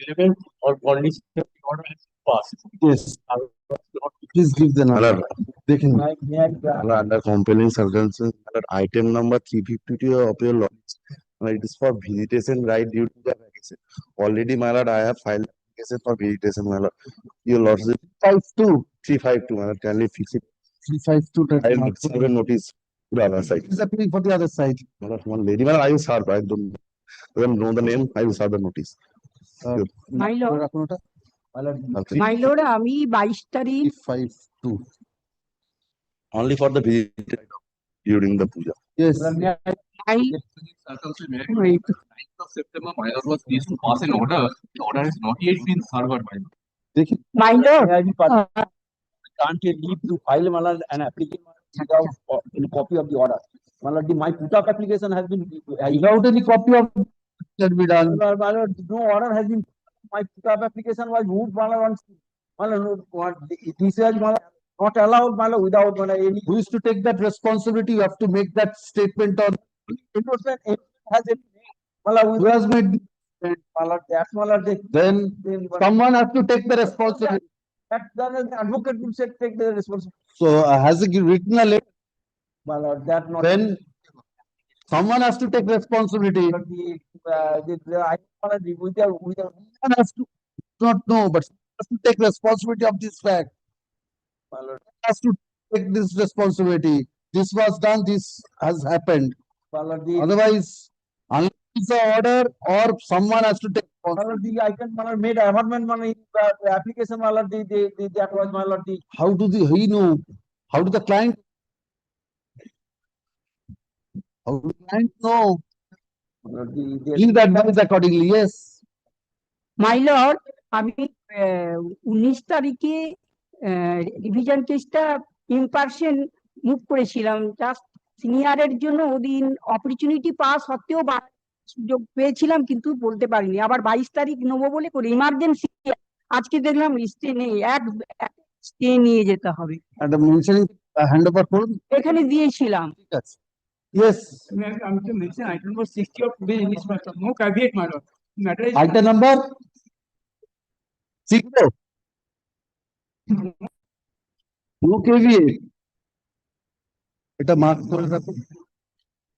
Relevant or condition of the order has passed. Yes. Please give the number. They can. Under compelling circumstances, item number 352 of your law. It is for visitation right due to the vacation. Already, my lord, I have filed application for visitation, my lord. Your lordship 352, my lord. Kindly fix it. 352. I will serve a notice to the other side. Is appealing for the other side. My lord, one lady, my lord, I will serve. I don't know the name. I will serve the notice. My lord. Okay. My lord, আমি 22 তারিখ 352. Only for the visit during the puja. Yes. I Wait. 9th of September, my lord was pleased to pass an order. The order has not yet been served by me. my lord, Can't leave to file an application without a copy of the order. My put-up application has been without any copy of can be done. No order has been. My put-up application was moved. This is not allowed. Without any. Who is to take that responsibility? You have to make that statement on. Endorsement has a Who has made? Then someone has to take the responsibility. that the advocate will say take the responsibility. So has he written a letter? That not. Then someone has to take responsibility. Someone has to not know, but has to take responsibility of this fact. Has to take this responsibility. This was done. This has happened. Otherwise, unless it's an order or someone has to take responsibility. I can made amendment the application that was How do he know? How do the client? How do the client know? Please advise accordingly. Yes. my lord, আমি 19 তারিখে revision কেসটা in person move করেছিলাম just সিনিয়রের জন্য ওদিন opportunity পাওয়া সত্ত্বেও সুযোগ পেয়েছিলাম কিন্তু বলতে পারিনি আবার 22 তারিখ নেবো বলে করে ইমার্জেন্সি আজকে দেখলাম স্টে নেই এক স্টে নিয়ে যেতে হবে And mentioning handover form. এখানে দিয়েছিলাম Yes. I'm to mention item number 60 of today's English matter. No caveat, my lord. Matter is Item number 60. No caveat. এটা mark করে রাখুন.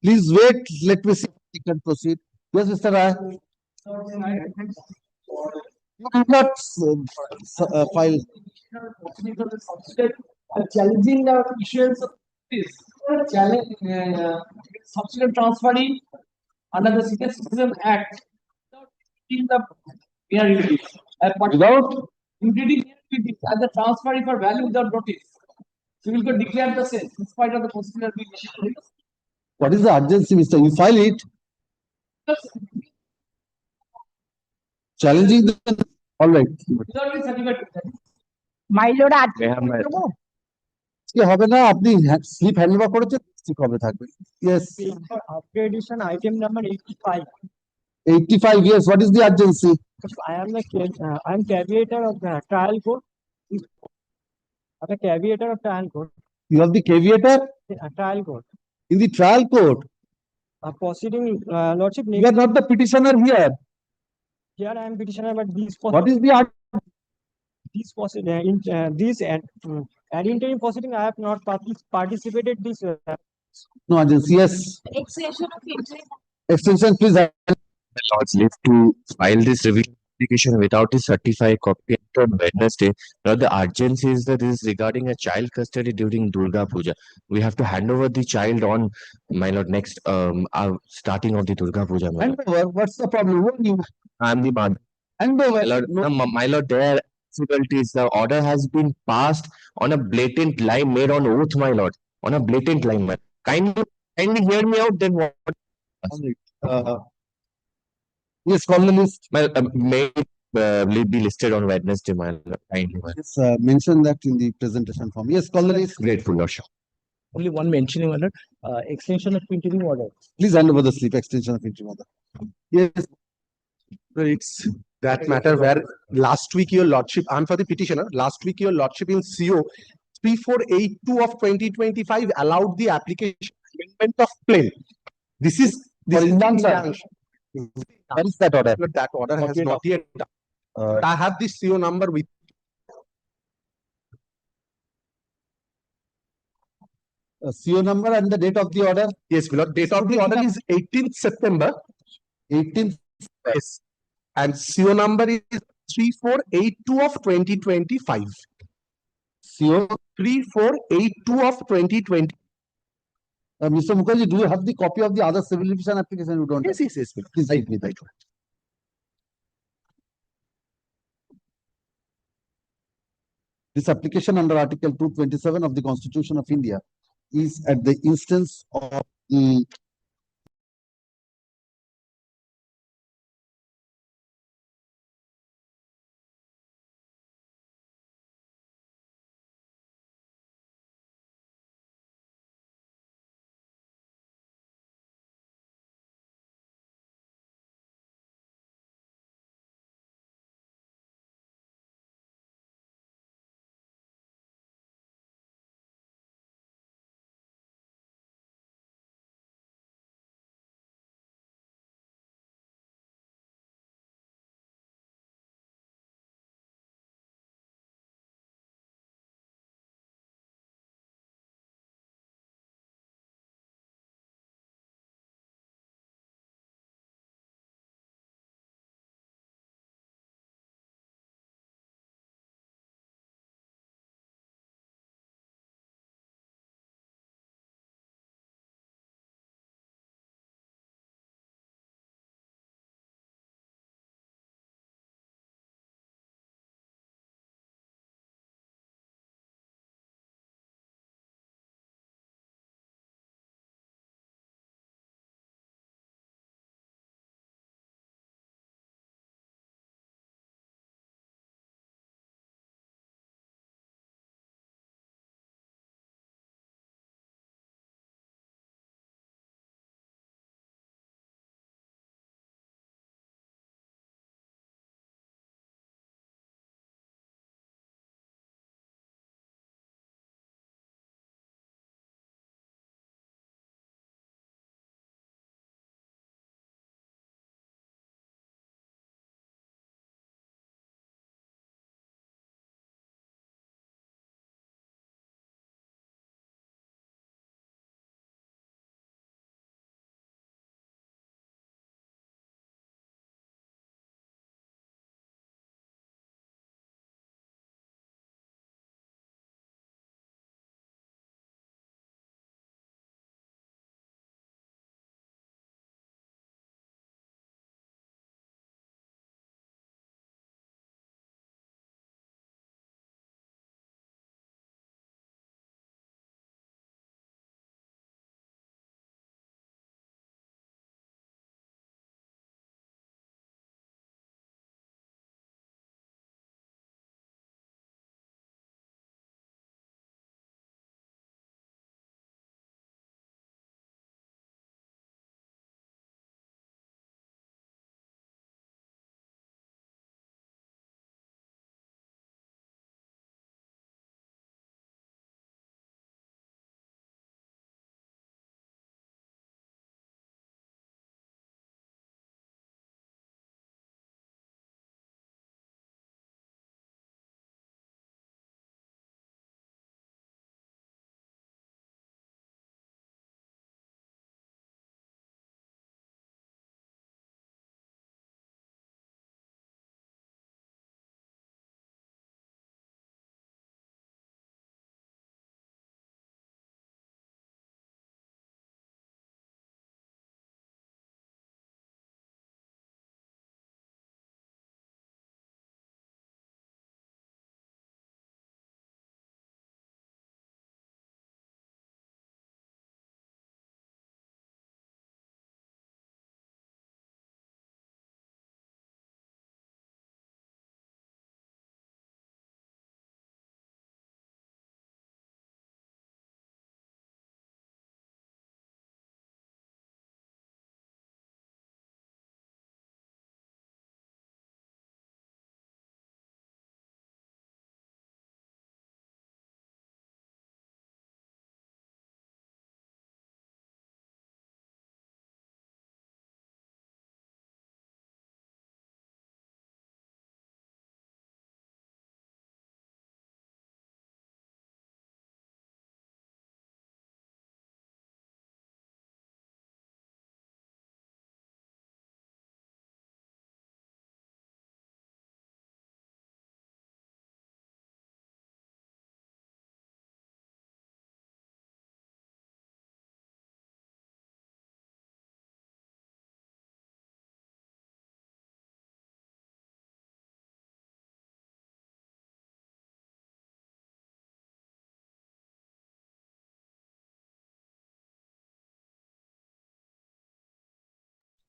Please wait. Let me see. You can proceed. Yes, Mr. Rai. You cannot file. challenging the issuance of this challenge subsequent transferring under the Senior Citizen Act without including the peer Without including and the transfer for value without notice. Civil court declared the same in spite of the constitutional being issued. what is the urgency, Mr. You file it. Challenging the all right. Without being certified. my lord আজকে কি হবে না আপনি slip handover করেছেন ঠিক হবে থাকবে yes upgrade edition item number 85. 85 yes what is the urgency I am caveator of the trial court. I'm a caveator of trial court. you have the caveator Trial court. in the trial court Proceeding lordship. you are not the petitioner here Here I am petitioner, but these what is the these this and interim proceeding I have not participated this. no urgency yes extension of interim extension please The Lords live to file this revision application without a certified copy on Wednesday. Now the urgency is that this is regarding a child custody during Durga Puja. We have to hand over the child on, my lord, next starting of the Durga Puja. My lord. handover what's the problem who are you I am the mother. handover My lord, my lord, there are difficulties. The order has been passed on a blatant lie made on oath, my lord. On a blatant lie, my kindly hear me out. Then what? yes call the list May be listed on Wednesday, my lord. Kindly, my lord. yes mention that in the presentation form yes call the list Grateful, lordship. Only one mentioning order, extension of interim order. please hand over the slip extension of interim order yes It's that matter where last week your lordship, I'm for the petitioner, last week your lordship in CO 3482 of 2025 allowed the application amendment of claim. This is For injunction. Where is that order? But that order has Okay, not yet. I have the CO number with. CO number and the date of the order, Yes, my lord. Date of the order is 18th September. 18th. Yes. And CO number is 3482 of 2025. CO. 3482 of 2020. Mr. Mukherjee, do you have the copy of the other civil division application? You don't? Yes, yes, yes. Please give me that. This application under Article 227 of the Constitution of India is at the instance of the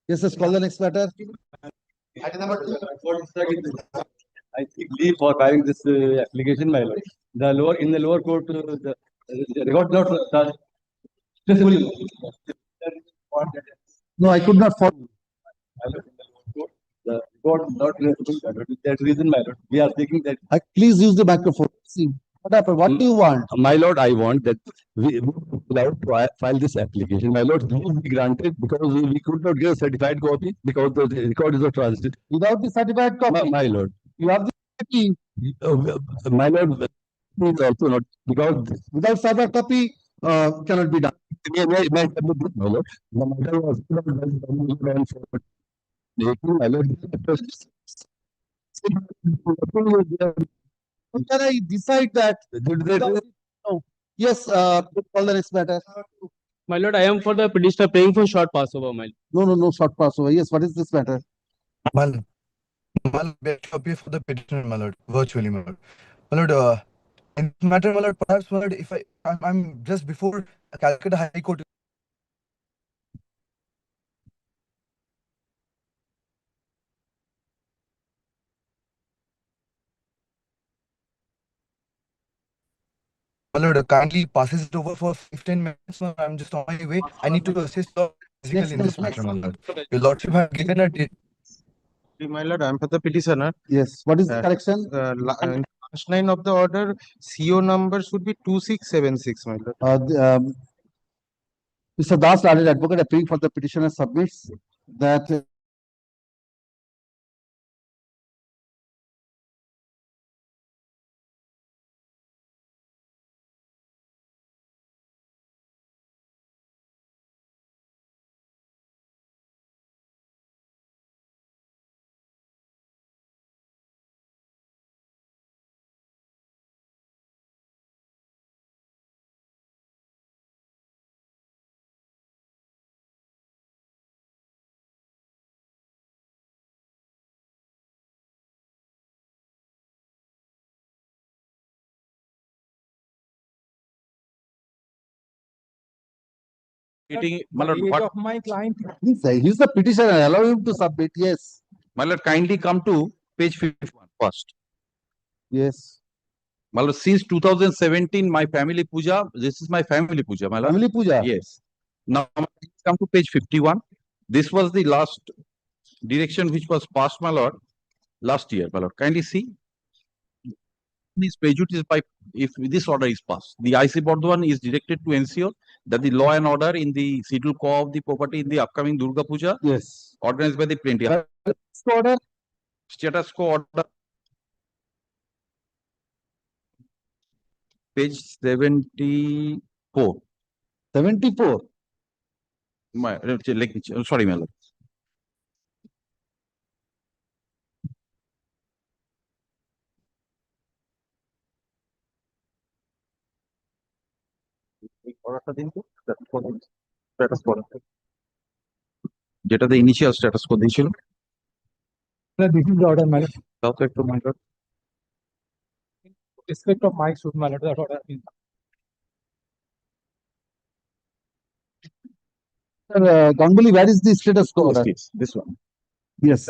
Yes, let's call the next matter. I think leave for filing this application, my lord. The lower in the lower court, the record not No, I could not follow. the record not traceable, my lord. That reason, my lord, we are thinking that. Please use the microphone. See, what happened? What do you want? My lord, I want that we allowed to file this application. My lord, leave be granted because we could not get a certified copy because the record is not translated. Without the certified copy, My lord, you have the key. my lord, is also not because Without certified copy, cannot be done. my lord, the matter was not done for 18, my lord. How can I decide that? No. Yes, let's call the next matter. My lord, I am for the petitioner paying for short passover, my lord. No, short passover. Yes, what is this matter? My lord, we have to appear for the petitioner, my lord, virtually, my lord. My lord, in this matter, my lord, perhaps, my lord, if I'm just before Calcutta High Court. My lord, kindly passes it over for 15 minutes. No, I'm just on my way. I need to assist physically in this matter, my lord. Your lordship have given a date. My lord, I am for the petitioner. Yes, what is the Uh, correction? In last line of the order, CO number should be 2676, my lord. Mr. Das, learned advocate, appearing for the petitioner submits that My lord, what, Of my client. he's the petitioner. Allow him to submit. Yes, my lord, kindly come to page 51 first. yes. My lord, since 2017, my family puja, this is my family puja, my lord. Family puja. Yes. Now, come to page 51. This was the last direction which was passed, my lord, last year, my lord. Kindly see. This prejudice by if this order is passed. The IC Bardhaman is directed to ensure that the law and order in the civil co of the property in the upcoming Durga Puja Yes. organized by the plaintiff. Order. Status quo order. Page 74. 74. Sorry, my lord. যেটাতে initial status code দিয়েছিল This is the order, my lord. তাও তো একটু my lord। Respect of my suit, my lord. That order. Sir, Ganguly, where is the status quo order? Yes, this one। Yes.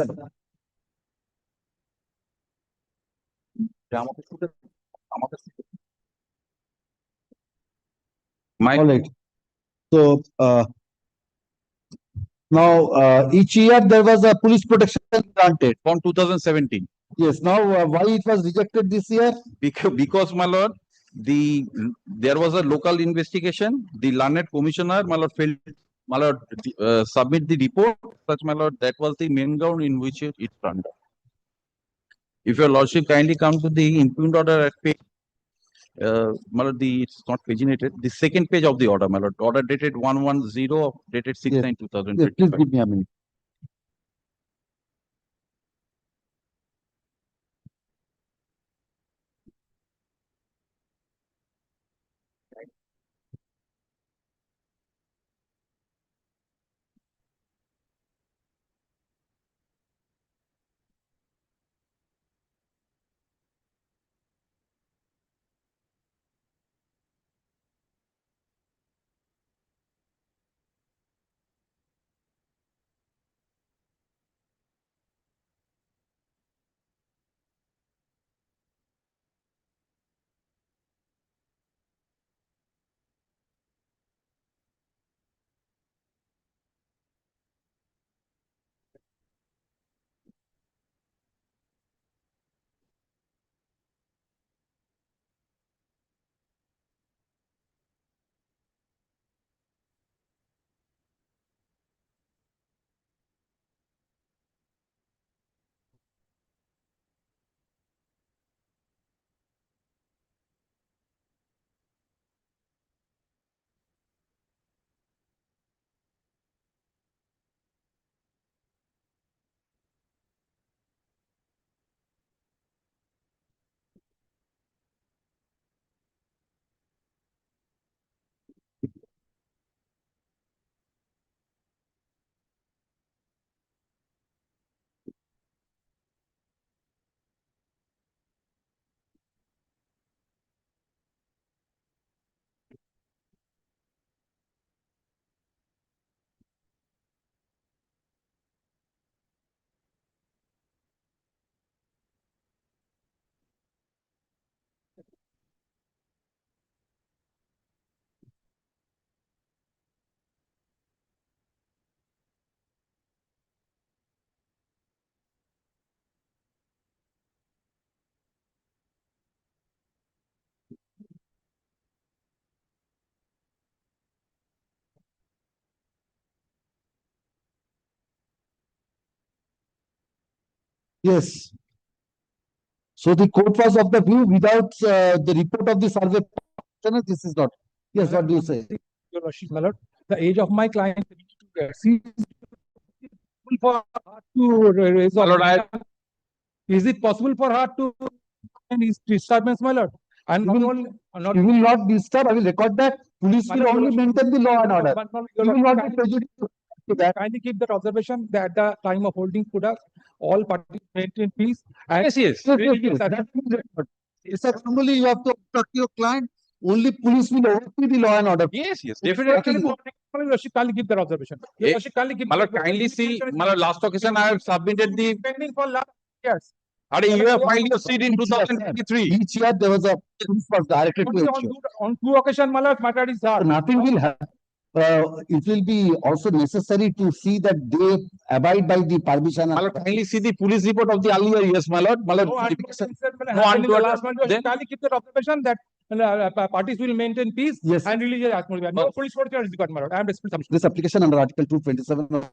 My All right. So, now, each year there was a police protection granted. from 2017 Yes. Now, why it was rejected this year? because my lord there was a local investigation, the learned commissioner my lord failed my lord submit the report such my lord that was the main ground in which it turned out. If your lordship kindly come to the impugned order at page my lord, it's not paginated, the second page of the order, my lord, order dated 110 of dated 6/9/2025. Yes, please give me a minute. Yes. So the court was of the view without the report of the survey, this is not. Yes, what do you say? Your Worship, my lord, the age of my client is for her to raise. My lord, Is it possible for her to and his disturbance, my lord? And not only not You will not disturb, I will record that. Police My will lord, only maintain the law and order. You will not be prejudiced to that. kindly keep that observation that at the time of holding products, all parties maintain peace. And yes, yes. That will be recorded. It's that normally you have to talk to your client, only police will oversee the law and order. Yes, yes, Actually, definitely. Your Worship, kindly keep that observation. Your Eh, Worship, kindly keep My lord, that kindly see, observation. my lord, last occasion I have submitted the, Pending for last years. you have filed your seat in Each year, 2023. Each year there was a police was directed to Only ensure. on two occasions, my lord, matter is So hard. nothing will happen. It will be also necessary to see that they abide by the permission. My lord, kindly see the police report of the earlier years, my lord. My lord, No the- incident will no happen in the untoward- last one. then- Kindly keep that observation that parties will maintain peace Yes. and religious atmosphere. No police force is required, my lord. I am respectful. This application under Article 227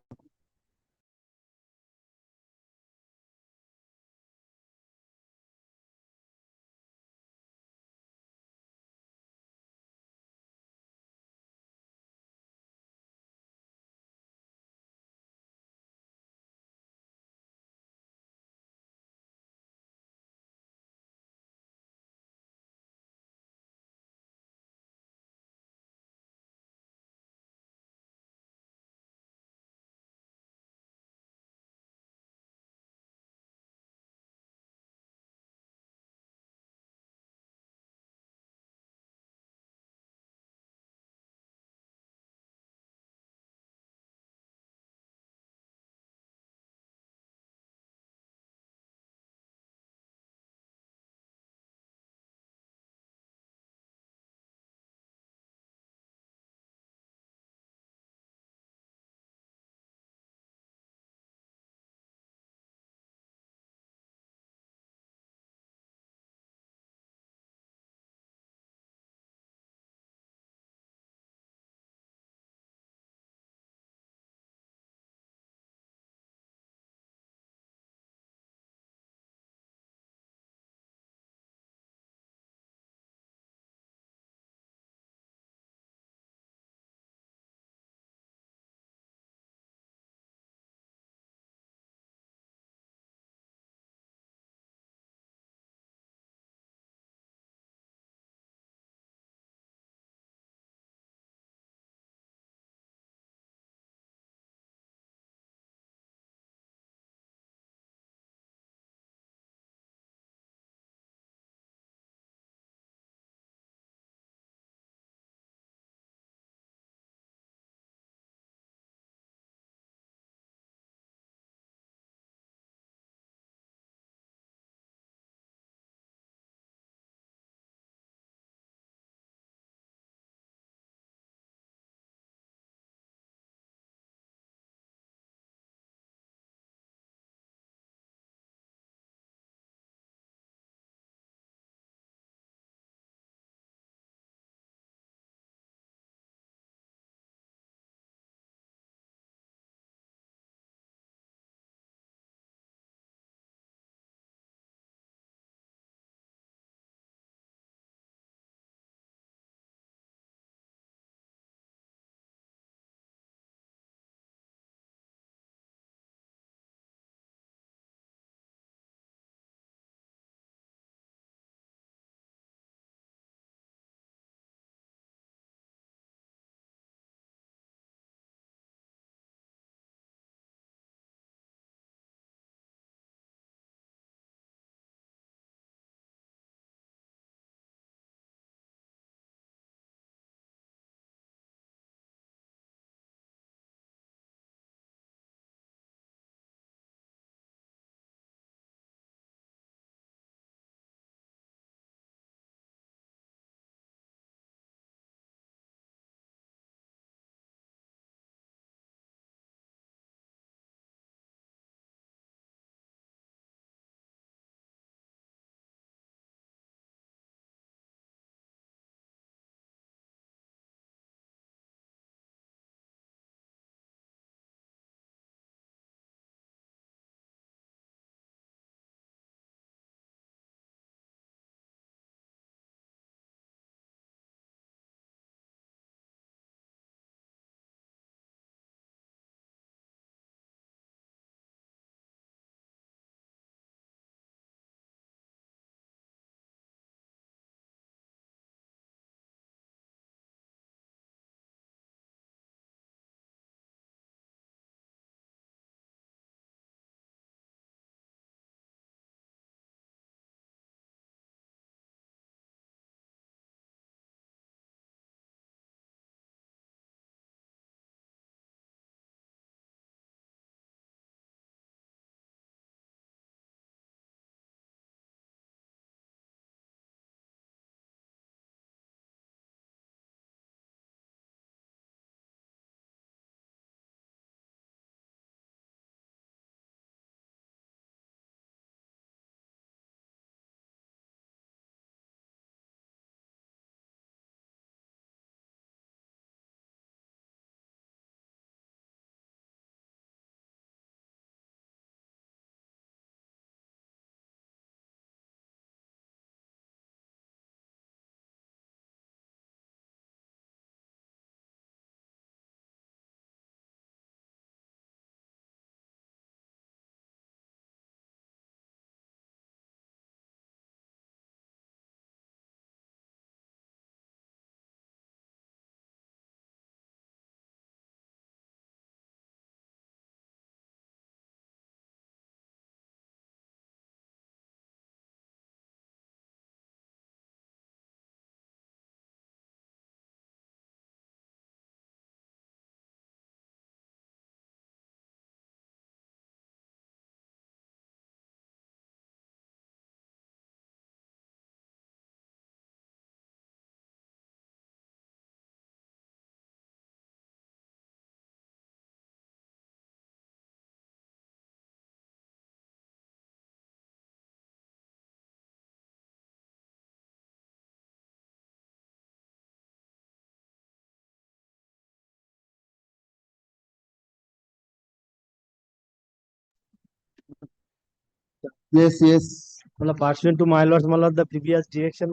Yes, yes. Well, pursuant to my lord's, the previous direction,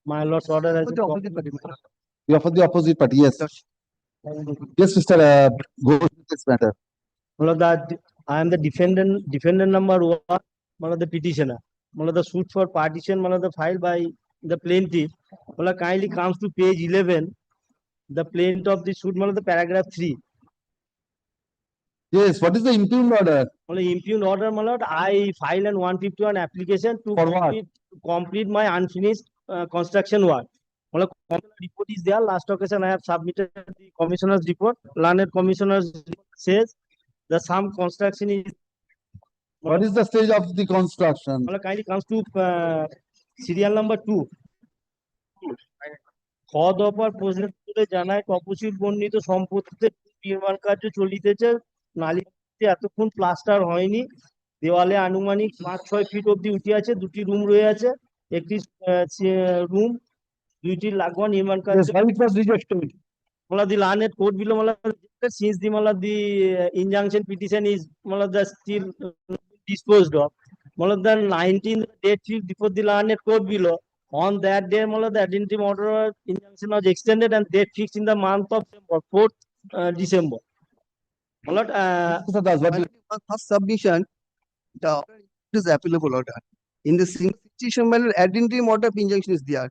my lord's order has been copied. You are for the opposite party, yes. Yes, Mr. Go with this matter. That I am the defendant number one, the petitioner. The suit for partition, the filed by the plaintiff. Kindly comes to page 11. The plaintiff of the suit, the paragraph 3. Yes, what is the impugned order? Impugned order, I file an 151 application to For what? complete my unfinished construction work. Report is there. Last occasion I have submitted the commissioner's report. Learned commissioner's report says the some construction is. What is the stage of the construction? Kindly comes to serial number 2. খদ অপর process করে জানায় তপশিল বর্ণিত সম্পত্তিতে নির্মাণ কার্য চলিতেছে, নালিতে এতক্ষণ plaster হয়নি, দেওয়ালে আনুমানিক 5-6 ফিট অব্দি উঠে আছে, 2টি রুম রয়ে আছে, একটি রুম, 2টি লাগোয়া নির্মাণ কার্য। The learned court below since the injunction petition is the still disposed of. The 19th date fixed before the learned court below. On that day, the interim order injunction was extended and date fixed in the month of 4th December. First submission, the order is applicable order. In the single situation, ad interim order of injunction is there.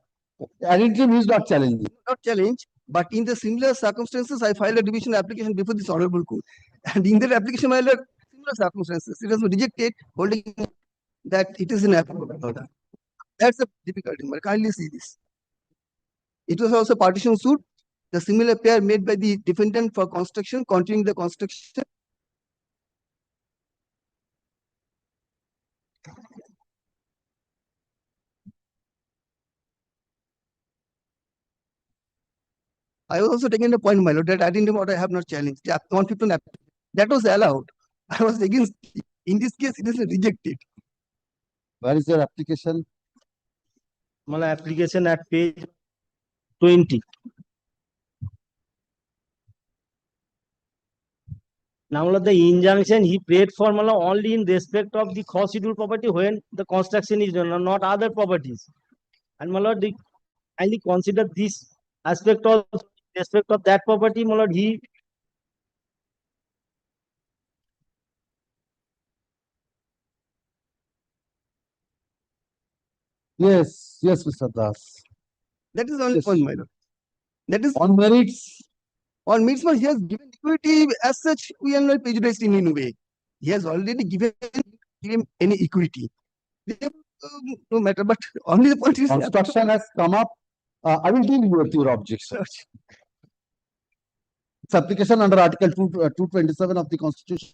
Ad interim is not challenging. Not challenge, but in the similar circumstances, I filed a division application before this honorable court. And in that application, I filed similar circumstances. It was rejected, holding that it is an applicable order. That's the difficulty. Kindly see this. It was also partition suit. The similar pair made by the defendant for construction, continuing the construction. I was also taking the point, my lord, that ad interim order I have not challenged. The 151 that was allowed. I was against. In this case, it is rejected. Where is your application? Application at page 20. Now the injunction he paid for only in respect of the procedural property when the construction is done, not other properties. And the kindly consider this aspect of respect of that property, he. Yes, yes, Mr. Das. That is only point, my lord. That is on merits. On merits, he has given equity as such. We are not prejudiced in any way. He has already given him any equity. No matter, but only the point is construction has come up. I will deal with your objection. It's application under Article 227 of the Constitution.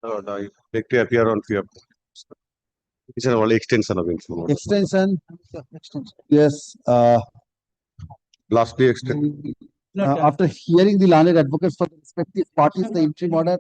No, no, you make to appear on fear. It's an only extension of information. Extension. Yes, Lastly, extension. after hearing the learned advocates for the respective parties, the interim order.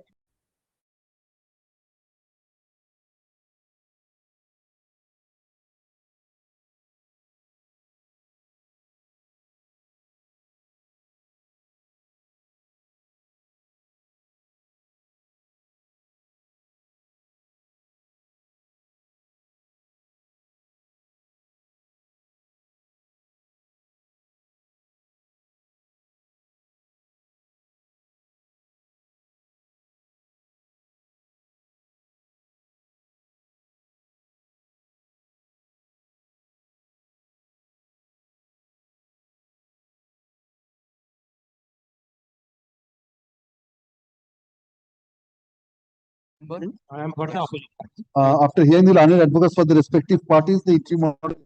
I am for the opposition. After hearing the learned advocates for the respective parties, the interim order.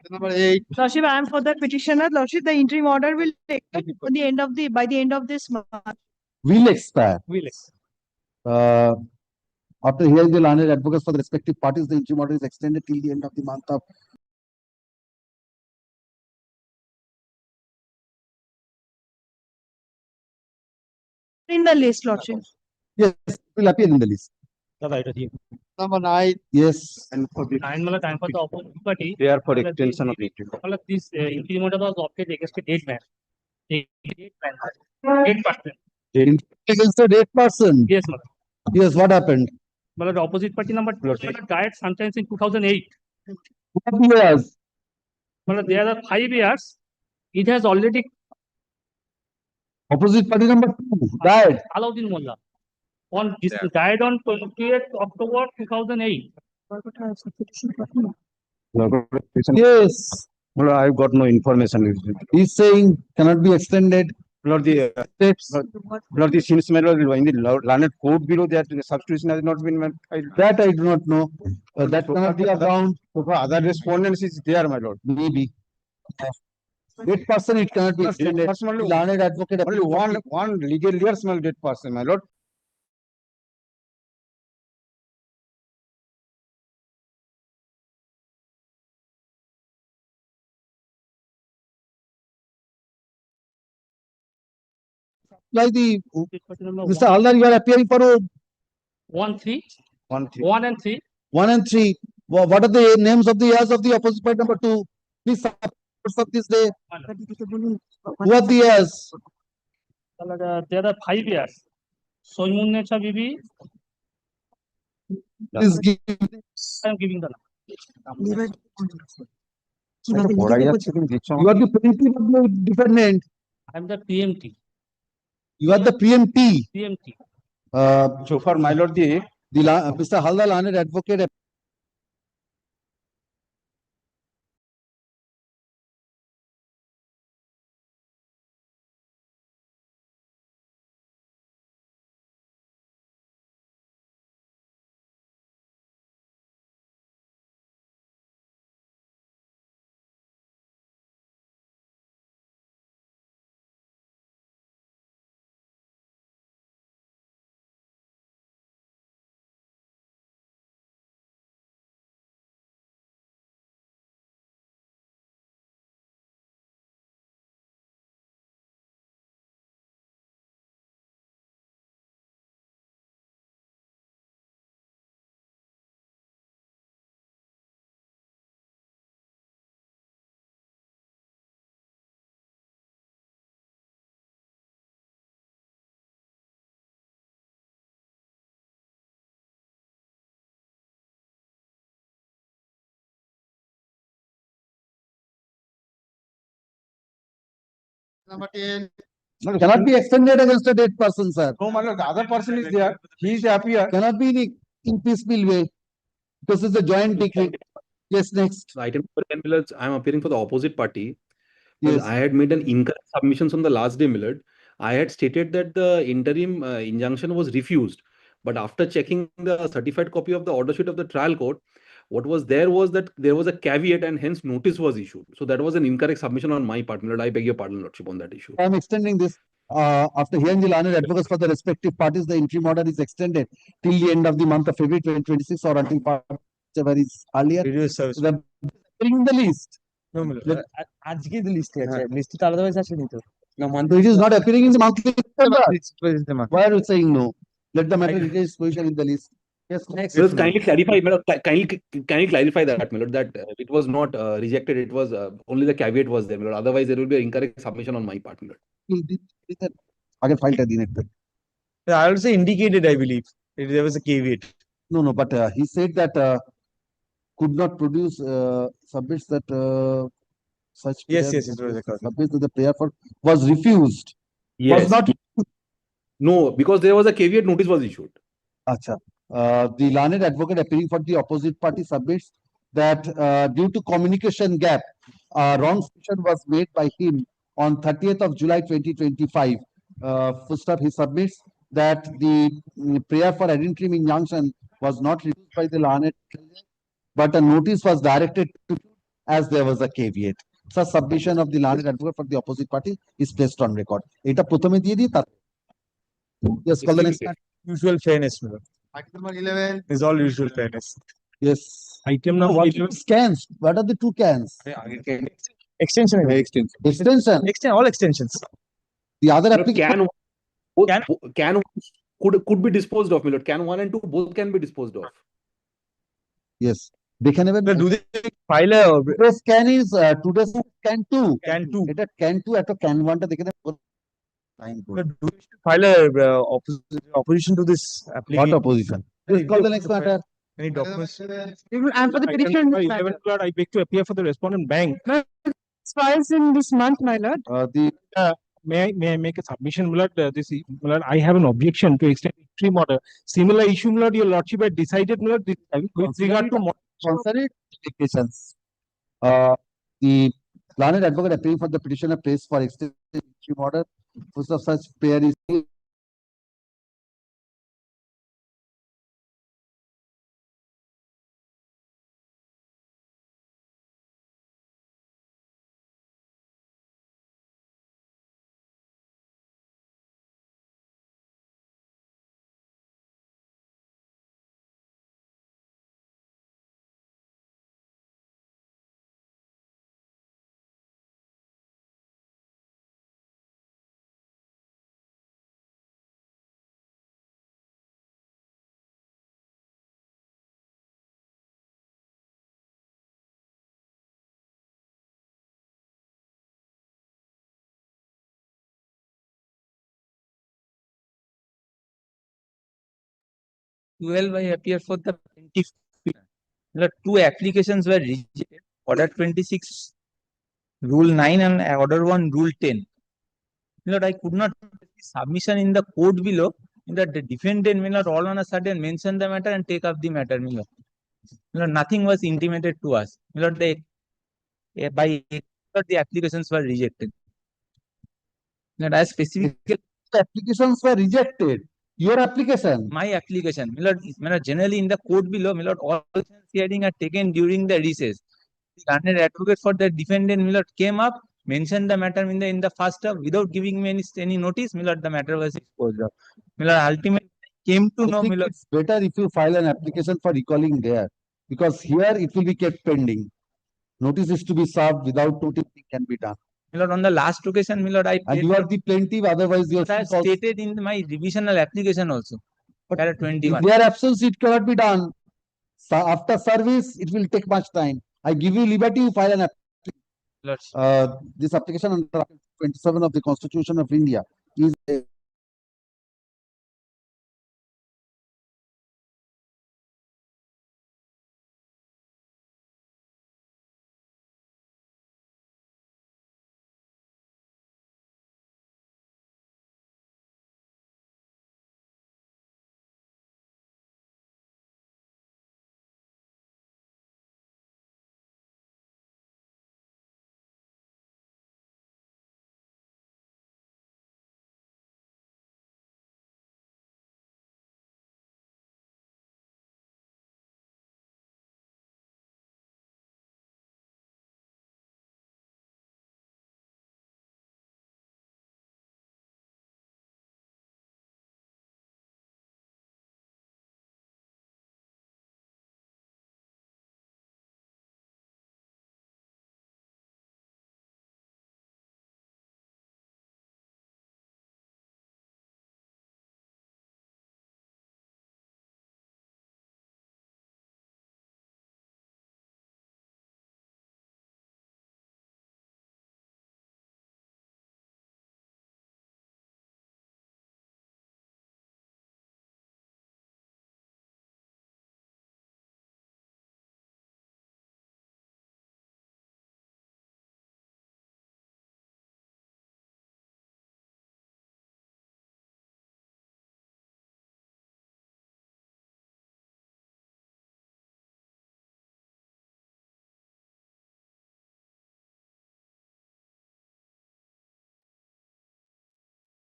Number 8. Lordship, I am for the petitioner. Lordship, the interim order will take by the end of this month. Will expire. Will. After hearing the learned advocates for the respective parties, the interim order is extended till the end of the month of. In the list, Lordship. Yes, will appear in the list. Number 9. Yes. And for the Time for the opposite party. they are for extension of interim. This interim order was opted against a date man. Date person. Against the date person. Yes, madam. Yes, what happened? The opposite party number 2 died sometime in 2008. What years? There are 5 years. It has already Opposite party number 2 died. Alauddin Mullah. Died on 28th October 2008. Yes. Well, I've got no information. He's saying cannot be extended. Lord, the Steps. Lord, the since in the learned code below that the substitution has not been made. That I do not know. That cannot be found. So for other respondents is there, my lord. Maybe. 8% it cannot be extended. Learned advocate. Only one legal years, my dead person, my lord. Like the Mr. Haldar, you are appearing for 1, 3. 1, 3. 1 and 3. 1 and 3. What are the names of the heirs of the opposite party number 2? Please of this day. Who are the heirs? There are 5 years. Soimunnesa Bibi. Please give. I am giving the name. You are the plaintiff of the defendant. I am the PMT. You are the PMT. PMT. So far, my lord, the Mr. Haldar, learned advocate. number 10. Cannot be extended against a dead person, sir. No, my lord, the other person is there. He is appear. Cannot be in piecemeal way. Because it's a joint decree. Yes, next. Item number 10, Millard, I am appearing for the opposite party. Well, Yes. I had made an incorrect submissions on the last day, Millard. I had stated that the interim injunction was refused. But after checking the certified copy of the order sheet of the trial court, What was there was that there was a caveat and hence notice was issued. So that was an incorrect submission on my part, my lord. I beg your pardon, lordship, on that issue. I'm extending this. After hearing the learned advocates for the respective parties, the interim order is extended till the end of the month of February 2026 or until whichever is earlier. The in the list. আজকে লিস্টে আছে লিস্টে তো আলাদাভাবে আসেনি তো না So it is not appearing in the monthly. month. Why are you saying no? Let the matter retain its position in the list. Yes. Next. Just kindly clarify, my lord, kindly clarify that, my lord, that it was not rejected. It was only the caveat was there, my lord. Otherwise, there will be an incorrect submission on my part, my lord. Again, file দিন একটা. I also indicated, I believe, there was a caveat. No, but he said that could not produce submits that such Yes, prayer- it was a cause. submits that the prayer for was refused. Yes. Was not. No, because there was a caveat notice was issued. Acha. The learned advocate appearing for the opposite party submits that due to communication gap, wrong submission was made by him on 30th of July 2025. First up, he submits that the prayer for ad interim injunction was not reduced by the learned, but a notice was directed to as there was a caveat. Such submission of the learned advocate for the opposite party is placed on record. Eta প্রথমে দিয়ে দিই তার Yes, call the next. Usual fairness, my lord. Item number 11 is all usual fairness. Yes. Item No, number what 11. scans? What are the two cans? Extension. Extension. All extensions. The other My lord, application. can could be disposed of, my lord. Can 1 and 2 both can be disposed of. Yes. They can even. Do they file a Today's scan is today's scan 2. can 2? এটা can 2 একটা can 1 টা দেখে দেন। Do we file a opposition to this application? What opposition? Just call the next matter. Any documents? And for the petition, Item number 11, lord, I beg to appear for the respondent bank. files in this month, my lord. May I make a submission, my lord? My lord, I have an objection to extend interim order. Similar issue, my lord, your lordship had decided, my lord, with regard to Concerning applications. The learned advocate appearing for the petitioner pays for extended interim order. First of such pair is I appear for the plaintiff. Two applications were rejected. Order 26, Rule 9 and Order 1, Rule 10. Lord, I could not submission in the court below. That the defendant may not all on a sudden mention the matter and take up the matter. Nothing was intimated to us. Lord, the applications were rejected. Lord, as specific applications were rejected. Your application. My application. Lord, generally in the court below, Lord, all hearing are taken during the recess. The learned advocate for the defendant, Lord, came up, mentioned the matter in the first term without giving me any notice. Lord, the matter was disposed of. Lord, ultimately came to know. Lord, it's better if you file an application for recalling there, because here it will be kept pending. Notice is to be served without notice, it can be done. Lord, on the last occasion, Lord, I and you are the plaintiff, otherwise you are stated in my revisional application also. But 21. in their absence, it cannot be done. So after service, it will take much time. I give you liberty, you file an application. This application under Article 27 of the Constitution of India is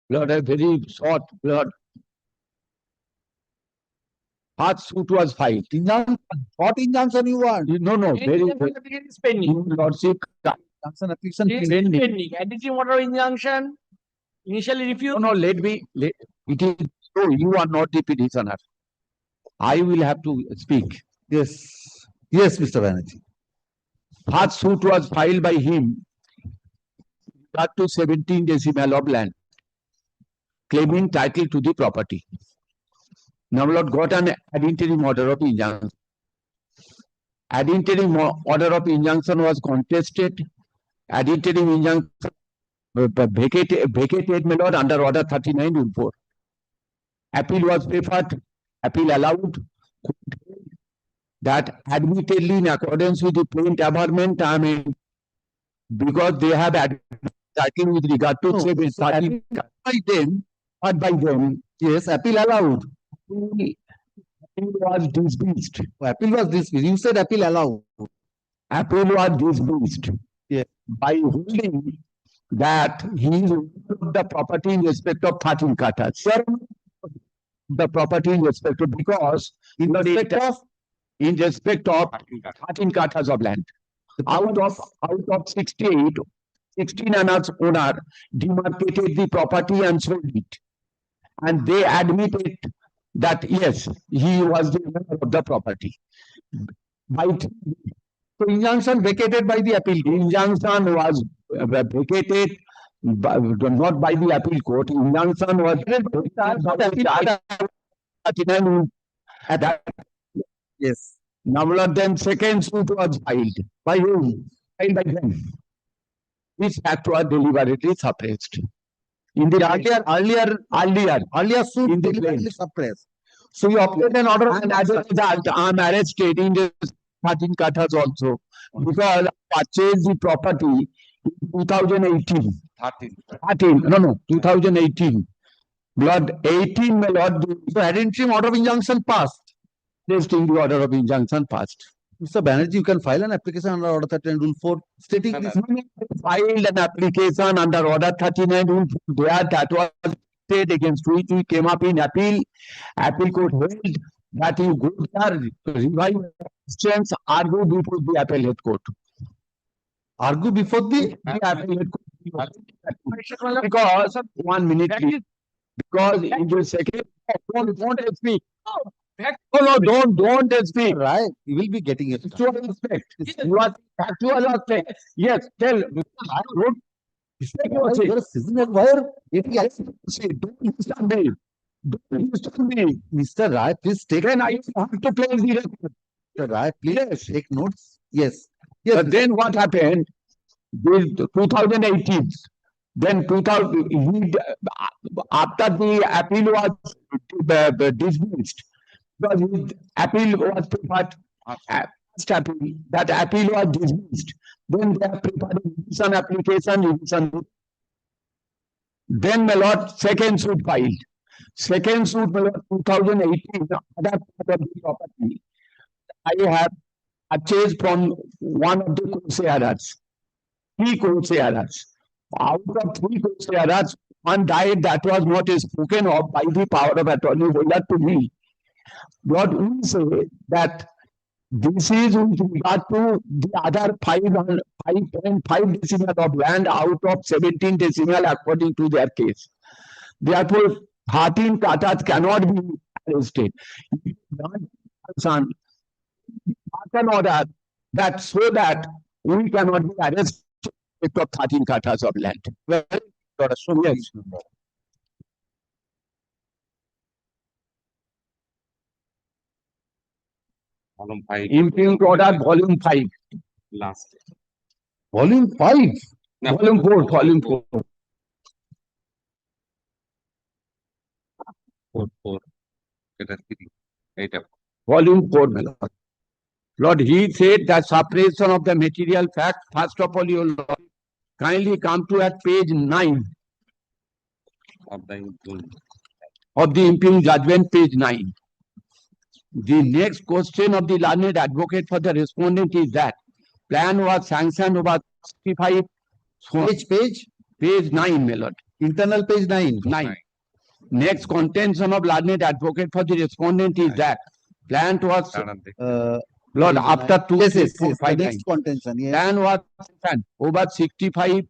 Lord, a very short, Lord. First suit was filed. What injunction you want? No, no, very, Application is pending. Your Lordship, Injunction application It is pending. pending. Additive order of injunction initially no, refused. no, let me, it is, so you are not the petitioner. I will have to speak. Yes. Yes, Mr. Banerjee. First suit was filed by him up to 17 decimal of land, claiming title to the property. Now, Lord, got an ad interim order of injunction. Ad interim order of injunction was contested. Ad interim injunction vacated, my Lord, under order 39 rule 4. Appeal was preferred, appeal allowed. That admittedly in accordance with the plaint averment, I mean, because they have title with regard to No, so appeal by them, not by them. Yes, appeal allowed. Appeal was dismissed. Appeal was dismissed. You said appeal allowed. Appeal was dismissed. Yes. By holding that he is the property in respect of 13 katas. The property in respect of, because in respect of 13 katas of land. Out of 68, 16 owner demarcated the property and sold it. And they admitted that yes, he was the owner of the property. So injunction vacated by the appeal. Injunction was vacated not by the appeal court. Injunction was yes. Now then second suit was filed. By whom? Filed by them. This act was deliberately suppressed. In the earlier suit in the Deliberately suppressed. So you obtained an order, and as a result, I am arrested in the 13 kathas also, because I purchased the property in 2018. 2018. Lord, 18, my Lord, So ad interim order of injunction passed. testing the order of injunction passed. Mr. Banerjee, you can file an application under order 39 rule 4 stating this. Filed an application under order 39 rule 4 there, that was stated against which we came up in appeal. Appeal court held that you go there, revive questions, argue before the appellate court. Argue before the appellate court. Because, 1 minute please. Because in the second, don't speak. No, don't speak. Right, you will be getting it. Factual aspect. You are factual aspect. Yes, tell. You're a citizen. Why are you Don't disturb me. Don't disturb me. Mr. Rai, please take. Then I have to play the record. Mr. Rai, please Yes. take notes. Yes. Yes. But then what happened? This 2018. Then 2000. After the appeal was dismissed, because his appeal was prepared. First appeal, that appeal was dismissed. Then they have prepared a revision application. Then my Lord, second suit filed. Second suit, my Lord, 2018. Other part of the property I have purchased from one of the co-sharers. 3 co-sharers. Out of 3 co-sharers, one died. That was not spoken of by the power of attorney holder to me. What we say that this is with regard to the other 5.5 decimal of land out of 17 decimal according to their case. Therefore, 13 katas cannot be arrested. An order that so that we cannot be arrested of 13 katas of land. Well, yes. Volume 5. Impugned order, volume 5. Last. Volume 5. No. Volume 4. Volume 4. 4. Volume 4, my Lord. Lord, he said that suppression of the material fact, first of all, your Lord, kindly come to at page 9 Of the of the impugned judgment, page 9. The next question of the learned advocate for the respondent is that plan was sanctioned over 65. Which page? Page 9, my Lord. Internal page 9. Next contention of learned advocate for the respondent is that plant was Lord page after 9. two, Yes, three, yes, four, yes, the five next times. contention, yes. Plan was done over 65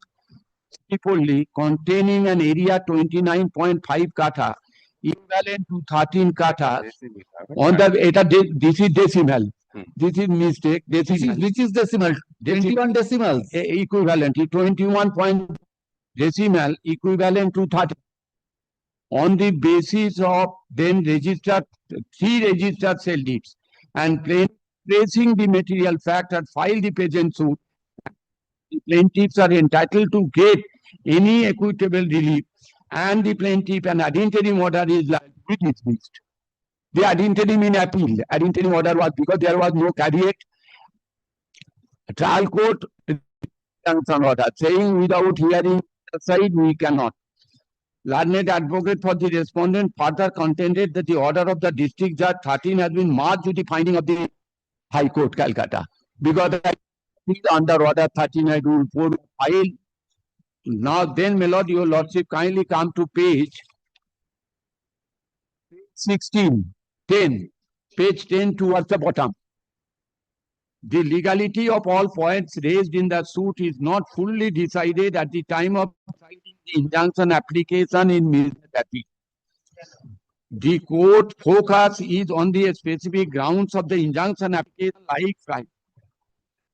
fully containing an area 29.5 kata equivalent to 13 kata on the this is decimal. This is mistake. Which is decimal? 21 decimals. Equivalent 21 point decimal equivalent to 30. On the basis of then registered 3 registered sale deeds and placing the material fact and file the present suit, the plaintiffs are entitled to get any equitable relief, and the plaintiff and ad interim order is likely dismissed. The ad interim in appeal, ad interim order was because there was no caveat. Trial court injunction order saying without hearing the side we cannot. Learned advocate for the respondent further contended that the order of the district judge 13 has been marked with the finding of the High Court, Calcutta. Because under order 13 I rule 4 file. Now then, my lord, your lordship, kindly come to page 16, 10, page 10 towards the bottom. The legality of all points raised in the suit is not fully decided at the time of deciding the injunction application in Mississippi. The court focus is on the specific grounds of the injunction application like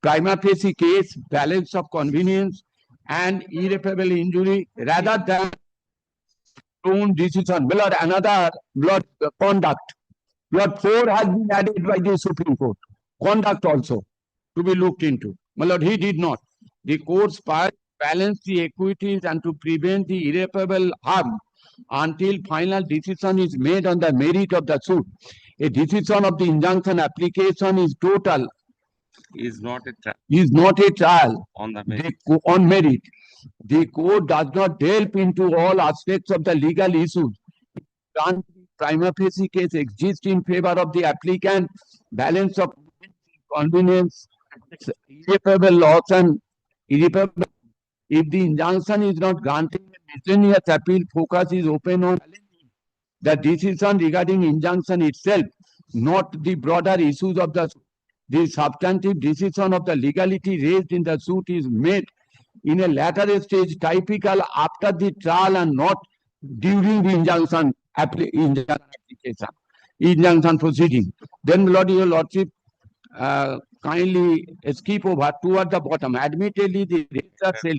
prima facie case, balance of convenience, and irreparable injury rather than own decision. My lord, another conduct. Lord, 4 has been added by the Supreme Court. Conduct also to be looked into. My lord, he did not. The court's part balance the equities and to prevent the irreparable harm until final decision is made on the merit of the suit. A decision of the injunction application is total. Is not a trial on the on merit. The court does not delve into all aspects of the legal issues. Prima facie case exists in favor of the applicant, balance of convenience, irreparable loss and irreparable. If the injunction is not granted, miscellaneous appeal focus is open on the decision regarding injunction itself, not the broader issues of the suit. The substantive decision of the legality raised in the suit is made in a later stage, typical after the trial and not during the injunction application, injunction proceeding. Then, Lord, your lordship, kindly skip over toward the bottom. Admittedly, the registered sale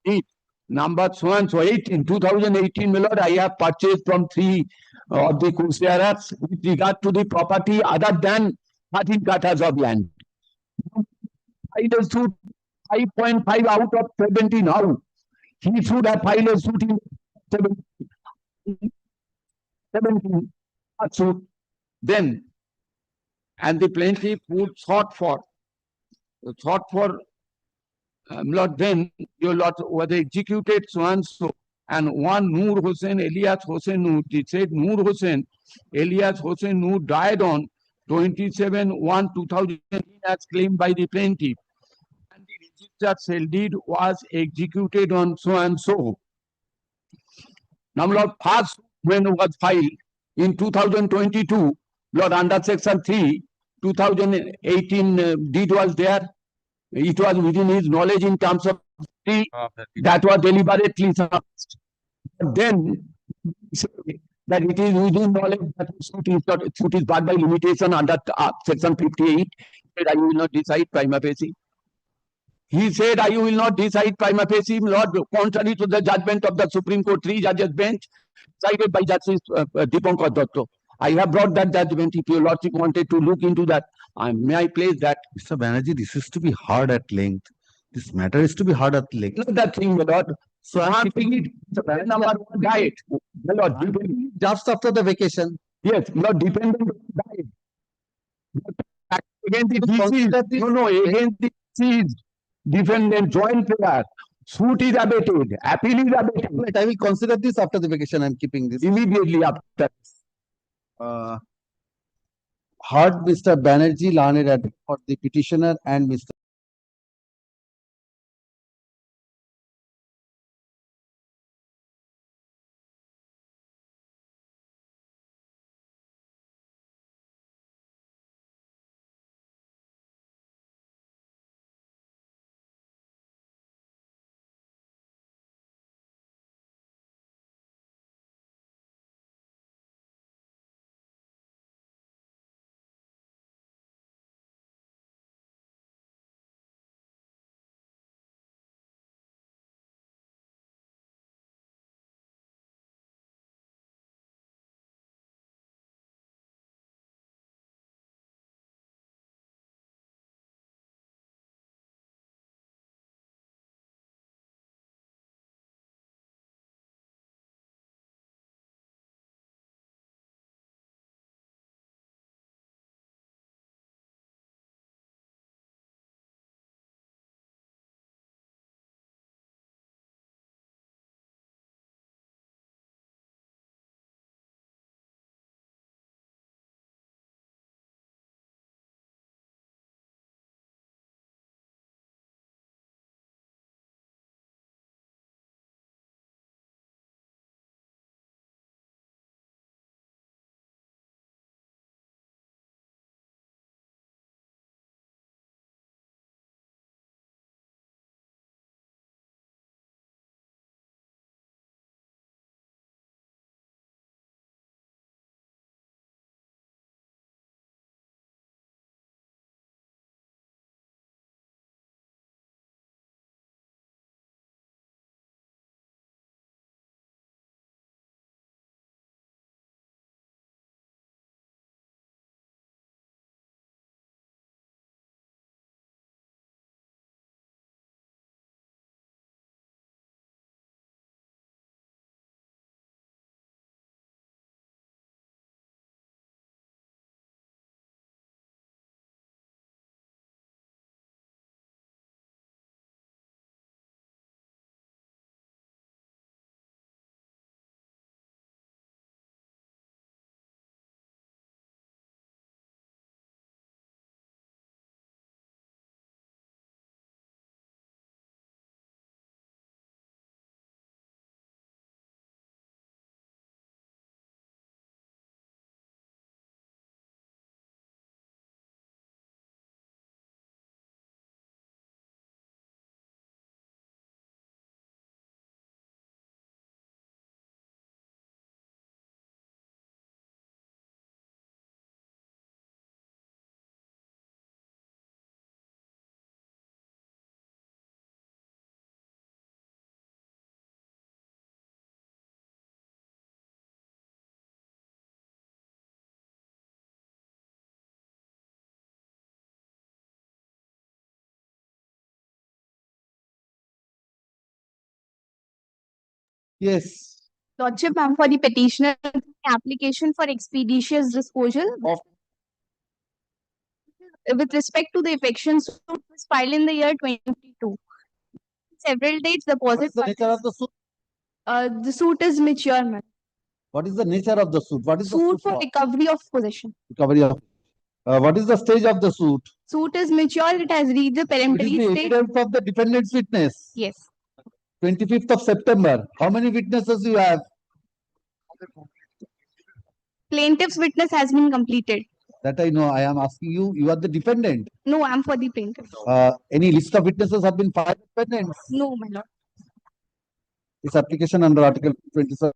deed number so and so 2018, my lord, I have purchased from 3 of the crusaders with regard to the property other than 13 katas of land. I just suit 5.5 out of 70 now. He should have filed a suit in 17 suit. Then, and the plaintiff would sought for Lord, then your Lord was executed so and so, and one Noor Hussain, Elias Hussain Noor, it said Noor Hussain, Elias Hussain Noor died on 27/1/2000 as claimed by the plaintiff. And the registered sale deed was executed on so and so. Now, Lord, first when it was filed in 2022, Lord, under section 3, 2018 deed was there. It was within his knowledge in terms of that was deliberately suppressed. Then that it is within knowledge that suit is barred by limitation under section 58. Said, I will not decide prima facie. He said, I will not decide prima facie, Lord, contrary to the judgment of the Supreme Court 3 judges bench, decided by Justice Dipankar Dotto. I have brought that judgment. If your lordship wanted to look into that, may I place that? Mr. Banerjee, this is to be heard at length. This matter is to be heard at length. Not that thing, my lord. So I am thinking number 1 diet. My lord, just after the vacation. Yes, Lord, dependent on diet. Again, the deceased. No, again, the deceased. Defendant joint prayer. Suit is abated. Appeal is abated. Right, I will consider this after the vacation. I am keeping this. Immediately after. Heard Mr. Banerjee, learned advocate for the petitioner, and Mr. Yes. Lordship, ma'am, for the petitioner application for expeditious disposal with respect to the eviction suit was filed in the year 2022. Several dates deposit. What's the nature of the suit? The suit is mature, ma'am. What is the nature of the suit? What is the Suit suit for for? recovery of possession. Recovery of. What is the stage of the suit? Suit is mature. It has reached the It is peremptory the stage. evidence of the defendant's witness. Yes. 25th of September. How many witnesses you have? Plaintiff's witness has been completed. That I know. I am asking you. You are the defendant. No, I'm for the plaintiff. Any list of witnesses have been filed? Defendants. No, my lord. This application under Article 27.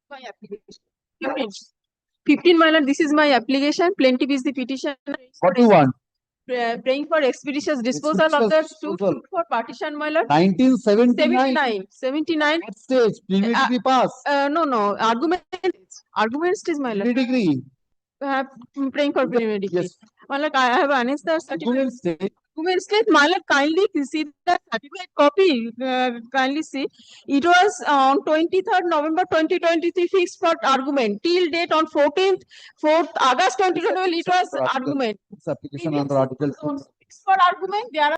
My application. 15, my lord, this is my application. Plaintiff is the petitioner. What do you want? Praying for expeditious disposal of the Expeditious suit disposal. for partition, my lord. 1979. 79. What stage? Preliminary degree pass. No. Arguments is my lord. Preliminary degree. Praying for preliminary degree. Yes. My lord, I have annexed the certificate. Argument stage. Argument state, my lord, kindly see the certificate copy. Kindly see. It was on 23rd November 2023 fixed for argument. Till date on 4th August 2020, it was argument. This application under Article Fixed for argument, there are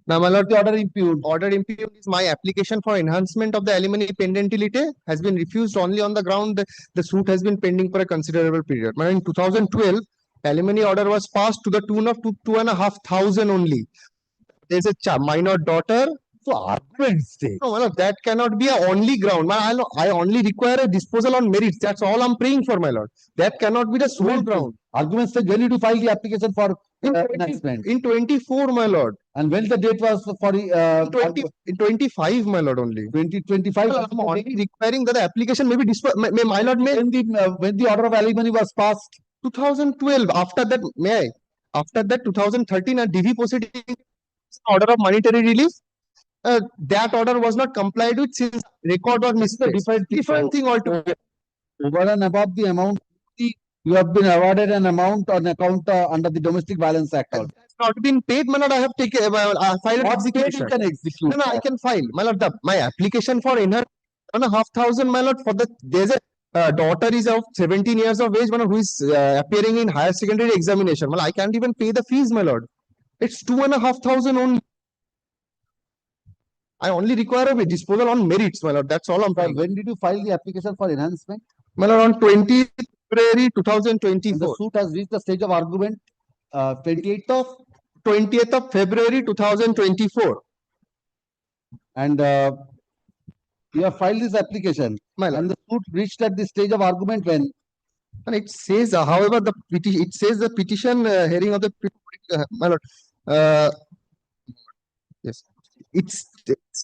Now, my lord, The order impugned. order impugned is my application for enhancement of the alimony pendentility has been refused only on the ground that the suit has been pending for a considerable period. Now, in 2012, alimony order was passed to the tune of 2,500 only. There's a minor daughter. So arguments say. No, my lord, that cannot be a only ground. I only require a disposal on merits. That's all I'm praying for, my lord. That cannot be the sole ground. Arguments say when did you file the application for enhancement? In 24, my lord. And when the date was for in 25, my lord, only. 2025. I'm only requiring that the application may be my lord may. When the order of alimony was passed? 2012. After that, may I? After that, 2013, a DV proceeding order of monetary relief. That order was not complied with since record was misplaced. Different thing altogether. Over and above the amount, you have been awarded an amount on account under the Domestic Violence Act. That's not been paid, my lord. I have taken filed execution. You can execute. No, I can file, my lord. My application for inner 1,500, my lord. For the there's a daughter is of 17 years of age, my lord, who is appearing in higher secondary examination. Well, I can't even pay the fees, my lord. It's 2,500 only. I only require a disposal on merits, my lord. That's all I'm trying. When did you file the application for enhancement? My lord, on 20th February 2024. And the suit has reached the stage of argument 20th of February 2024. And you have filed this application. And the suit reached at the stage of argument when? And it says, however, it says the petition hearing of the my lord. Yes. Its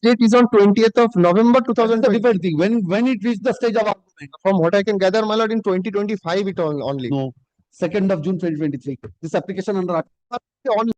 date is on 20th of November 2020. Different thing. When it reached the stage of argument? From what I can gather, my lord, in 2025 it only. No. 2nd of June 2023. This application under only.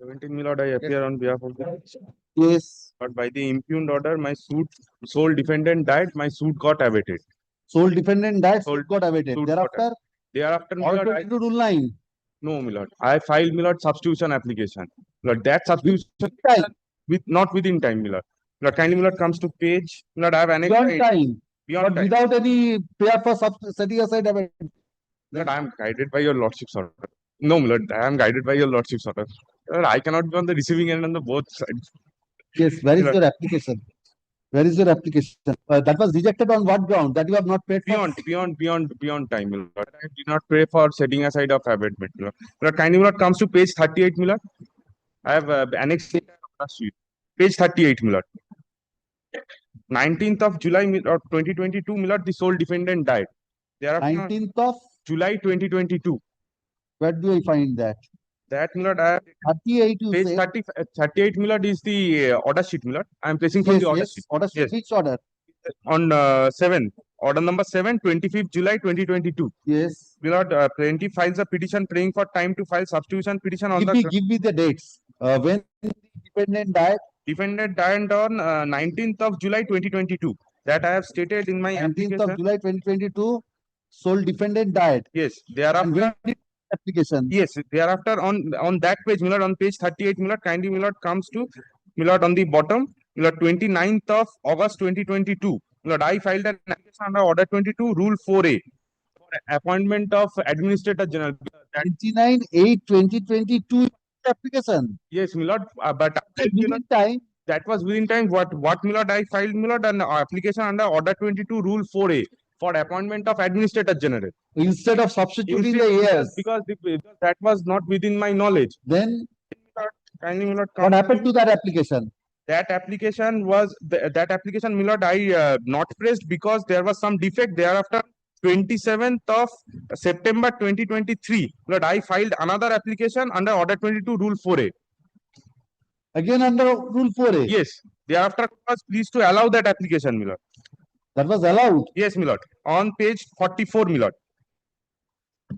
My lord, I appear on behalf of the. Yes. But by the impugned order, my sole defendant died, my suit got abated. Sole defendant died, suit got abated. Suit Thereafter? Thereafter, my Order lord, 22 rule 9. No, my lord. I filed, my lord, substitution application. My lord, that substitution not within time, my lord. My lord, kindly, my lord, comes to page. My lord, I have annexed. Beyond time. Beyond But time. without any prayer for setting aside abatement. Lord, I am guided by your lordship's order. No, my lord, I am guided by your lordship's order. Lord, I cannot be on the receiving end on the both sides. Yes, where is your application? Where is your application? That was rejected on what ground? That you have not paid for? Beyond time, my lord. I did not pray for setting aside of abatement, my lord. My lord, kindly, my lord, comes to page 38, my lord. I have annexed it last week. Page 38, my lord. 19th of July, my lord, 2022, my lord, the sole defendant died. Thereafter, 19th of July 2022. Where do I find that? That, my lord, I have 38 you page say? 38, my lord, is the order sheet, my lord. I am placing from Yes, the order yes. sheet. Order sheet. Yes. Which order? On 7, order number 7, 25th July 2022. Yes. My lord, plaintiff files a petition praying for time to file substitution petition on Give me the dates. When the defendant died? Defendant died on 19th of July 2022. That I have stated in my 19th application. of July 2022, sole defendant died. Yes, And thereafter. when did the application? Yes, thereafter on that page, my lord, on page 38, my lord, kindly, my lord, comes to, my lord, on the bottom, my lord, 29th of August 2022. My lord, I filed an application under order 22, rule 4A for appointment of administrator general. 29/8/2022 application. Yes, my lord, but Within time. That was within time. What my lord, I filed, my lord, an application under order 22, rule 4A for appointment of administrator general. Instead of substituting the heirs. Because that was not within my knowledge. Then kindly, my lord, what happened to that application? That application was that application, my lord, I not pressed because there was some defect. Thereafter, 27th of September 2023, lord, I filed another application under order 22, rule 4A. Again under rule 4A? Yes. Thereafter, I was pleased to allow that application, my lord. That was allowed? Yes, my lord. On page 44, my lord.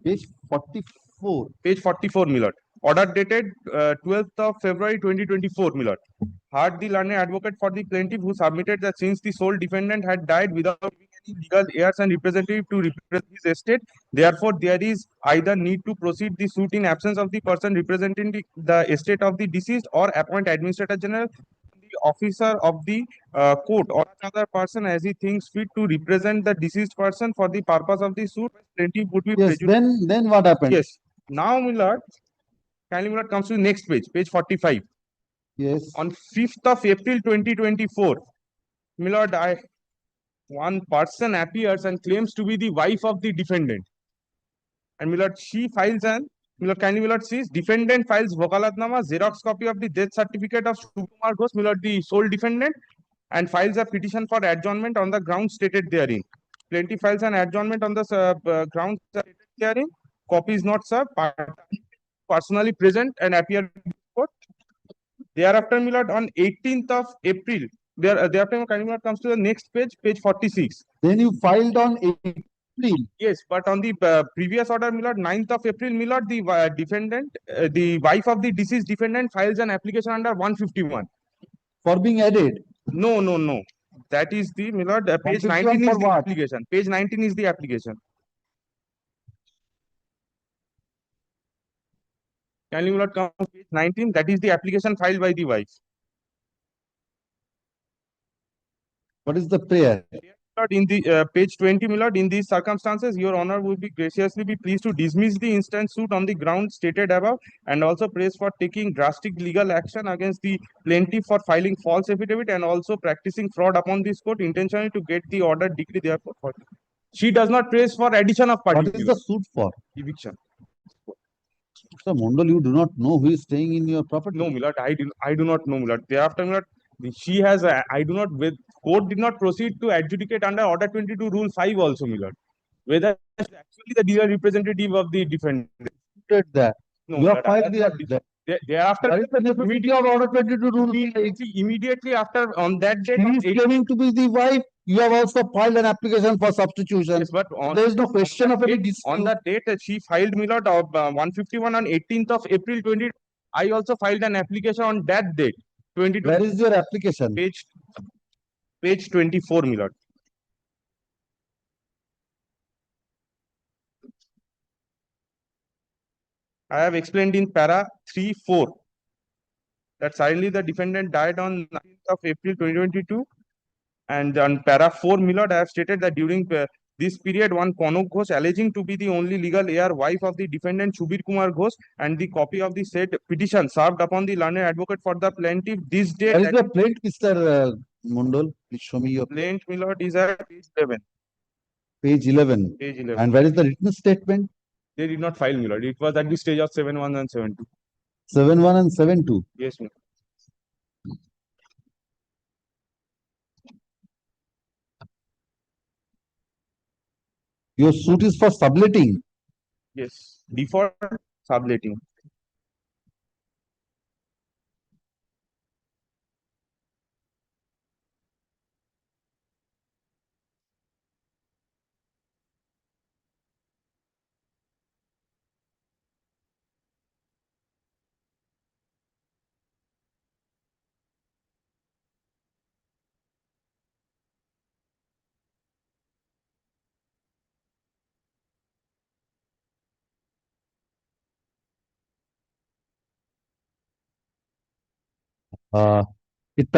Page 44. Page 44, my lord. Order dated 12th of February 2024, my lord. Heard the learned advocate for the plaintiff who submitted that since the sole defendant had died without giving any legal heirs and representative to represent his estate, therefore there is either need to proceed the suit in absence of the person representing the estate of the deceased or appoint administrator general, the officer of the court or another person as he thinks fit to represent the deceased person for the purpose of the suit. Plaintiff would be Yes, prejudiced. then what happened? Yes. Now, my lord, kindly, my lord, comes to the next page, page 45. Yes. On 5th of April 2024, my lord, one person appears and claims to be the wife of the defendant. And my lord, she files an, my lord, kindly, my lord, sees defendant files Vokalatnama, Xerox copy of the death certificate of Sukumar Ghosh, my lord, the sole defendant, and files a petition for adjournment on the grounds stated therein. Plaintiff files an adjournment on the grounds stated therein. Copy is not served. Personally present and appear in court. Thereafter, my lord, on 18th of April, thereafter, my kindly, my lord, comes to the next page, page 46. Then you filed on April. Yes, but on the previous order, my lord, 9th of April, my lord, the defendant, the wife of the deceased defendant files an application under 151. For being added? No, no, no. That is the, my lord, page 19 is the application. Page 19 is the application. Can you not come to page 19? That is the application filed by the wife. What is the prayer? In the page 20, my lord, in these circumstances, your honor would be graciously be pleased to dismiss the instant suit on the ground stated above, and also praise for taking drastic legal action against the plaintiff for filing false affidavit and also practicing fraud upon this court intentionally to get the order decree therefore. She does not praise for addition of party. What is the suit for? Eviction. So, Mondal, you do not know who is staying in your property? No, my lord, I do not know, my lord. Thereafter, my lord, she has, I do not, with court did not proceed to adjudicate under order 22 rule 5 also, my lord. Whether actually the legal representative of the defendant. That. No, you my have lord, filed thereafter, there is the necessity of order 22 rule. Immediately after, on that date, She is claiming to be the wife. You have also filed an application for substitution. Yes, but there is no question of any dispute. On that date, she filed, my lord, of 151 on 18th of April 20. I also filed an application on that date. 22. Where is your application? Page 24, my lord. I have explained in para 3-4 that suddenly the defendant died on 9th of April 2022. And on para 4, my lord, I have stated that during this period, one Konok Ghosh, alleging to be the only legal heir, wife of the defendant Subir Kumar Ghosh, and the copy of the said petition served upon the learned advocate for the plaintiff this day. Where is the plaintiff, Mr. Mondal, please show me your Complaint, my lord, is at page 11. page 11. Page 11. And where is the written statement? They did not file, my lord. It was at the stage of 7-1 and 7-2. 7-1 and 7-2. Yes, my lord. Your suit is for subletting. Yes. Default subletting. It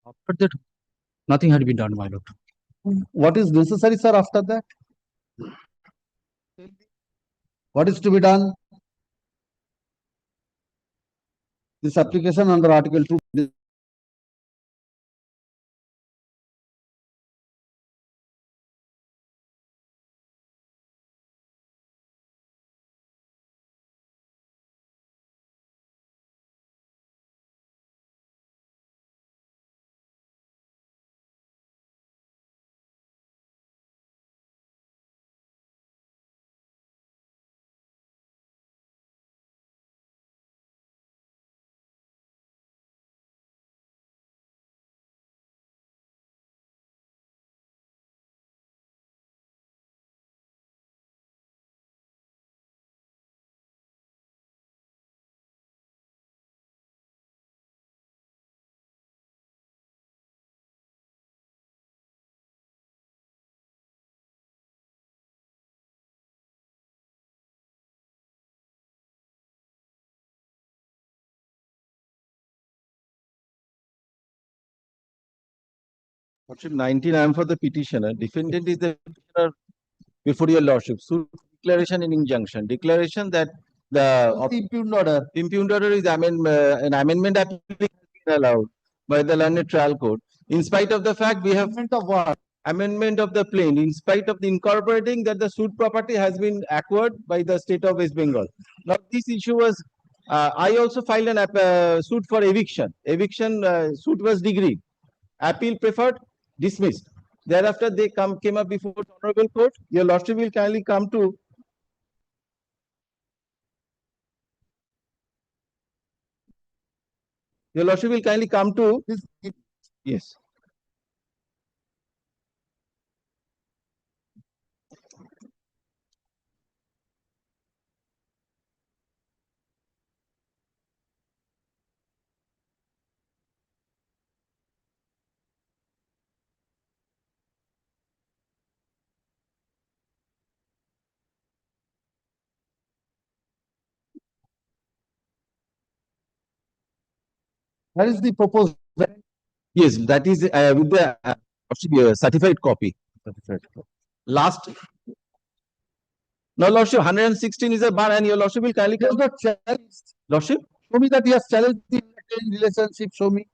After that, nothing had been done, my lord. What is necessary, sir, after that? What is to be done? This application under Article 2. Lordship 19, I am for the petitioner. Defendant is the petitioner before your lordship. Suit declaration and injunction. Declaration that the impugned order is an amendment application has been allowed by the learned trial court. In spite of the fact we have amendment of the plain, in spite of the incorporating that the suit property has been acquired by the state of West Bengal. Now this issue was, I also filed an suit for eviction. Eviction suit was degreed. Appeal preferred, dismissed. Thereafter, they came up before the Honorable Court. Your Lordship will kindly come to. Your Lordship will kindly come to. Yes. That is the proposed. Yes, that is with the certified copy. Last. No, Lordship, 116 is a bar, and your Lordship will kindly come. Lordship? Show me that he has challenged the relationship. Show me.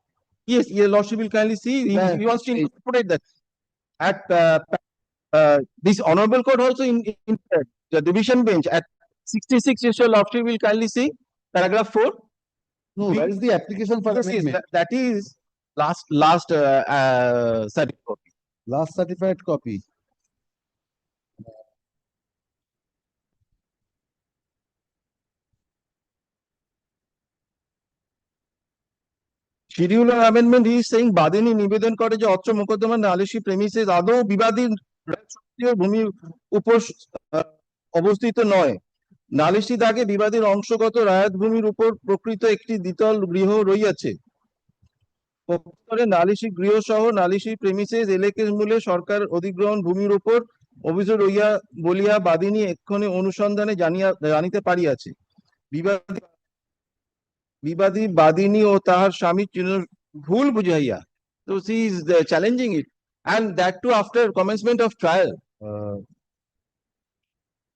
Yes, your Lordship will kindly see. He wants to incorporate that. At this Honorable Court also in the division bench at 66, your Lordship will kindly see paragraph 4. No, that is the application for amendment. That is last certified copy. Last certified copy. Scheduler amendment, he is saying বাদিনী নিবেদন করে যে অত্র মোকদ্দমা নালিশি premises আদৌ বিবাদী ভূমির উপর অবস্থিত নয়। নালিশি দাগে বিবাদীর অংশগত রায়ত ভূমির উপর প্রকৃত একটি দ্বিতল গৃহ রইয়াছে। নালিশি গৃহ সহ নালিশি প্রেমিসেস এলেকের মূলে সরকার অধিগ্রহণ ভূমির উপর অভিযোগ রইয়া বলিয়া বাদিনী এক্ষণে অনুসন্ধানে জানিতে পারিয়াছে। বিবাদী বাদিনী ও তাহার স্বামী ভুল বুঝাইয়া। So she is challenging it, and that too after commencement of trial.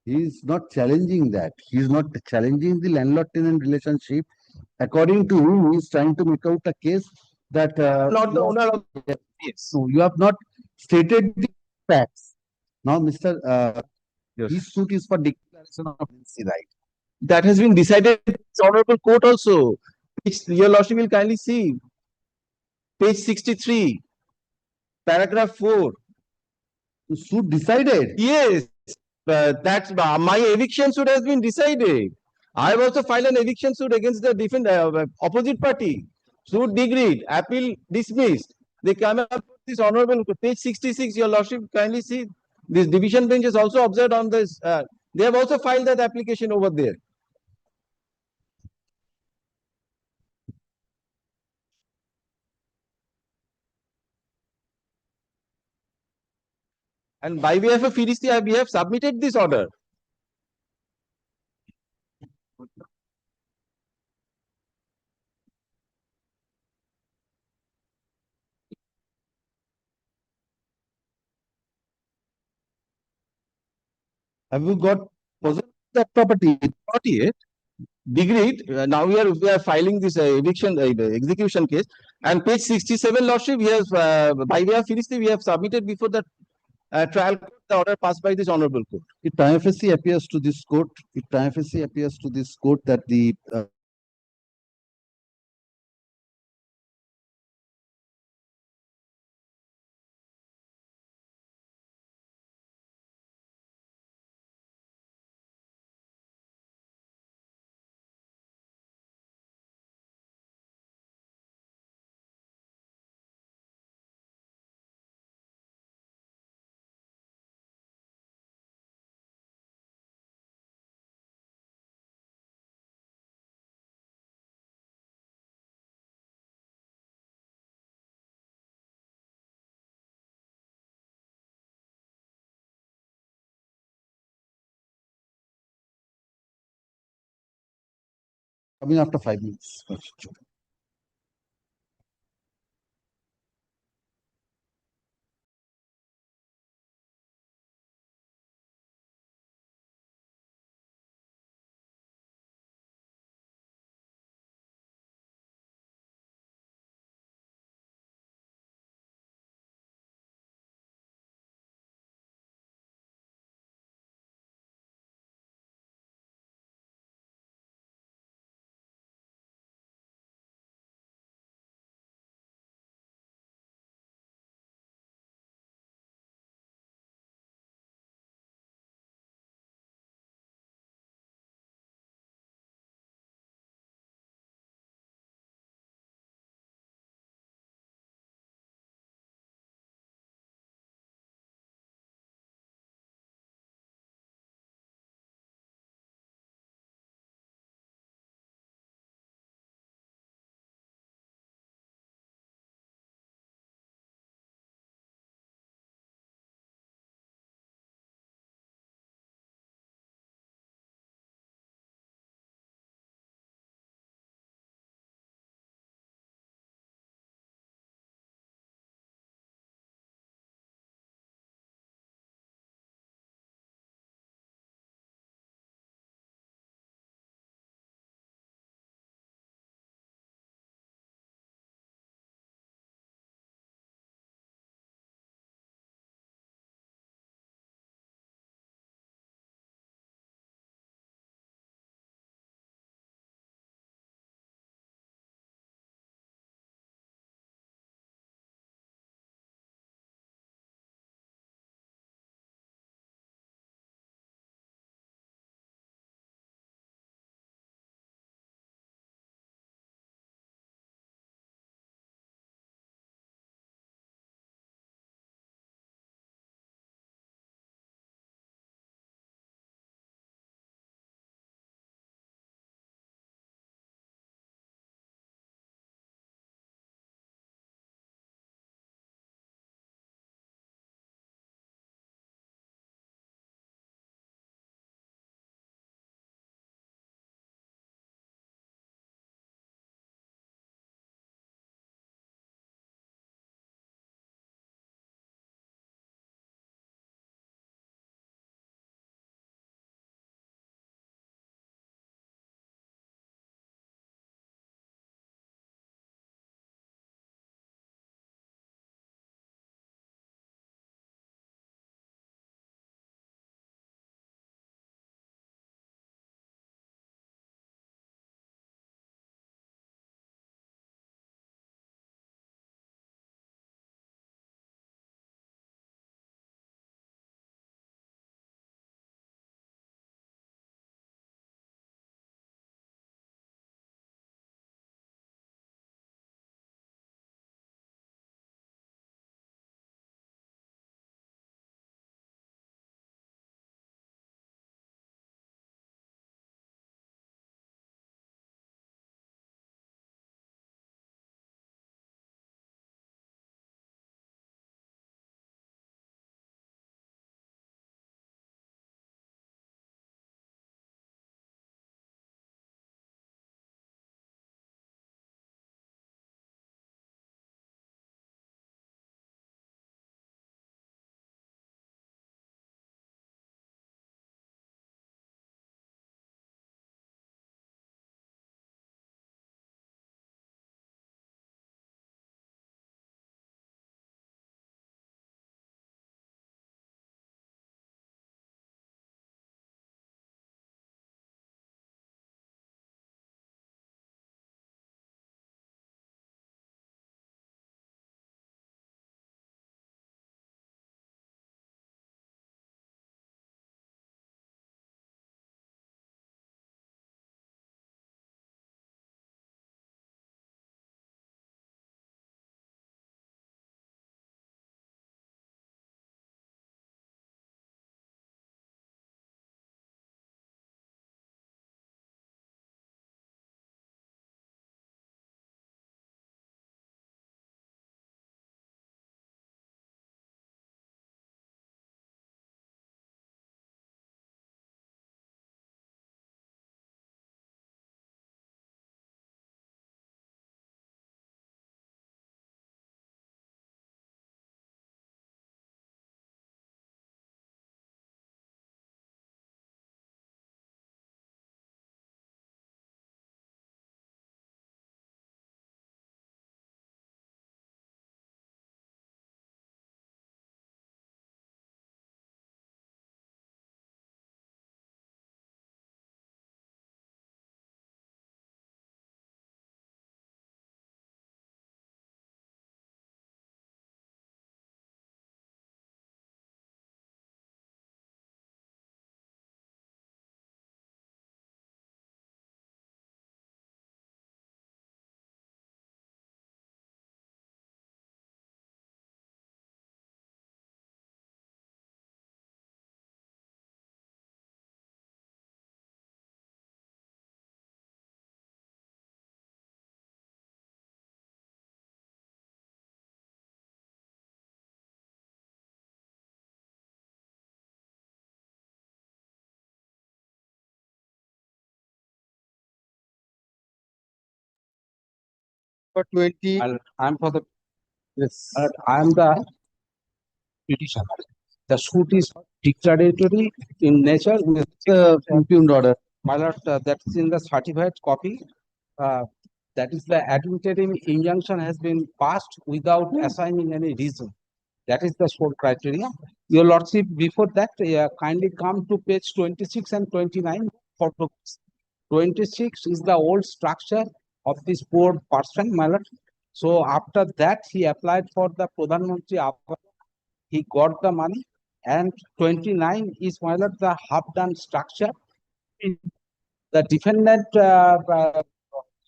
He is not challenging that. He is not challenging the landlord-tenant relationship. According to him, he is trying to make out a case that Not the owner of. Yes. No, you have not stated the facts. Now, Mr. His suit is for declaration of tenancy right. That has been decided in this Honorable Court also. Your Lordship will kindly see page 63, paragraph 4. The suit decided? Yes, that's my eviction suit has been decided. I have also filed an eviction suit against the opposite party. Suit degreed, appeal dismissed. They come up with this Honorable page 66. Your Lordship kindly see this division bench is also observed on this. They have also filed that application over there. And by way of a fiduciary, we have submitted this order. Have you got possession of that property? Not yet. Degree, now we are filing this eviction execution case, and page 67, Lordship, we have by way of finished, we have submitted before the trial court, the order passed by this honorable court. It prima facie appears to this court, that the coming after 5 minutes. number 20. I'm for the, Yes. I am the petitioner. The suit is declaratory in nature with Impugned order. my lord, that's in the certified copy. That is the interim injunction has been passed without assigning any reason. That is the sole criteria. Your lordship, before that, kindly come to page 26 and 29 for progress. 26 is the old structure of this poor person, my lord. So after that, he applied for the Pradhan Mantri Awas. He got the money, and 29 is, my lord, the half-done structure. The defendant,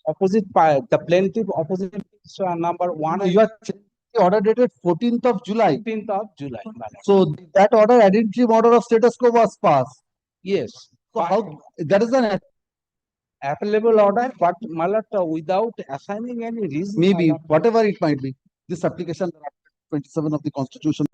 opposite, the plaintiff opposite number 1. You are checking the order dated 14th of July. 15th of July. my lord. So that order, interim order of status quo was passed. Yes. So how, that is an Applicable order, but my lord, without assigning any reason. my maybe lord. whatever it might be. This application 27 of the Constitution.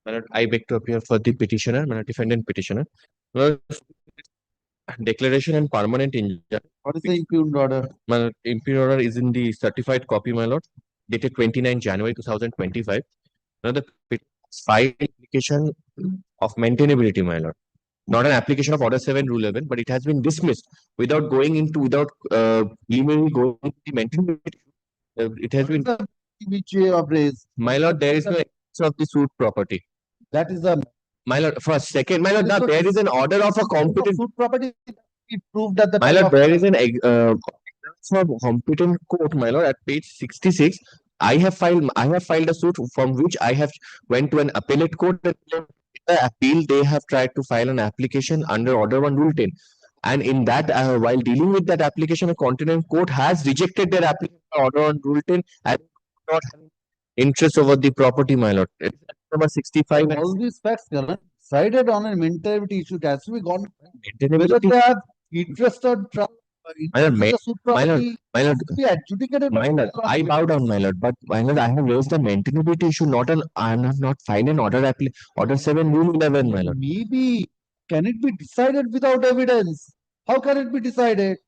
My lord, I beg to appear for the petitioner, my lord, defendant petitioner. My lord, declaration and permanent injunction. What is the impugned order? My lord, impugned order is in the certified copy, my lord, dated 29 January 2025. Now the filed application of maintainability, my lord. Not an application of Order 7, Rule 11, but it has been dismissed without going into, without preliminary going into the maintainability. It has been. Which you have raised? My lord, there is no excess of the suit property. That is a. My lord, first, second, my lord, now there is an order of a competent. Suit property. It proved at the. My lord, there is an from competent court, my lord, at page 66. I have filed a suit from which I have went to an appellate court. And in the appeal, they have tried to file an application under Order 1, Rule 10. And in that, while dealing with that application, a continental court has rejected their application Order 1, Rule 10 and not having interest over the property, my lord. It's number 65. All these facts decided on a maintainability issue. It has to be gone. Whether Maintainability. they have interest or My lord, the suit my lord, property my lord, to be adjudicated. my lord, I bow down, my lord, but my lord, I have raised the maintainability issue, not an, I have not filed an order, Order 7, Rule 11, my lord. Maybe can it be decided without evidence? How can it be decided?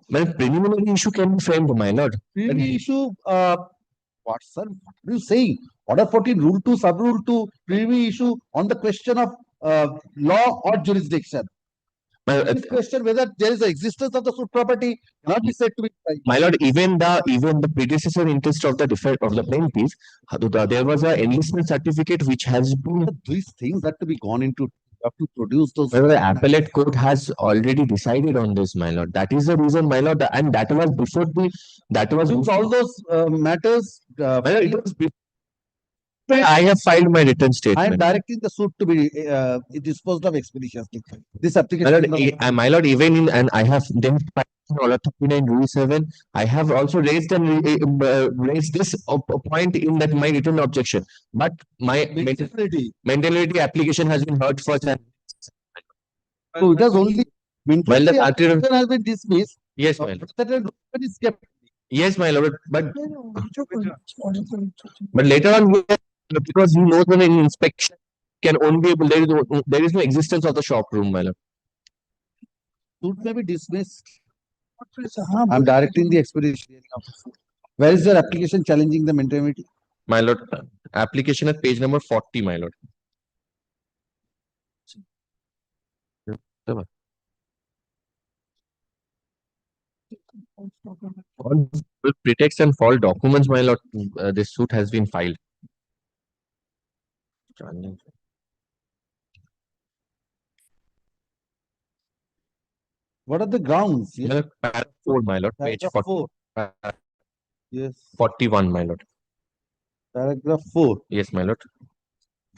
My preliminary issue can be framed, my lord. Preliminary issue, what sir? What are you saying? Order 14, Rule 2, Sub Rule 2, preliminary issue on the question of law or jurisdiction. This question whether there is the existence of the suit property cannot be said to be right. My lord, even the predecessor interest of the plaintiff, there was a enlistment certificate which has been. These things have to be gone into. You have to produce those. Well, the appellate court has already decided on this, my lord. That is the reason, my lord, and that was before the. That was Since all those matters. My lord, it was I have filed my written I am statement. directing the suit to be disposed of expeditiously. This My application. lord, my lord, even in and I have then order 39 rule 7. I have also raised raised this point in that my written objection. But my mentality application has been heard first. And So it has only while the application has been dismissed. Yes, my lord. That is kept. Yes, my lord. But later on, because he knows that an inspection can only be able, there is no existence of the shop room, my lord. Suit may be dismissed. I'm directing the expedition of the suit. Where is your application challenging the mentality? My lord, application at page number 40, my lord. On pretext and false documents, my lord, this suit has been filed. What are the grounds? Yes. Paragraph 4, my lord, page Paragraph 40. 4. Yes. 41, my lord. Paragraph 4. Yes, my lord.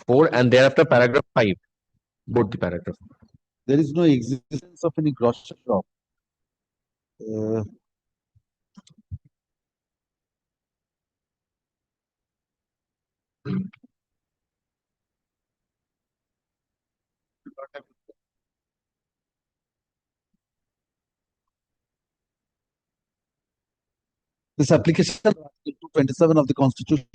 4 and thereafter paragraph 5. Both the paragraph. There is no existence of any grocery shop. This application, Article 227 of the Constitution.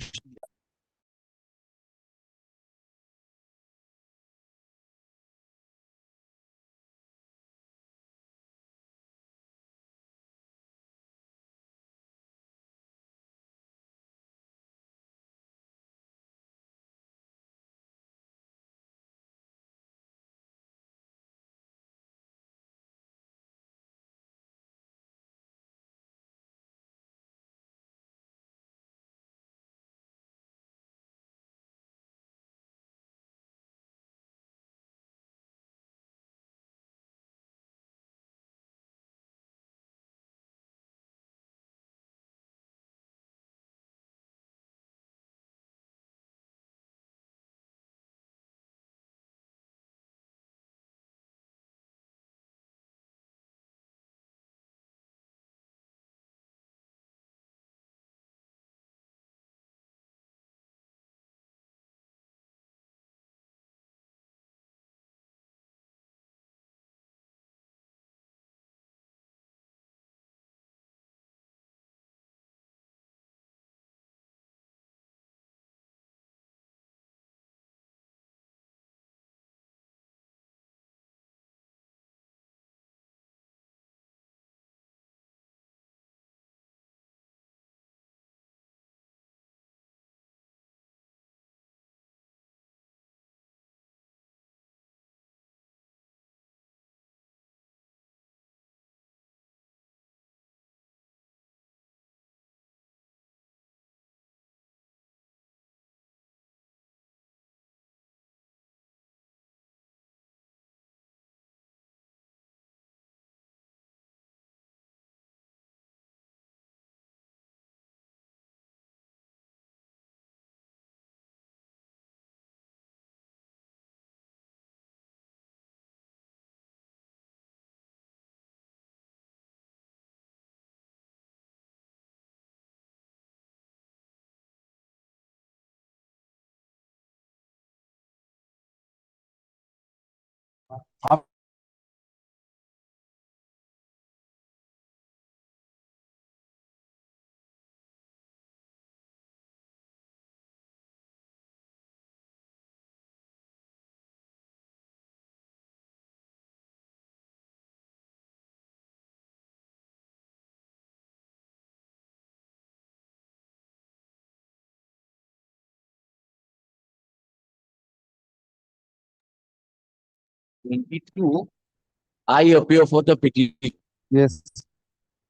I appear for the petition. Yes.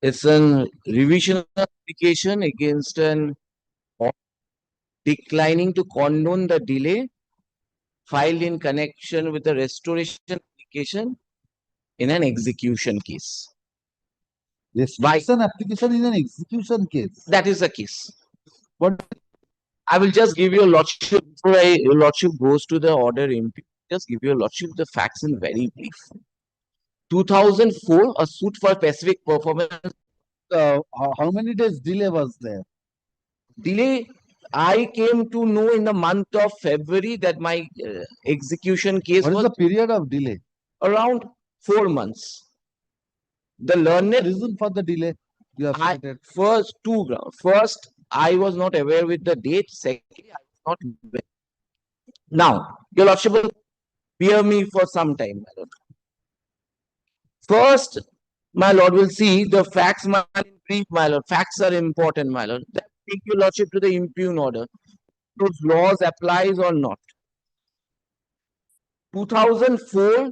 It's an revision application against an order declining to condone the delay filed in connection with the restoration application in an execution case. Restoration application in an execution case. That is the case. But I will just give you a lordship before your lordship goes to the order MP. Just give you a lordship the facts in very brief. 2004, a suit for specific performance. How many days delay was there? Delay, I came to know in the month of February that my execution case What is was the period of delay? around 4 months. The learned reason for the delay you have stated. First, two grounds. First, I was not aware with the date. Secondly, I was not aware. Now, your lordship will hear me for some time, my lord. First, my lord will see the facts, my lord, in brief, my lord. Facts are important, my lord. That take your lordship to the impugn order. Those laws applies or not. 2004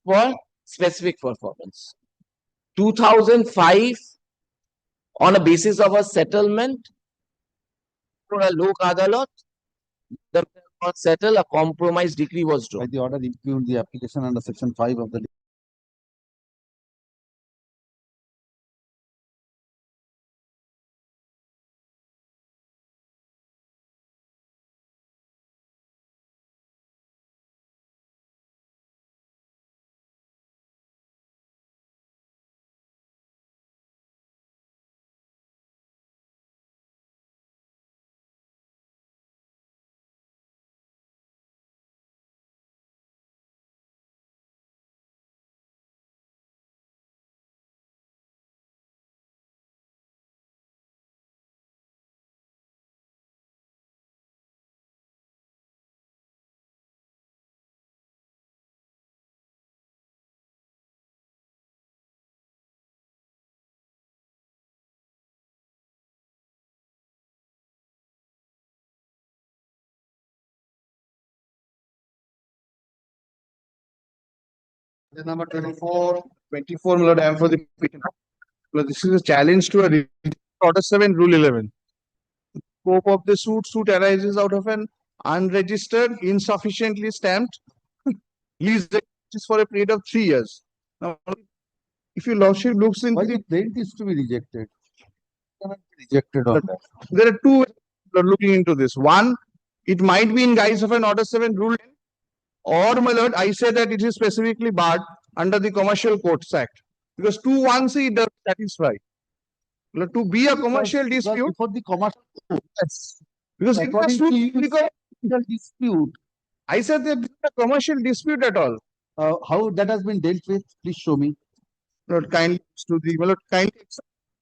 for specific performance. 2005 on a basis of a settlement for a lok adalat, the not settle, a compromise decree was drawn. By the order impugned the application under section 5 of the Number 24, my lord, I am for the petition. This is a challenge to a order 7, rule 11. Scope of the suit arises out of an unregistered, insufficiently stamped lease that is for a period of 3 years. Now, if your lordship looks into the plaint is to be rejected. Rejected on that. There are two ways of looking into this. One, it might be in guise of an order 7 rule, or my lord, I say that it is specifically barred under the Commercial Courts Act, because 2(1)(c) does satisfy. To be a commercial dispute for the commercial, yes, because it was dispute. I said that this is a commercial dispute at all. How that has been dealt with? Please show me. Lord, kindly to the kindly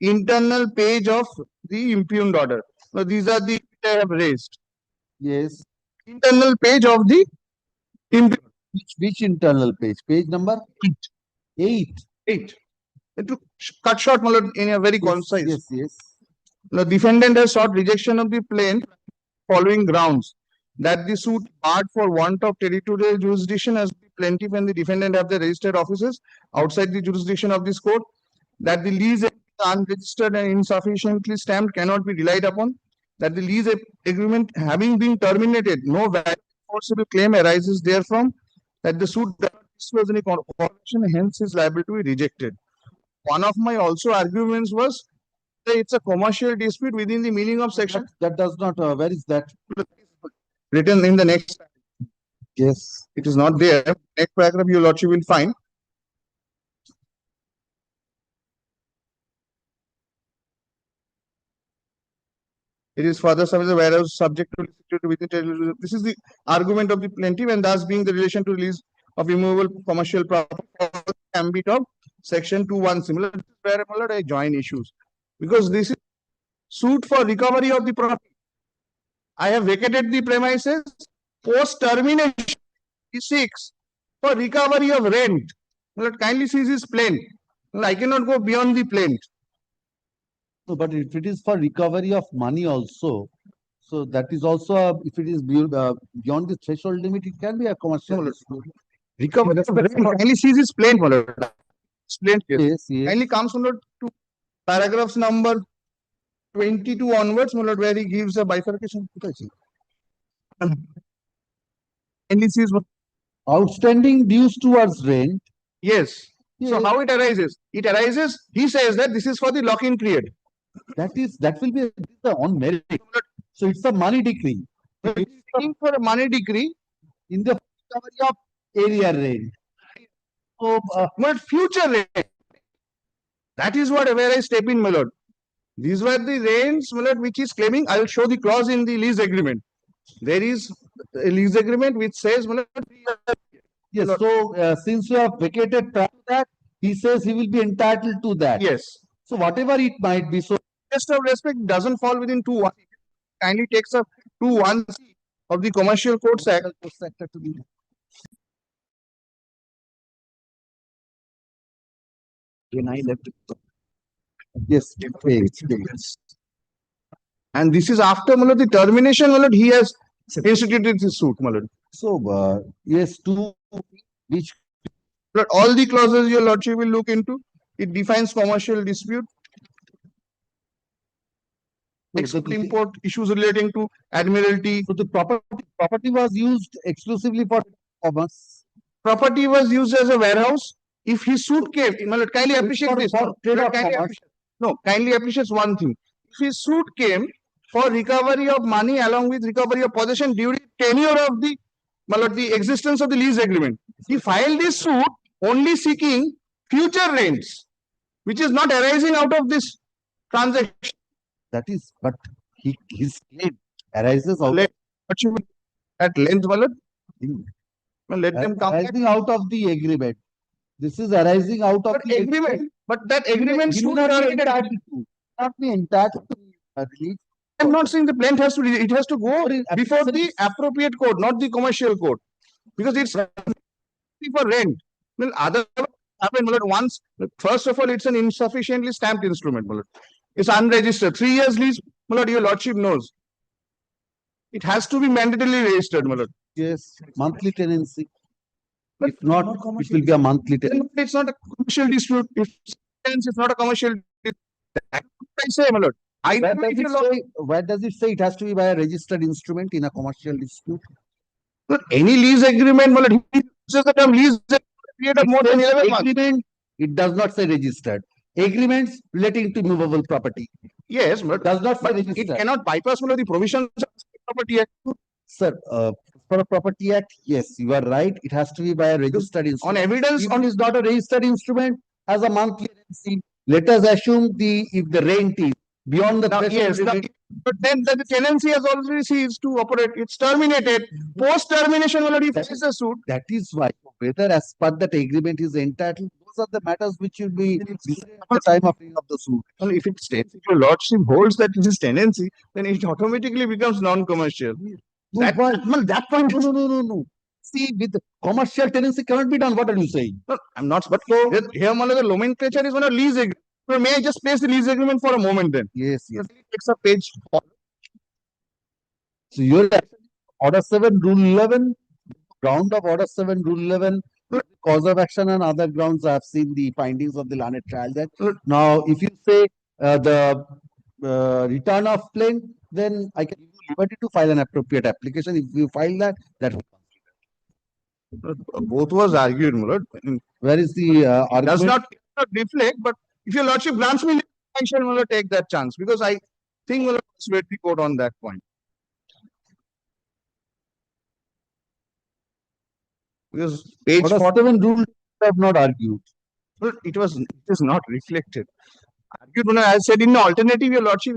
internal page of the impugned order. Now, these are the I have raised. Yes. Internal page of the impugned. Which internal page? Page number 8. 8. To cut short, my lord, in a very concise. Yes, yes. The defendant has sought rejection of the plaint following grounds: that the suit barred for want of territorial jurisdiction as the plaintiff and the defendant have their registered offices outside the jurisdiction of this court; that the lease unregistered and insufficiently stamped cannot be relied upon; that the lease agreement having been terminated, no valid enforceable claim arises therefrom; that the suit does not disclose any corruption, hence is liable to be rejected. One of my also arguments was that it's a commercial dispute within the meaning of section. That does not, where is that? Written in the next. Yes. It is not there. Next paragraph, your lordship will find. It is further whereas subject to within. This is the argument of the plaintiff, and thus being the relation to release of immovable commercial property ambit of section 2(1). Similar where I join issues, because this is suit for recovery of the property. I have vacated the premises post termination 6 for recovery of rent. Kindly see this plaint. I cannot go beyond the plaint. No, but if it is for recovery of money also, so that is also if it is beyond the threshold limit, it can be a commercial dispute. Recovery. Kindly see this plain, my lord. It's plain case. Yes, yes. Kindly comes, my lord, to paragraphs number 22 onwards, my lord, where he gives a bifurcation. Kindly sees what. Outstanding dues towards rent. Yes. So Yes. how it arises? It arises, he says that this is for the lock-in period. That will be on merit. So it's a money decree. Looking for a money decree in the recovery of area rent. So, but future rent. That is what where I step in, my lord. These were the rents, my lord, which is claiming. I will show the clause in the lease agreement. There is a lease agreement which says, my lord, yes. So since you have vacated prior to that, he says he will be entitled to that. Yes. So whatever it might be. So Test of respect doesn't fall within 2(1). Kindly takes up 2(1) of the Commercial Codes Act. When I left. Yes, and this is after, my lord, the termination, my lord, he has instituted this suit, my lord. So yes, to which but all the clauses your lordship will look into. It defines commercial dispute, export import issues relating to admiralty. So the property was used exclusively for commerce. Property was used as a warehouse. If his suit came, my lord, kindly appreciate this. Kindly appreciate one thing. If his suit came for recovery of money along with recovery of possession during tenure of the, my lord, the existence of the lease agreement, he filed this suit only seeking future rents, which is not arising out of this transaction. That is, but his claim arises out at length, my lord. Well, let them come arising out of the agreement. This is arising out of the agreement. But that agreement should not be entitled to release. I'm not saying the plaintiff has to. It has to go before the appropriate court, not the commercial court, because it's for rent. Well, other happen, once. First of all, it's an insufficiently stamped instrument. It's unregistered. 3 years lease. Your lordship knows. It has to be mandatorily registered. Yes, monthly tenancy. If not, it will be a monthly tenancy. It's not a commercial dispute. If it's not a commercial dispute, I say, my lord. Where does it say it has to be by a registered instrument in a commercial dispute? But any lease agreement, my lord, he uses the term lease period of more than 11 months. Agreement, it does not say registered. Agreements relating to movable property. Yes, but does not say but registered. It cannot bypass the provisions of the Property Act. Sir, for a Property Act, yes, you are right. It has to be by a registered instrument. On evidence, if it is not a registered instrument, as a monthly tenancy, let us assume if the rent is beyond the threshold limit. But then the tenancy has already ceased to operate. It's terminated. Post termination already faces a suit. That is why whether as per that agreement is entitled, those are the matters which will be decided at the time of the suit. Well, if it states, if your lordship holds that it is tenancy, then it automatically becomes non-commercial. That point, no. See, with the commercial tenancy cannot be done. What are you saying? No, I'm not. But so here, the nomenclature is on a lease agreement. So may I just place the lease agreement for a moment then? Yes. It takes a page. So your Order 7, Rule 11, ground of Order 7, Rule 11, cause of action and other grounds. I have seen the findings of the learned trial there. Now, if you say the return of claim, then I can give you liberty to file an appropriate application. If you file that will both was argued, my lord. Where is the argument? Does not reflect, but if your lordship grants me, I shall take that chance because I think we'll persuade the court on that point. Because page 7 rule have not argued. But it is not reflected. Argued when I said in the alternative, your lordship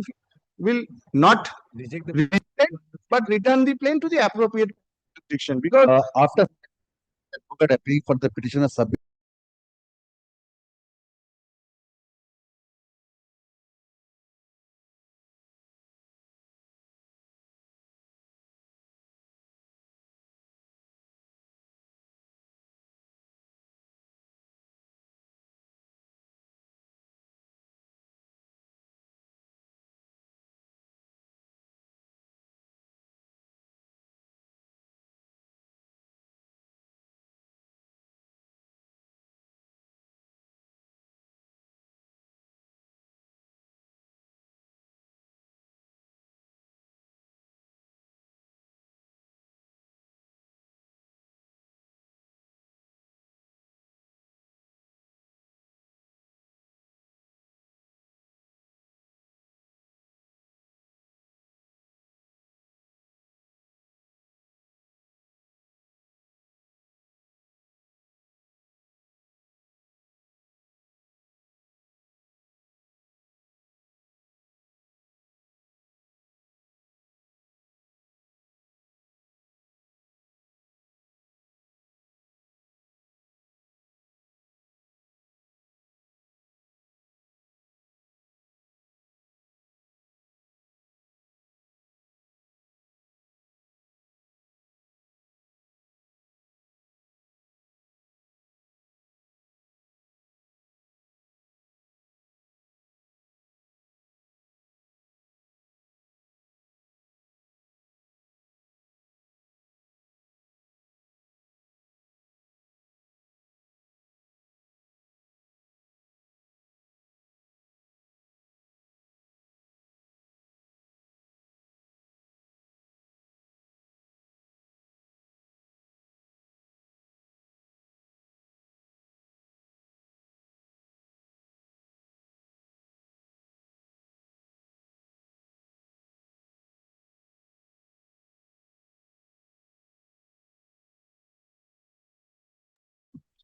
will not reject but return the plain to the appropriate jurisdiction because after for the petitioner submit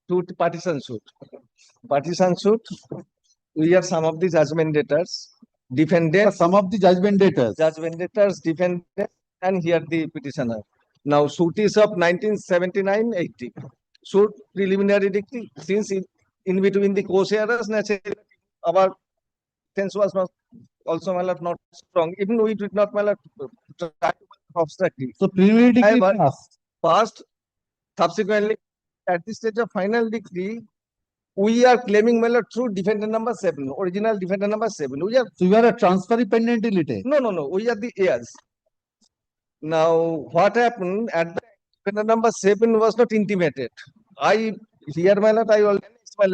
to partition suit. Partition suit, we are some of the judgment debtors, defendants. Some of the judgment debtors. Judgment debtors, defendants, and here the petitioner. Now, suit is of 1979-80. Suit preliminary decree, since in between the co-sharers, naturally, our defense was not also not strong. Even we did not try to obstruct it. So preliminary decree passed. Subsequently, at the stage of final decree, we are claiming through defendant number 7, original defendant number 7. We are. So you are a transferee pendentility. No. We are the heirs. Now, what happened at the defendant number 7 was not intimated. I here I already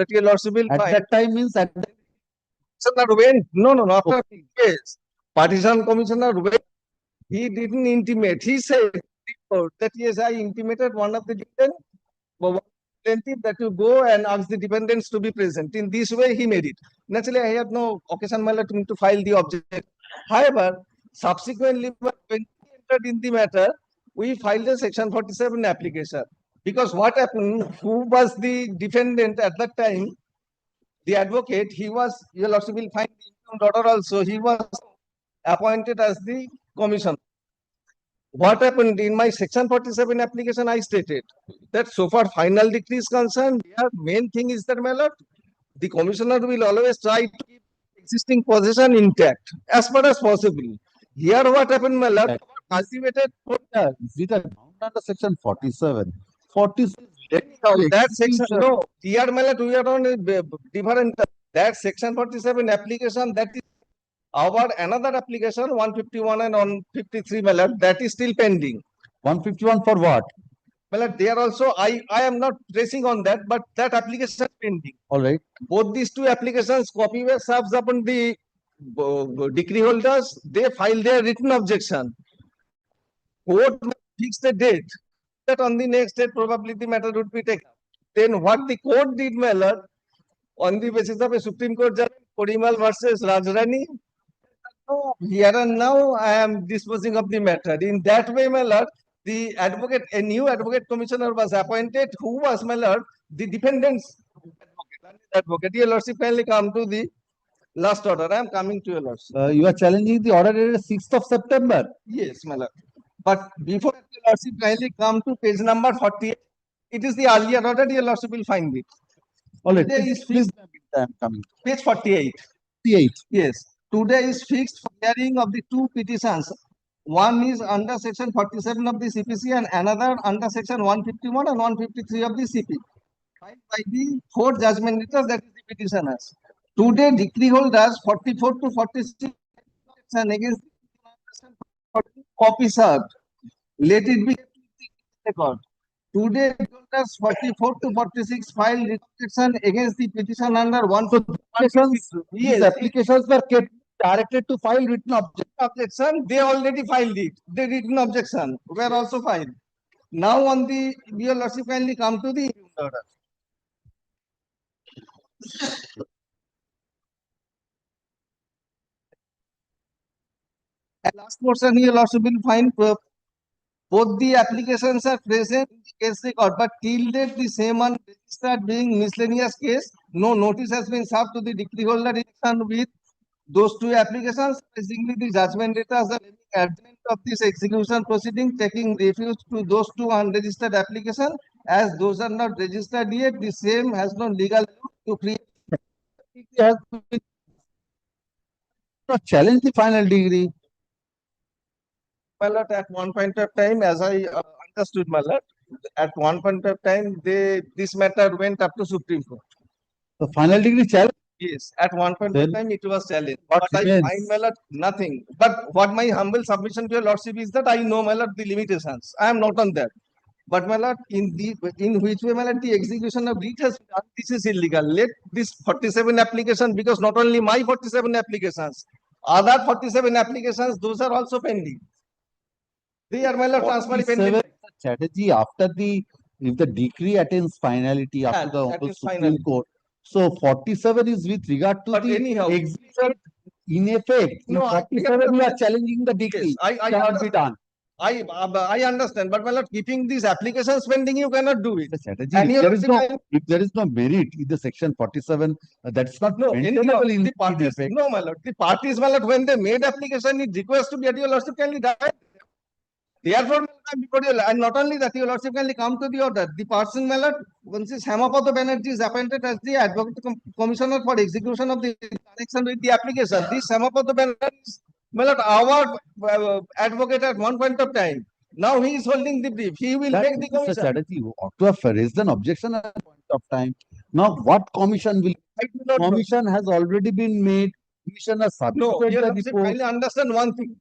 your lordship will at find. that time means at the commissioner went. No. After yes, partition commissioner went. He didn't intimate. He said that yes, I intimated one of the defendants that you go and ask the dependents to be present. In this way, he made it. Naturally, I had no occasion to file the object. However, subsequently, when we entered in the matter, we filed a Section 47 application. Because what happened, who was the defendant at that time? The advocate, he was, you will also will find the order also, he was appointed as the commissioner. What happened in my Section 47 application, I stated that so far final decree is concerned, the main thing is that, my lord, the commissioner will always try to keep existing possession intact as far as possible. Here what happened, my lord, cultivated under Section 47. 47. That section, no, here, my lord, we are on a different, that Section 47 application, that is our another application 151 and 153, my lord, that is still pending. 151 for what? Well, there also, I am not tracing on that, but that application is pending. All right. Both these two applications, copy were served upon the decree holders. They filed their written objection. Court fixed a date that on the next date probably the matter would be taken. Then what the court did, my lord, on the basis of a Supreme Court judgment, Kodimal versus Rajrani, here and now I am disposing of the matter. In that way, my lord, the advocate, a new advocate commissioner was appointed, who was, my lord, the defendant's advocate. Your lordship, kindly come to the last order. I am coming to your lordship. You are challenging the order dated 6th of September. Yes, my lord. But before that, your lordship, kindly come to page number 48. It is the earlier order. Your lordship will find it. All right. Please, I am coming. Page 48. 48. Yes. Today is fixed for hearing of the two petitions. One is under Section 47 of the CPC and another under Section 151 and 153 of the CP. Filed by the 4 judgment debtors, that is the petitioners. Today, decree holders 44 to 46 and against copy served. Let it be record. Today, holders 44 to 46 filed rejection against the petition under 153. These applications were kept directed to file written objection. They already filed it. The written objection were also filed. Now on the, your lordship, kindly come to the order. At last portion, your lordship will find both the applications are present in the case record, but till date the same one registered being miscellaneous case. No notice has been served to the decree holder in connection with those two applications. Basically, the judgment debtors are adjournment of this execution proceeding, taking refuge to those two unregistered applications. As those are not registered yet, the same has no legal to create. It has been not challenge the final degree. My lord, at one point of time, as I understood, my lord, at one point of time, this matter went up to Supreme Court. The final degree challenge? Yes, at one point of time it was challenged. What But I find, my lord, nothing. But what my humble submission to your lordship is that I know, my lord, the limitations. I am not on that. But my lord, in which way, my lord, the execution of writ has been done, this is illegal. Let this 47 application, because not only my 47 applications, other 47 applications, those are also pending. They are, my lord, transferred pending. Strategy after the, if the decree attains finality after the Supreme Court. So 47 is with regard to the execution in effect. No, 47 we are challenging the decree. Yes, I cannot be done. I understand, but my lord, keeping these applications pending, you cannot do it. Chatterjee, And if your there is no, lordship, if there is no merit in the section 47, that's not no, maintainable in the parties, effect. no, my lord, the parties, my lord, when they made application, it requests to get your lordship kindly die. Therefore, my lord, I am before you, and not only that, your lordship kindly come to the order. The person, my lord, once is Hemapada Banerjee is appointed as the advocate commissioner for execution of the connection with the application. This Hemapada Banerjee is, my lord, our advocate at one point of time. Now he is holding the brief. He will That make the Mr. commission. Chatterjee, you ought to have raised an objection at a point of time. Now, what commission will, I do not know. commission has already been made, commission has No, submitted your the lordship report. kindly understand one thing.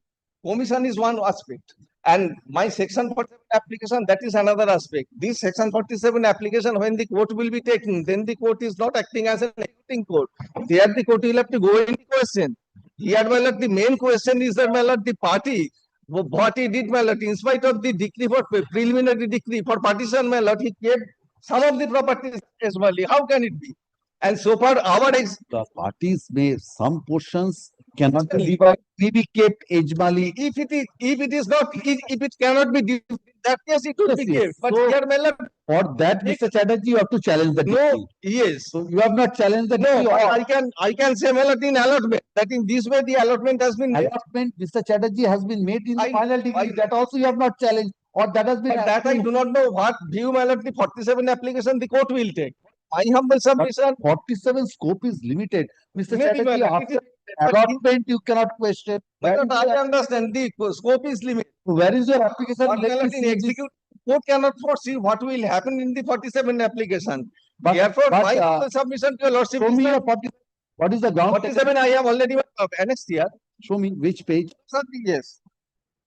Commission is one aspect, and my section 47 application, that is another aspect. This section 47 application, when the court will be taking, then the court is not acting as an executing court. There the court will have to go in the question. Here, my lord, the main question is that, my lord, the party, what he did, my lord, in spite of the decree for preliminary decree for partition, my lord, he kept some of the properties as well. How can it be? And so far, our The parties may, some portions cannot be Certainly. divided, may be kept edgemally. If it is not, if it cannot be in that case, it would Yes, be yes. kept. But So, here, my lord, for that, Mr. Chatterjee, you have to challenge the decree. no, yes. So you have not challenged the No, decree but or I can say, my lord, in allotment, that in this way the allotment has been made. allotment, Mr. Chatterjee, has been made in the I- final decree. I- That also you have not challenged, or that has been But that I approved. do not know what view, my lord, the 47 application the court will take. My humble submission, 47 scope is limited. Mr. maybe, my Chatterjee, lord, after but in- allotment, you cannot question. my Where lord, is I your, understand the scope is limited. where is your application? But, my Let me lord, in see this. execute, court cannot foresee what will happen in the 47 application. But- Therefore, but, my humble submission to your lordship Show is me that your 40, what is the ground? 47 I have already annexed here. Show me which page. Sir, yes.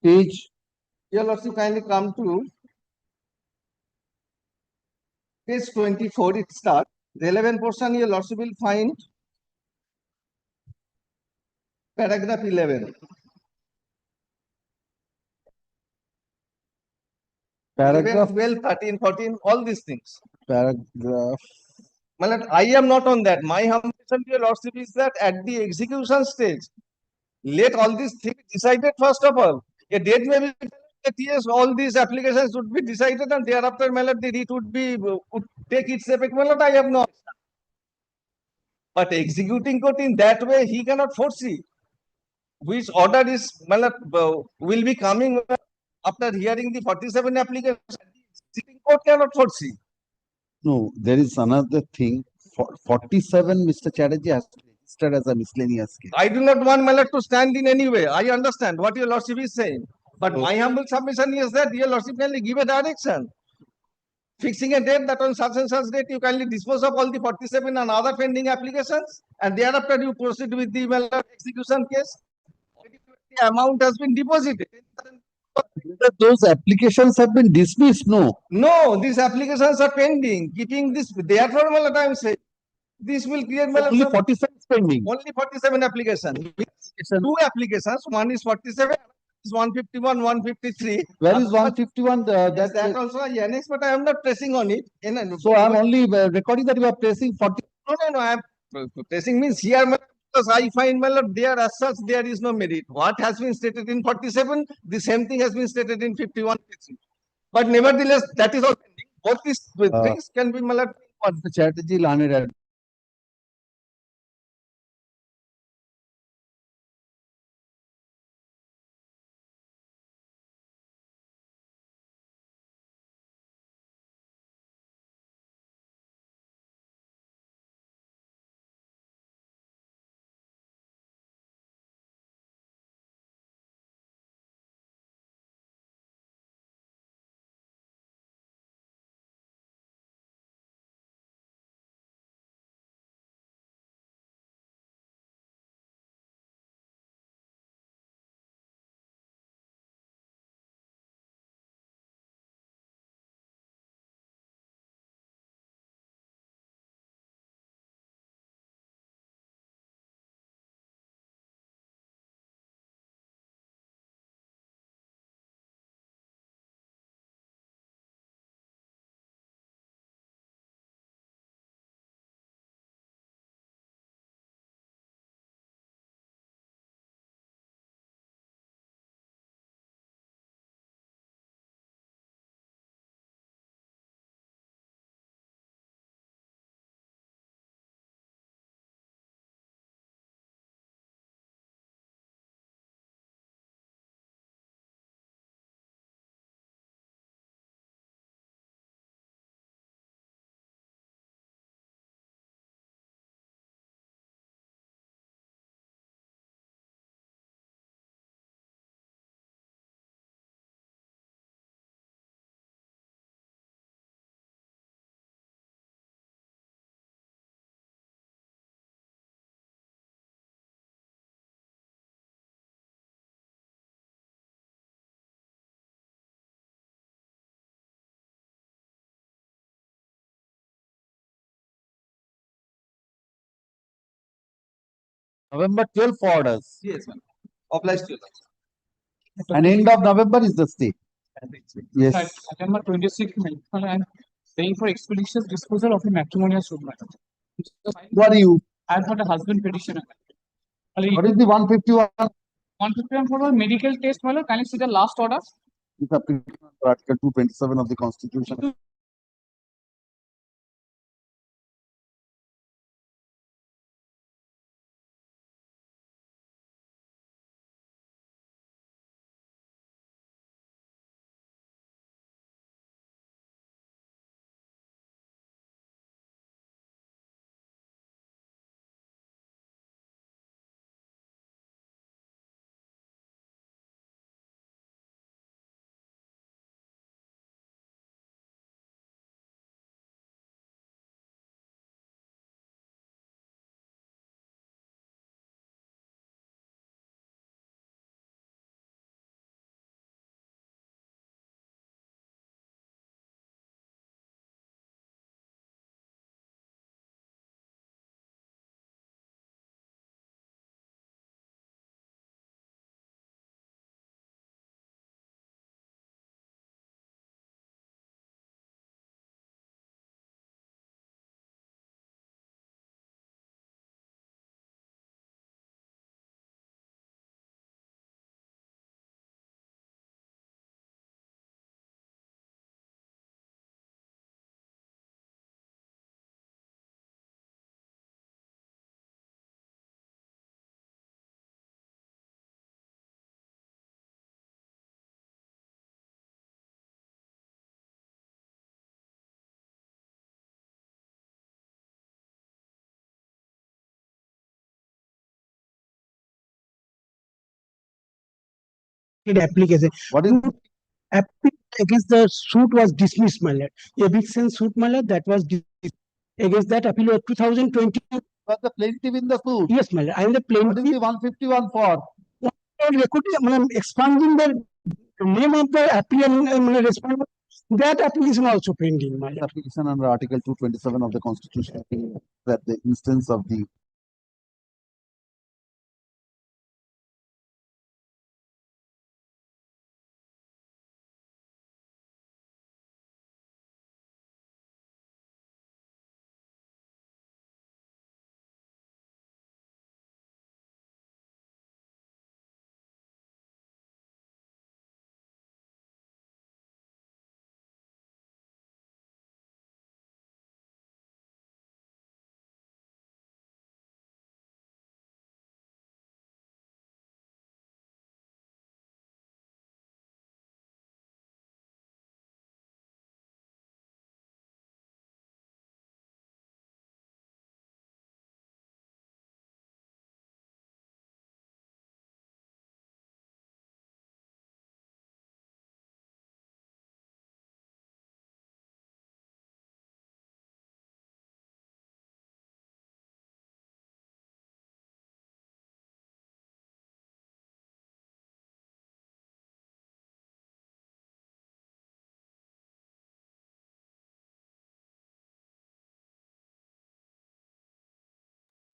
Page. Your lordship kindly come to page 24, it starts. Relevant portion, your lordship will find paragraph 11. Paragraph. 11, 12, 13, 14, all these things. Paragraph. My lord, I am not on that. My humble submission to your lordship is that at the execution stage, let all these things be decided first of all. A date may be that yes, all these applications would be decided, and thereafter, my lord, the writ would take its effect. My lord, I have no. But executing court in that way, he cannot foresee which order is, my lord, will be coming after hearing the 47 applications. Executing court cannot foresee. No, there is another thing. 47, Mr. Chatterjee has to be registered as a miscellaneous case. I do not want, my lord, to stand in any way. I understand what your lordship is saying. But my humble submission is that your lordship can give a direction. Fixing a date that on such and such date you kindly dispose of all the 47 and other pending applications, and thereafter you proceed with the, my lord, execution case. The amount has been deposited. Those applications have been dismissed, no? No, these applications are pending. Keeping this, therefore, my lord, I am saying this will create, my lord, Only 47 is pending. only 47 applications. Two applications. One is 47, is 151, 153. Where is 151? That also I annex, but I am not pressing on it. So I am only recording that you are pressing 40. No, I am pressing means here, because I find, my lord, there as such there is no merit. What has been stated in 47, the same thing has been stated in 51. But nevertheless, that is all pending. Both these things can be, my lord. The Chatterjee learned November 12 for orders. Yes, ma'am. Applies to that. And end of November is the stay. Yes. At November 26th, and paying for expeditious disposal of a matrimonial suit matter. Who are you? I am not a husband petitioner. What is the 151? 151 for a medical test, my lord. Can you see the last order? This application under Article 227 of the Constitution. Application. What is Against the suit was dismissed, my lord. Eviction suit, my lord, that was dismissed. Against that appeal of 2020. Was the plaintiff in the suit? Yes, my lord. I am the plaintiff. What is the 151 for? Expunging the name of the applicant, respondent. That application also pending, my lord. Application under Article 227 of the Constitution that the instance of the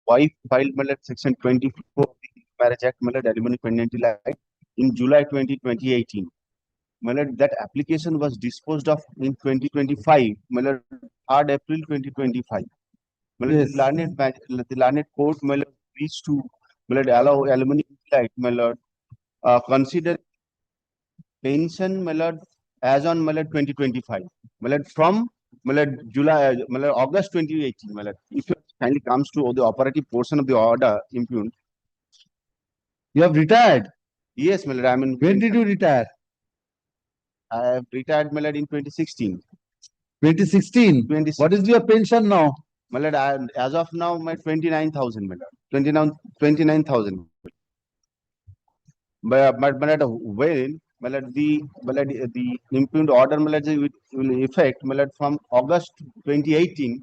wife filed section 24 of the Marriage Act, Alimony Pendency Act in July 2018. That application was disposed of in 2025, 3rd April 2025. Yes. The learned court reached to allow alimony consider pension as on 2025. From July, August 2018. If it kindly comes to the operative portion of the order impugned. You have retired? Yes, I mean. When did you retire? I have retired in 2016. 2016? What is your pension now? As of now, my 29,000. 29,000. But when the impugned order will effect from August 2018.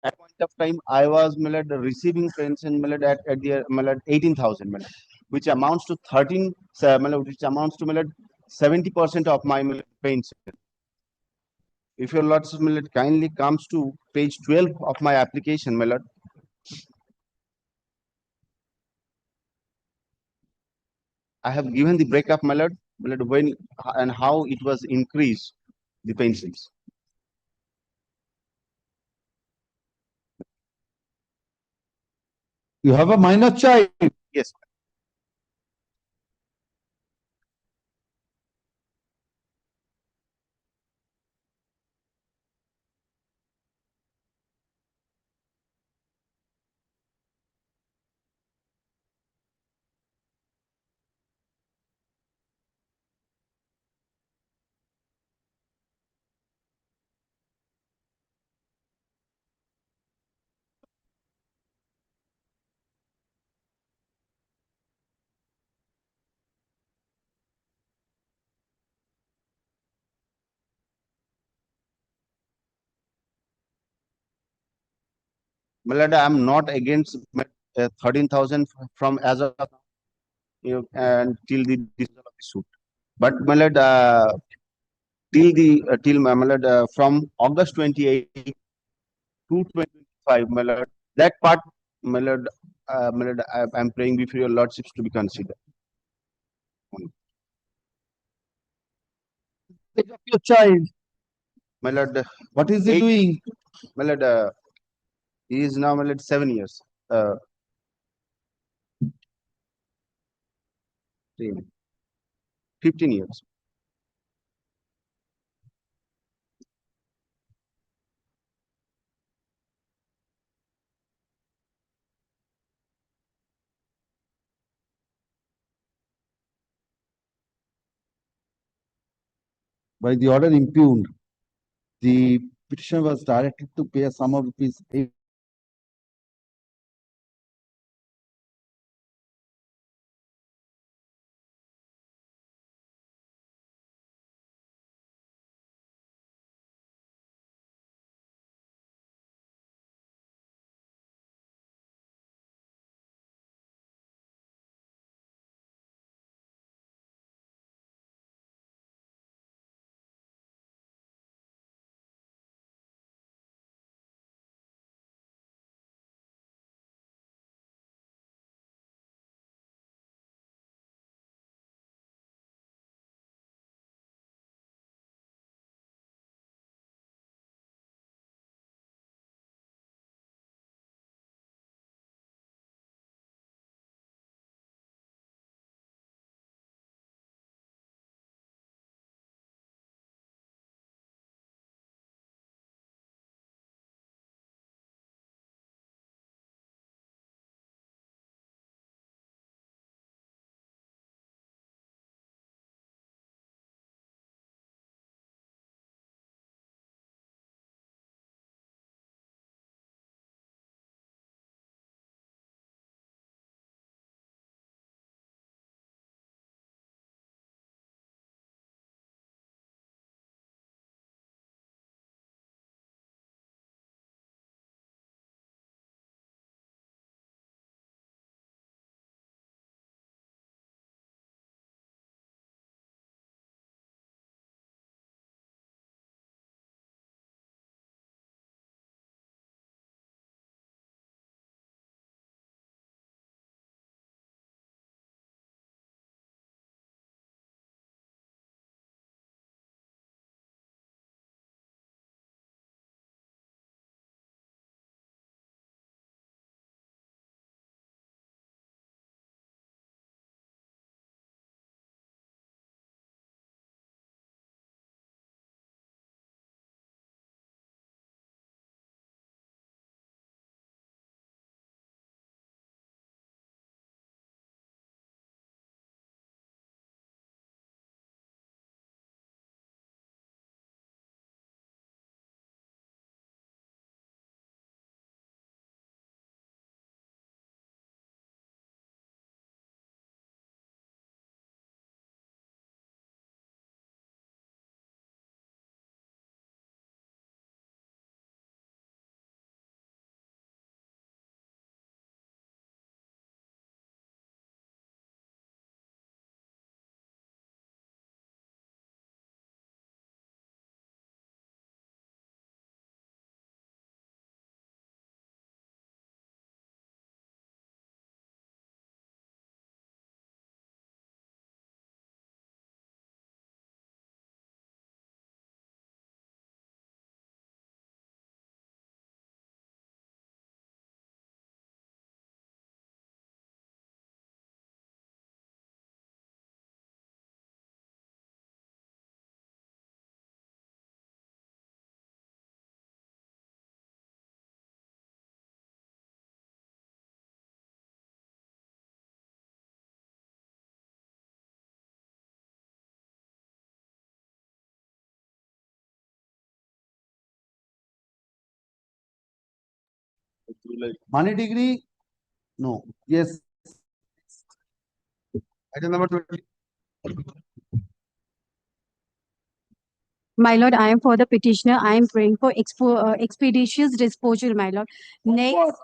At point of time I was receiving pension at the 18,000, which amounts to 13, which amounts to 70% of my pension. If your lords kindly comes to page 12 of my application, I have given the breakup, my lord, when and how it was increased the pensions. You have a minor child. Yes. My lord, I am not against 13,000 from as of now, and till the dismissal of the suit. But my lord, till my lord, from August 28 to 2025, my lord, that part, my lord, I am praying before your lordships to be considered. Age of your child. My lord, What is he eight- doing? My lord, he is now, my lord, 7 years. 15 years. By the order impugned, the petitioner was directed to pay a sum of rupees Money degree, no, yes. Item number 20. My lord, I am for the petitioner. I am praying for expeditious disposal, my lord. Next,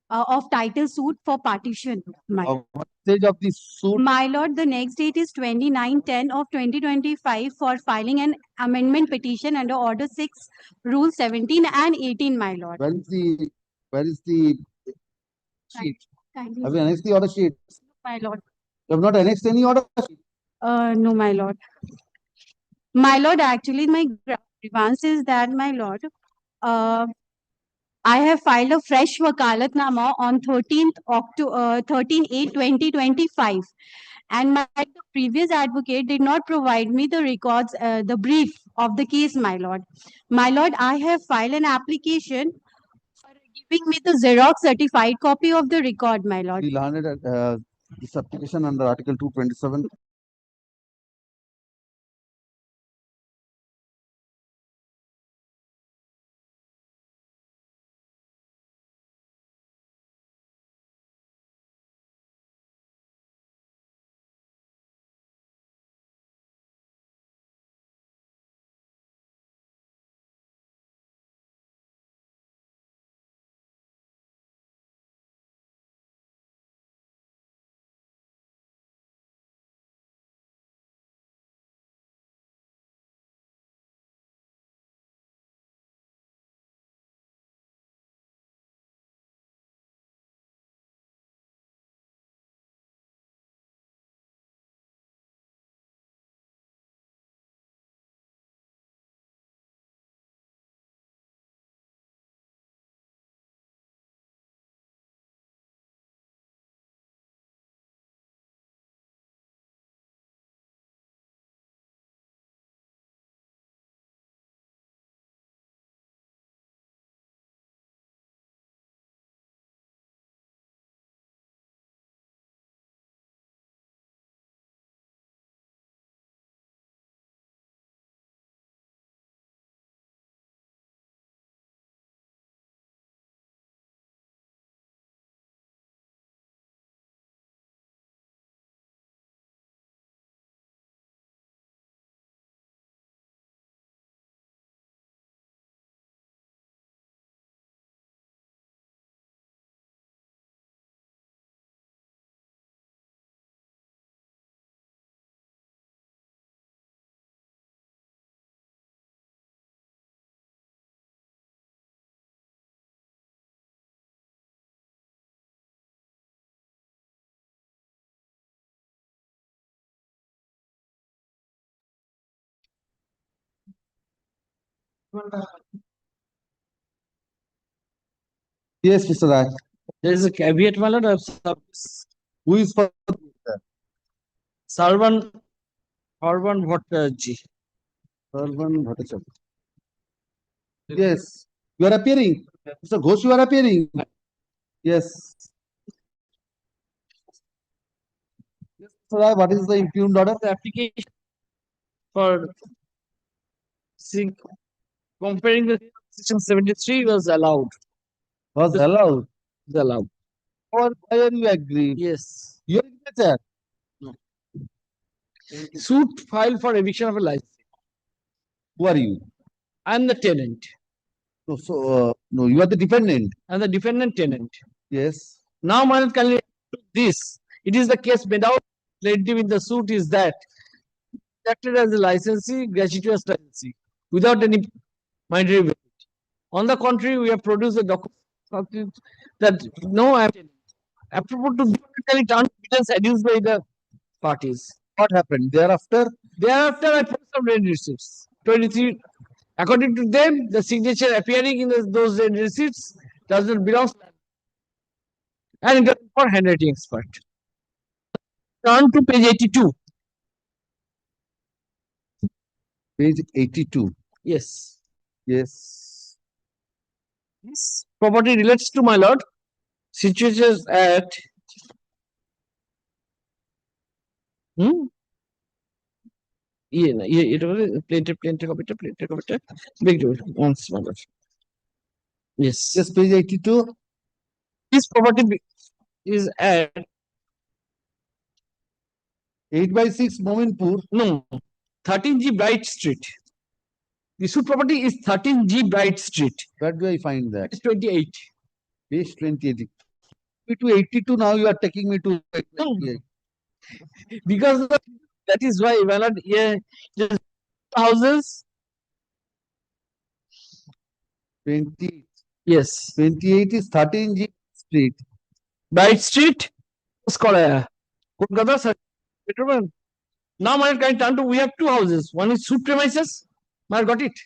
of title suit for partition, my lord. What stage of the suit? My lord, the next date is 29/10 of 2025 for filing an amendment petition under Order 6, Rule 17 and 18, my lord. Where is the sheet? Kindly- Have you annexed the order sheet? My lord. You have not annexed any order sheet? No, my lord. My lord, actually, my grievance is that, my lord, I have filed a fresh wakalatnama on 13/8/2025, and the previous advocate did not provide me the records, the brief of the case, my lord. My lord, I have filed an application for giving me the Xerox certified copy of the record, my lord. The learned, this application under Article 227. Yes, Mr. Raj. There is a caveat, my lord. Who is for Sarvan Bhattacharya. Sarvan Bhattacharya. Yes, you are appearing. Mr. Ghosh, you are appearing. Yes. Yes, Mr. Raj, what is the impugned order? The application for comparing the section 73 was allowed. Was allowed. Was allowed. Or why are you agree? Yes. Your signature. Suit filed for eviction of a license. Who are you? I am the tenant. No, so no, you are the defendant. I am the defendant tenant. Yes. Now, my lord, can this? It is the case made out. Plaintiff in the suit is that acted as a licensee, gratuitous licensee, without any monetary benefit. On the contrary, we have produced a document that no apropos to the evidence adduced by the parties. What happened thereafter? Thereafter, I put some rent receipts. 23. According to them, the signature appearing in those rent receipts does not belong. And it is for handwriting expert. Turn to page 82. Page 82. Yes. Yes. This property relates to, my lord, situations at it was plaintiff, big once, my lord. Yes. Yes, page 82. this property is at 8/6 Mominpur. no 13G Bright Street. The suit property is 13G Bright Street. Where do I find that? It's 28. Page 28. Me to 82 now you are taking me to 28. Because that is why when not just houses 20. Yes. 28 is 13G Street. Bright Street. Kolkata. Now my kind turn to we have two houses. One is suit premises. I got it.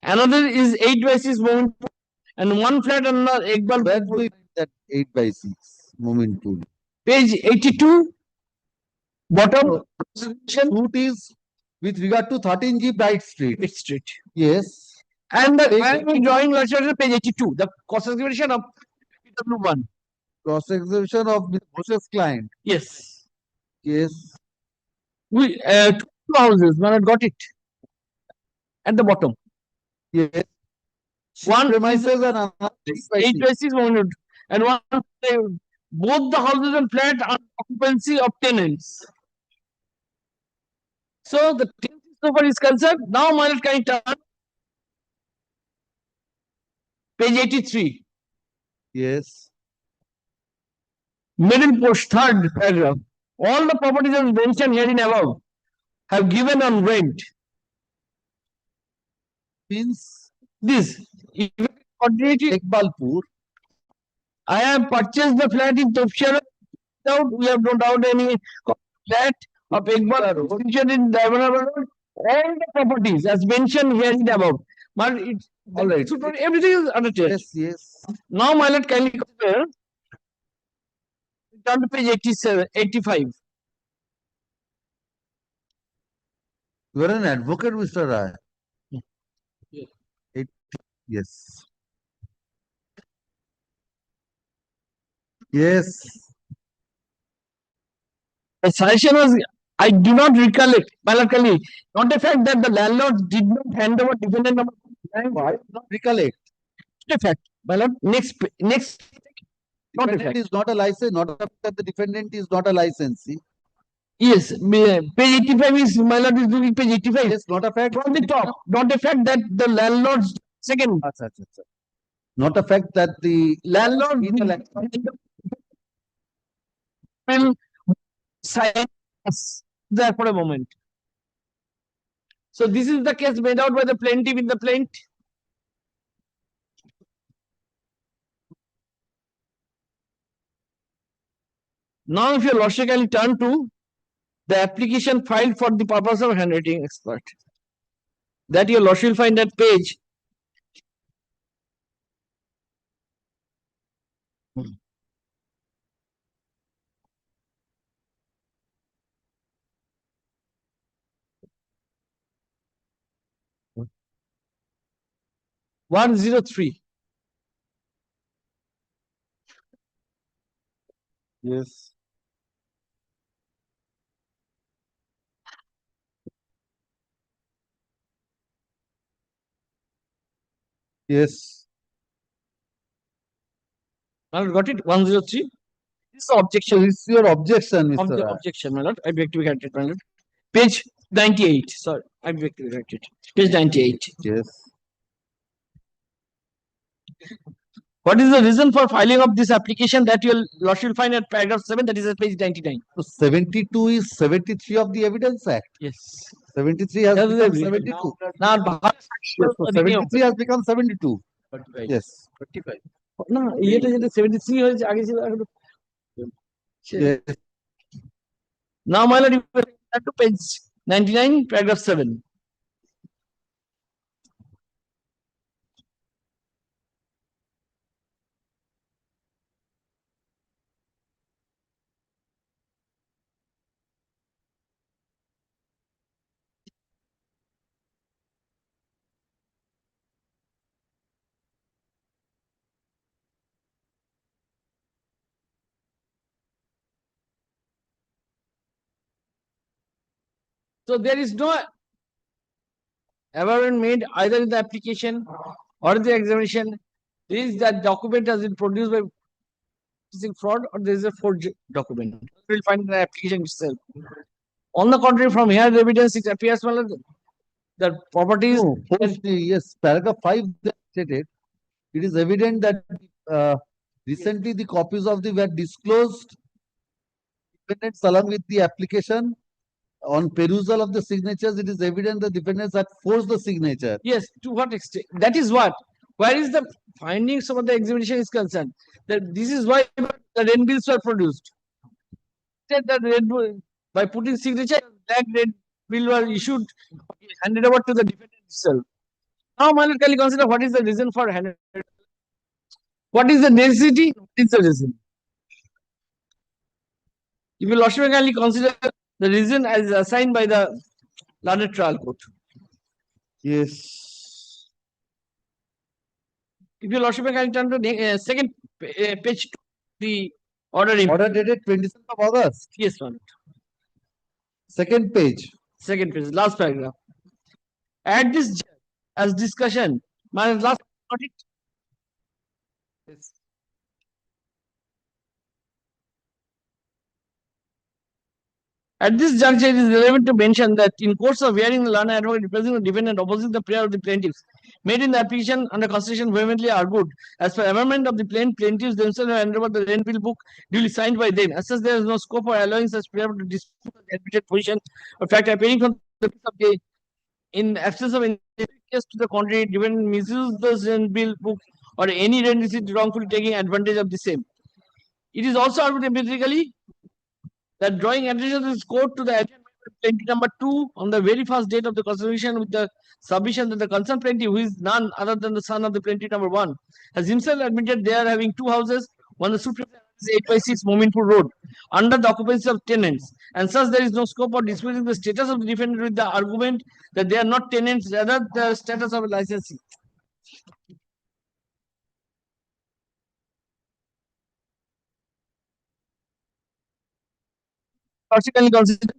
Another is 8/6 Mominpur and one flat and another Ekbal. Where do we find that 8/6 Mominpur? Page 82. Bottom. Suit is with regard to 13G Bright Street. Street. Yes. And the drawing lecture page 82. The cost examination of PW1. Cross examination of Bush's client. Yes. Yes. We two houses. When I got it. At the bottom. Yes. One premises and another 8/6 Mominpur. And one both the houses and flat are occupancy of tenants. So the tenancy so far is concerned. Now my kind turn. Page 83. Yes. Middle post, third paragraph. All the properties as mentioned herein above have given on rent. Means this. Ekbalpur. I have purchased the flat in Topshara without, we have no doubt any flat of Ekbalpur in Diagonal Road. All the properties as mentioned herein above. But it, all right. Everything is undertaken. Yes, yes. Now, my lord, kindly compare. Turn to page 87, 85. You are an advocate, Mr. Rai. Yes. Yes. The suggestion was, I do not recollect, my lord, kindly, not the fact that the landlord did not hand over defendant number. Why not recollect? The fact, my lord, next, not a Defendant fact. is not a license, not a fact that the defendant is not a licensee. Yes, page 85 is, my lord is looking page 85. Yes, not a fact. From the top, not the fact that the landlord's second. Not a fact that the landlord will sign there for a moment. So this is the case made out by the plaintiff in the plaint. Now, if your lordship can turn to the application filed for the purpose of handwriting expert, that your lordship will find that page. One 103. Yes. Yes. I got it. 103. This is objection. This is your objection, Mr. Rai. Objection, my lord. I beg to be granted, my lord. Page 98. Sorry, I beg to be granted. Page 98. Yes. What is the reason for filing of this application that your lordship will find at paragraph 7, that is at page 99? So 72 is 73 of the Evidence Act. Yes. 73 has That is become the- 72. Now, Yes, so 73 has become 72. 45. Yes. 45. No, এটা যেটা 73 হয়েছে আগে ছিল এখন Yes. Now, my lord, you have to page 99, paragraph 7. So there is no aberration made either in the application or in the examination. This that document has been produced by practicing fraud or there is a forged document. We'll find in the application itself. On the contrary, from here evidence it appears, my lord, that properties. No, yes, paragraph 5 that stated, it is evident that recently the copies of the were disclosed defendants along with the application. On perusal of the signatures, it is evident the defendants had forged the signature. Yes, to what extent? That is what. Where is the findings of the examination is concerned? That this is why the rent bills were produced. Said that by putting signature, that rent bill were issued, handed over to the defendant itself. Now, my lord, can you consider what is the reason for handed? What is the necessity? What is the reason? If you lordship kindly consider the reason as assigned by the learned trial court. Yes. If you lordship kindly turn to the second page, to the order. Order dated 27th of August. Yes, one. Second page. Second page, last paragraph. At this as discussion, my last got it. Yes. At this juncture, it is relevant to mention that in course of hearing the learned advocate representing the defendant opposing the prayer of the plaintiffs made in the application under constitution vehemently argued as per amendment of the plaintiffs themselves have handed over the rent bill book duly signed by them. As such, there is no scope for allowing such prayer to dispute the admitted position or fact appearing from the piece of the in absence of any case to the contrary, defendant misuse the rent bill book or any rent receipt wrongfully taking advantage of the same. It is also argued empirically that drawing attention to this court to the agenda plaintiff number 2 on the very first date of the consideration with the submission that the concerned plaintiff, who is none other than the son of the plaintiff number 1, has himself admitted they are having 2 houses, one the suit is 8/6 Mominpur Road, under the occupancy of tenants, and thus there is no scope for disputing the status of the defendant with the argument that they are not tenants, rather the status of a licensee. Consequently consider.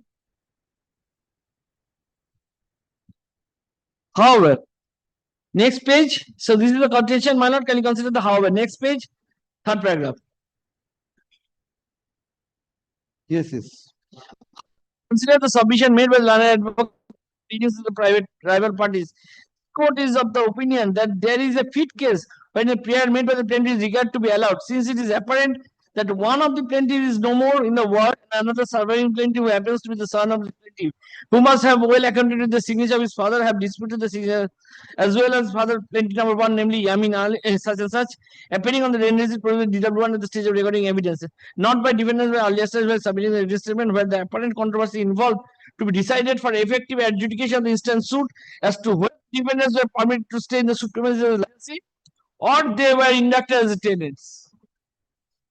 However, next page. So this is the contention, my lord. Can you consider the however? Next page, third paragraph. Yes, yes. Consider the submission made by the learned advocate against the private rival parties. Court is of the opinion that there is a fit case when a prayer made by the plaintiff is regarded to be allowed, since it is apparent that one of the plaintiff is no more in the world and another surviving plaintiff who happens to be the son of the plaintiff, who must have well accounted with the signature of his father, have disputed the signature as well as father plaintiff number 1, namely Yamin Ali, such and such, appearing on the rent receipt provided DW1 at the stage of recording evidence, not by defendants by earlier stage by submitting the statement where the apparent controversy involved to be decided for effective adjudication of the instant suit as to whether defendants were permitted to stay in the suit premises as a licensee or they were inducted as tenants.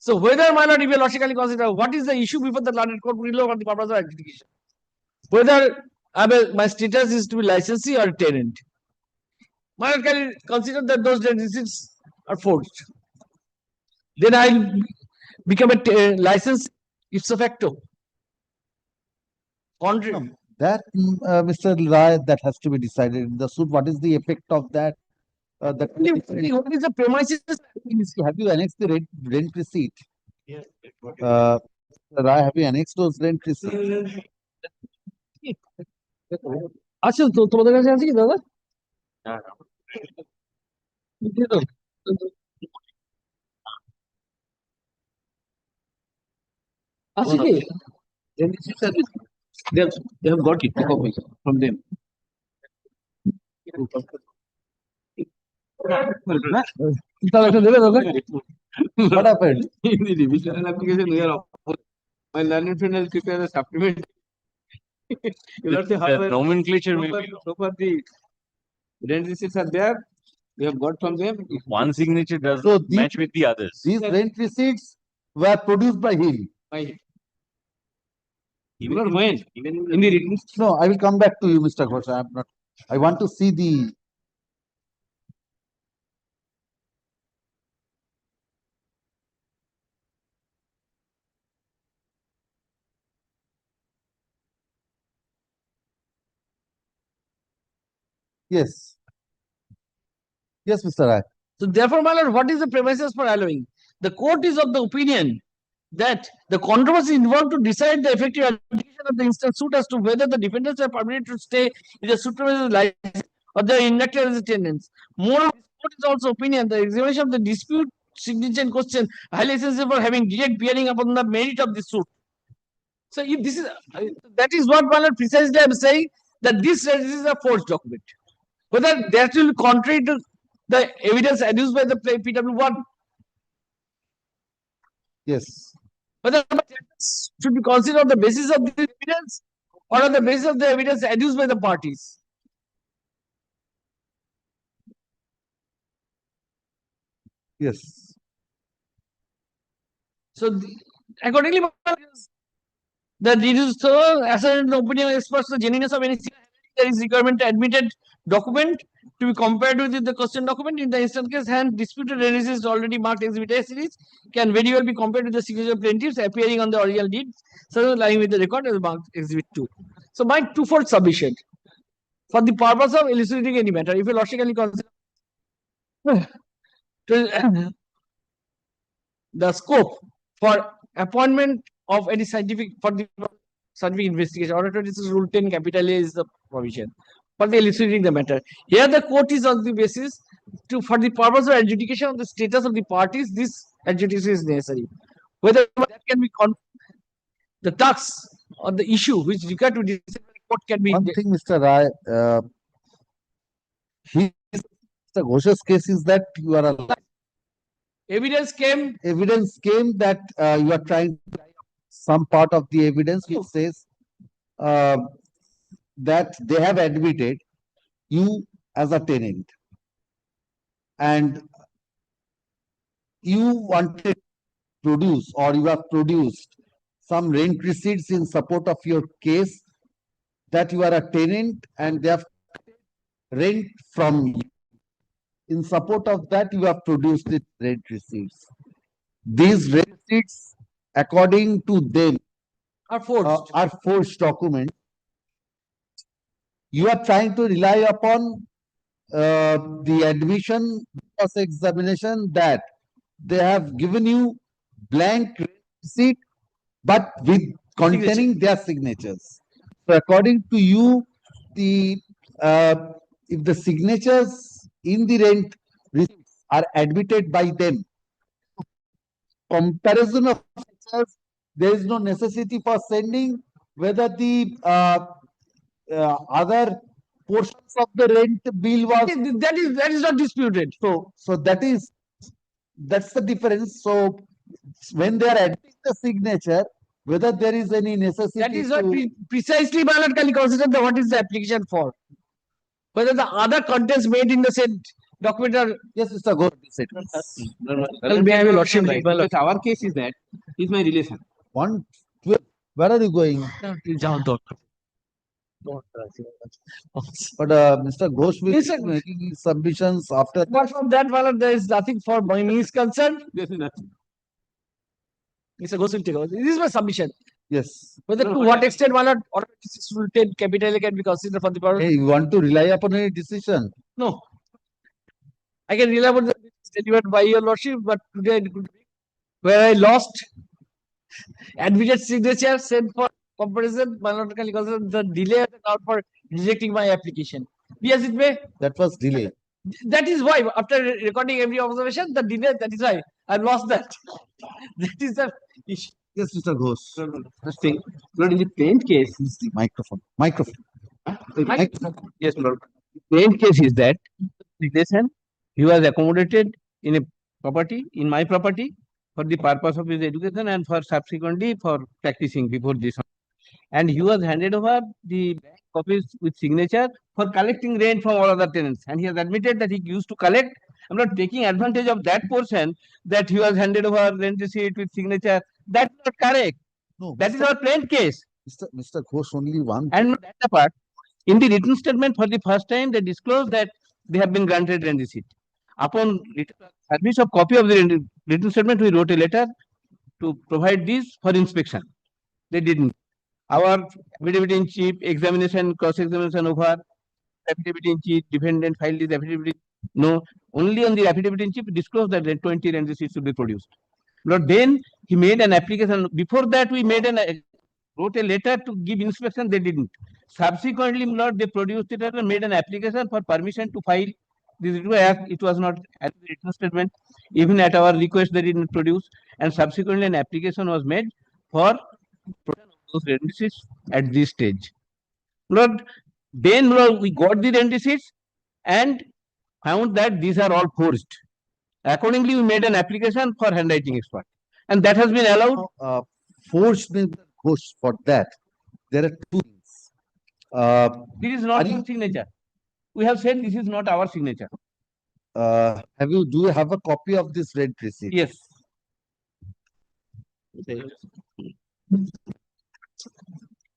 So whether, my lord, if you logically consider what is the issue before the learned court will for the purpose of adjudication, whether my status is to be licensee or tenant, my lord, can you consider that those receipts are forged? Then I become a licensee ipso facto. Contrary. That, Mr. Rai, that has to be decided in the suit. What is the effect of that? What is the premises? Have you annexed the rent receipt? Rai, have you annexed those rent receipts? আচ্ছা তো তোমাদের কাছে আছে কি দাদা? আছে কি? They have got it from them. What happened? In the revisional application, we are my learned friend has prepared a supplement. You know, The nomenclature may be so far the rent receipts are there. We have got from them. one signature does So match with the others. These rent receipts were produced by him. By even when in the written. No, I will come back to you, Mr. Ghosh. I am not. I want to see the. Yes. Yes, Mr. Rai. So therefore, my lord, what is the premises for allowing? The court is of the opinion that the controversy involved to decide the effective application of the instant suit as to whether the defendants are permitted to stay in the supervisor's license or they are inducted as tenants. Moreover, this court is also opinion the examination of the dispute signature in question highly essential for having direct bearing upon the merit of the suit. So if this is that is what precisely I am saying, that this is a forged document. Whether that will be contrary to the evidence adduced by the PW1. Yes. Whether should be considered on the basis of the evidence or on the basis of the evidence adduced by the parties. Yes. So accordingly, the reduced as an opinion express the genuineness of any there is requirement to admitted document to be compared with the question document. In the instant case, hand disputed analysis already marked exhibit A series can very well be compared with the signature plaintiffs appearing on the original deed, so lying with the record as marked exhibit 2. So my twofold submission for the purpose of elucidating any matter, if you logically consider the scope for appointment of any scientific for the scientific investigation. Order 26 Rule 10 capital A is the provision for the elucidating the matter. Here the court is on the basis to for the purpose of adjudication of the status of the parties, this adjudication is necessary. Whether that can be the tax or the issue which required to decide the court can be. One thing, Mr. Rai, Mr. Ghosh's case is that you are alive. Evidence came that you are trying to some part of the evidence which says that they have admitted you as a tenant and you wanted to produce or you have produced some rent receipts in support of your case that you are a tenant and they have rent from you. In support of that, you have produced the rent receipts. These rent receipts, according to them, are forged documents. You are trying to rely upon the admission examination that they have given you blank receipt, but with containing their signatures. So, according to you, the if the signatures in the rent receipts are admitted by them, comparison of signatures, there is no necessity for sending whether the other portions of the rent bill was that is not disputed. So that's the difference. So when they are adding the signature, whether there is any necessity that is not precisely biologically considered what is the application for. Whether the other contents made in the said document are yes, Mr. Go. May I have a lordship right? Because our case is that is my relation. Where are you going? But Mr. Ghosh will be making submissions after. Apart from that, there is nothing for me is concerned. There is nothing. Mr. Ghosh will take over. This is my submission. Yes. Whether to what extent Rule 10 capital A can be considered for the purpose. Hey, you want to rely upon any decision? No. I can rely upon the delivered by your lordship, but today where I lost admitted signature sent for comparison, biologically considered the delay account for rejecting my application. Be as it may. That was delay. That is why, after recording every observation, the delay, that is why I've lost that. That is the issue. Yes, Mr. Ghosh. First thing, Lord, in the plain case, the microphone. Microphone. Yes, Lord. Plain case is that relation he was accommodated in a property, in my property, for the purpose of his education and for subsequently for practicing before this. And he was handed over the copies with signature for collecting rent from all other tenants. And he has admitted that he used to collect. I'm not taking advantage of that portion that he was handed over rent receipt with signature. That's not correct. No, that is our plain case. Mr. Ghosh, only one. And that apart, in the written statement for the first time, they disclosed that they have been granted rent receipt. Upon service of copy of the written statement, we wrote a letter to provide this for inspection. They didn't. Our affidavit in chief, examination, cross-examination over, affidavit in chief, defendant filed his affidavit. No, only on the affidavit in chief disclosed that 20 rent receipts should be produced. Lord, then he made an application. Before that, we made wrote a letter to give inspection. They didn't. Subsequently, Lord, they produced it and made an application for permission to file this. It was not at the written statement. Even at our request, they didn't produce. And subsequently, an application was made for those rent receipts at this stage. Lord, then Lord, we got the rent receipts and found that these are all forged. Accordingly, we made an application for handwriting expert, and that has been allowed. Forged means ghost for that. There are two things. This is not your signature. We have said this is not our signature. Do you have a copy of this rent receipt? Yes.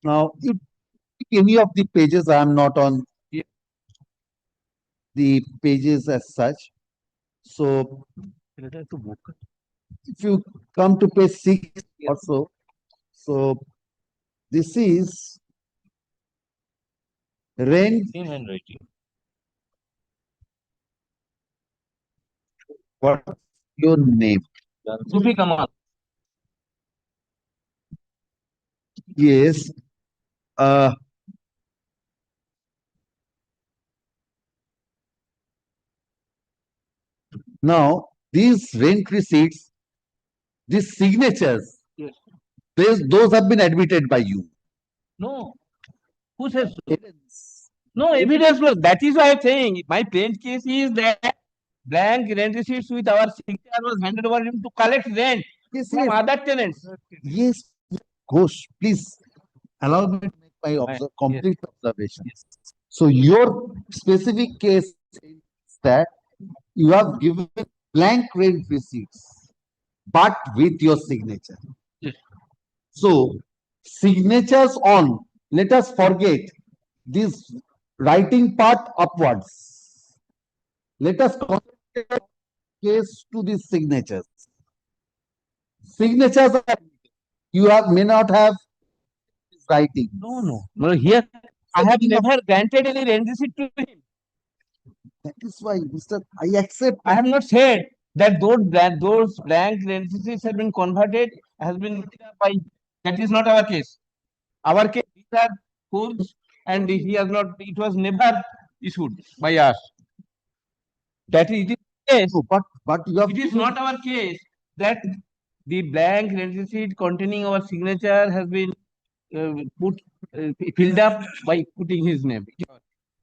Now, you pick any of the pages. I am not on the pages as such. So, if you come to page 6 also, so this is rent. Same handwriting. What's your name? Sufi Kamal. Yes. Now, these rent receipts, these signatures, Yes. those have been admitted by you. No. Who says so? No evidence. Lord. That is why I am saying my plain case is that blank rent receipts with our signature was handed over him to collect rent from other tenants. Yes, Ghosh, please allow me to make my complete observation. So your specific case is that you have given blank rent receipts, but with your signature. Yes. So signatures on, let us forget this writing part upwards. Let us concentrate case to these signatures. Signatures are, you may not have writing. No, here I have never granted any rent receipt to him. That is why, Mr. I accept. I have not said that those blank rent receipts have been converted, has been by. That is not our case. Our case, these are fools, and he has not. It was never issued by us. That is it. Case. But you have it is not our case that the blank rent receipt containing our signature has been filled up by putting his name.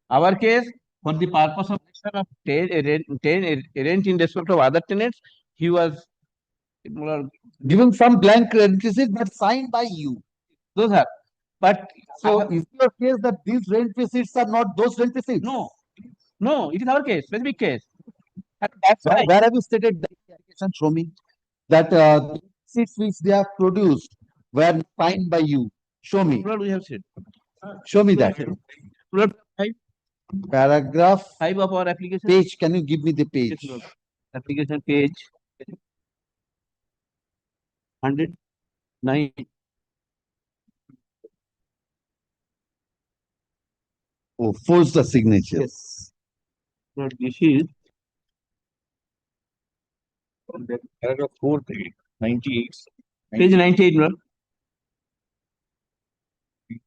Our case, for the purpose of rent in respect of other tenants, he was given some blank rent receipt but signed by you. Those are. But so is your case that these rent receipts are not those rent receipts? No, it is our case, specific case. That's where have you stated that? Show me that the receipts which they have produced were signed by you. Show me. What we have said. Show me that. Paragraph 5 of our application. Page. Can you give me the page? Yes, application page 109. Oh, force the signature. Yes. But this is Paragraph 4, 98. Page 98, no?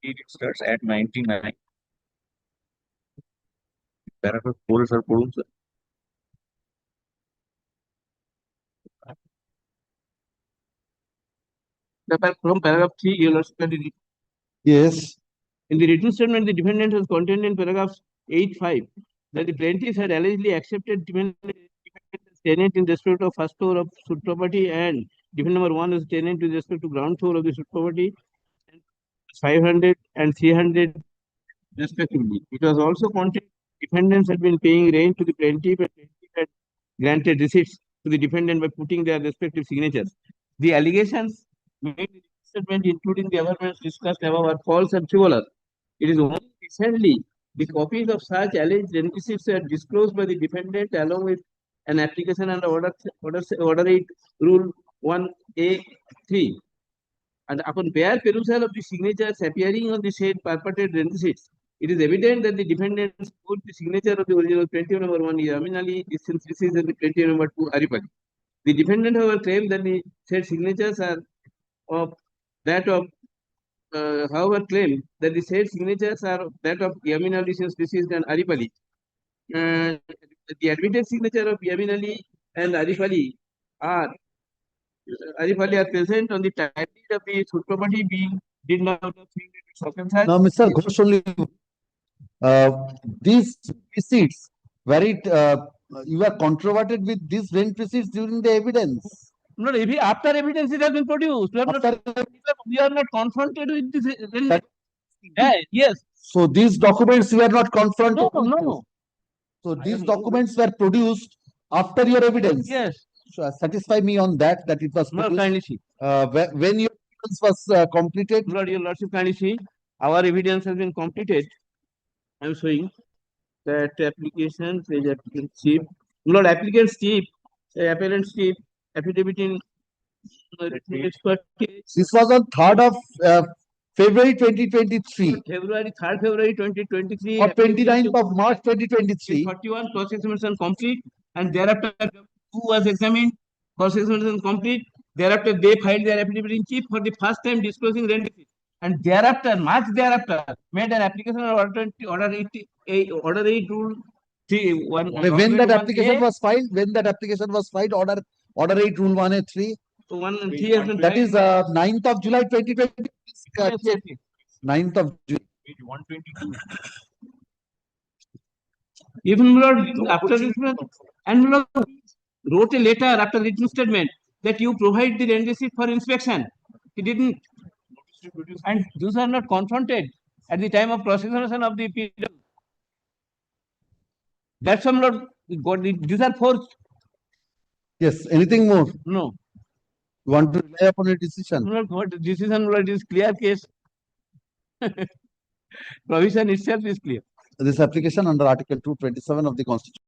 It starts at 99. Paragraph 4 sir, पढ़ूं sir. From paragraph 3, you will study. Yes. In the written statement, the defendant has contained in paragraphs 8-5 that the plaintiff had allegedly accepted defendant as tenant in respect of first floor of suit property and defendant number 1 as tenant with respect to ground floor of the suit property, 500 and 300 respectively. It was also contained defendants had been paying rent to the plaintiff and plaintiff had granted receipts to the defendant by putting their respective signatures. The allegations made in the statement, including the averments discussed above, are false and frivolous. It is only recently the copies of such alleged rent receipts are disclosed by the defendant along with an application under order 8 rule 1A3. And upon bare perusal of the signatures appearing on the said purported rent receipts, it is evident that the defendant put the signature of the original plaintiff number 1 is Alimony, since this is the plaintiff number 2 Aripati. The defendant, however, claimed that the said signatures are of that of, however, claimed that the said signatures are that of Yamin Ali since deceased and Arif Ali. And the admitted signature of Yamin Ali and Arif Ali are present on the title deed of the suit property being did not have circumstances. Now, Mr. Ghosh, only these receipts, where you are controverted with these rent receipts during the evidence. No, if after evidence it has been produced, we are not confronted with this. Yes. So these documents you are not confronted. No. So these documents were produced after your evidence. Yes. So satisfy me on that it was No, produced. kindly see. When your evidence was completed. Lord, your lordship, kindly see. Our evidence has been completed. I am showing that application, page applicant chief. Lord, applicant's chief, appellant's chief, affidavit in expert case. This was on 3rd of February 2023. February 3rd February 2023. Or 29th of March 2023. 41 cross-examination complete, and thereafter who was examined, cross-examination complete. Thereafter they filed their affidavit in chief for the first time disclosing rent receipt, and thereafter March thereafter made an application of order 8 rule 3 1. When that application was filed, order 8 rule 1A3. So 1 and 3 has been That is 9th of July 2020. Yes. 9th of July. 122. Even Lord, after this, and Lord wrote a letter after written statement that you provide the rent receipt for inspection. He didn't. And those are not confronted at the time of cross-examination of the PW. That's some Lord. These are forced. Yes. Anything more? No. You want to rely upon a decision? No, what decision, Lord, is clear case. Provision itself is clear. This application under Article 227 of the Constitution.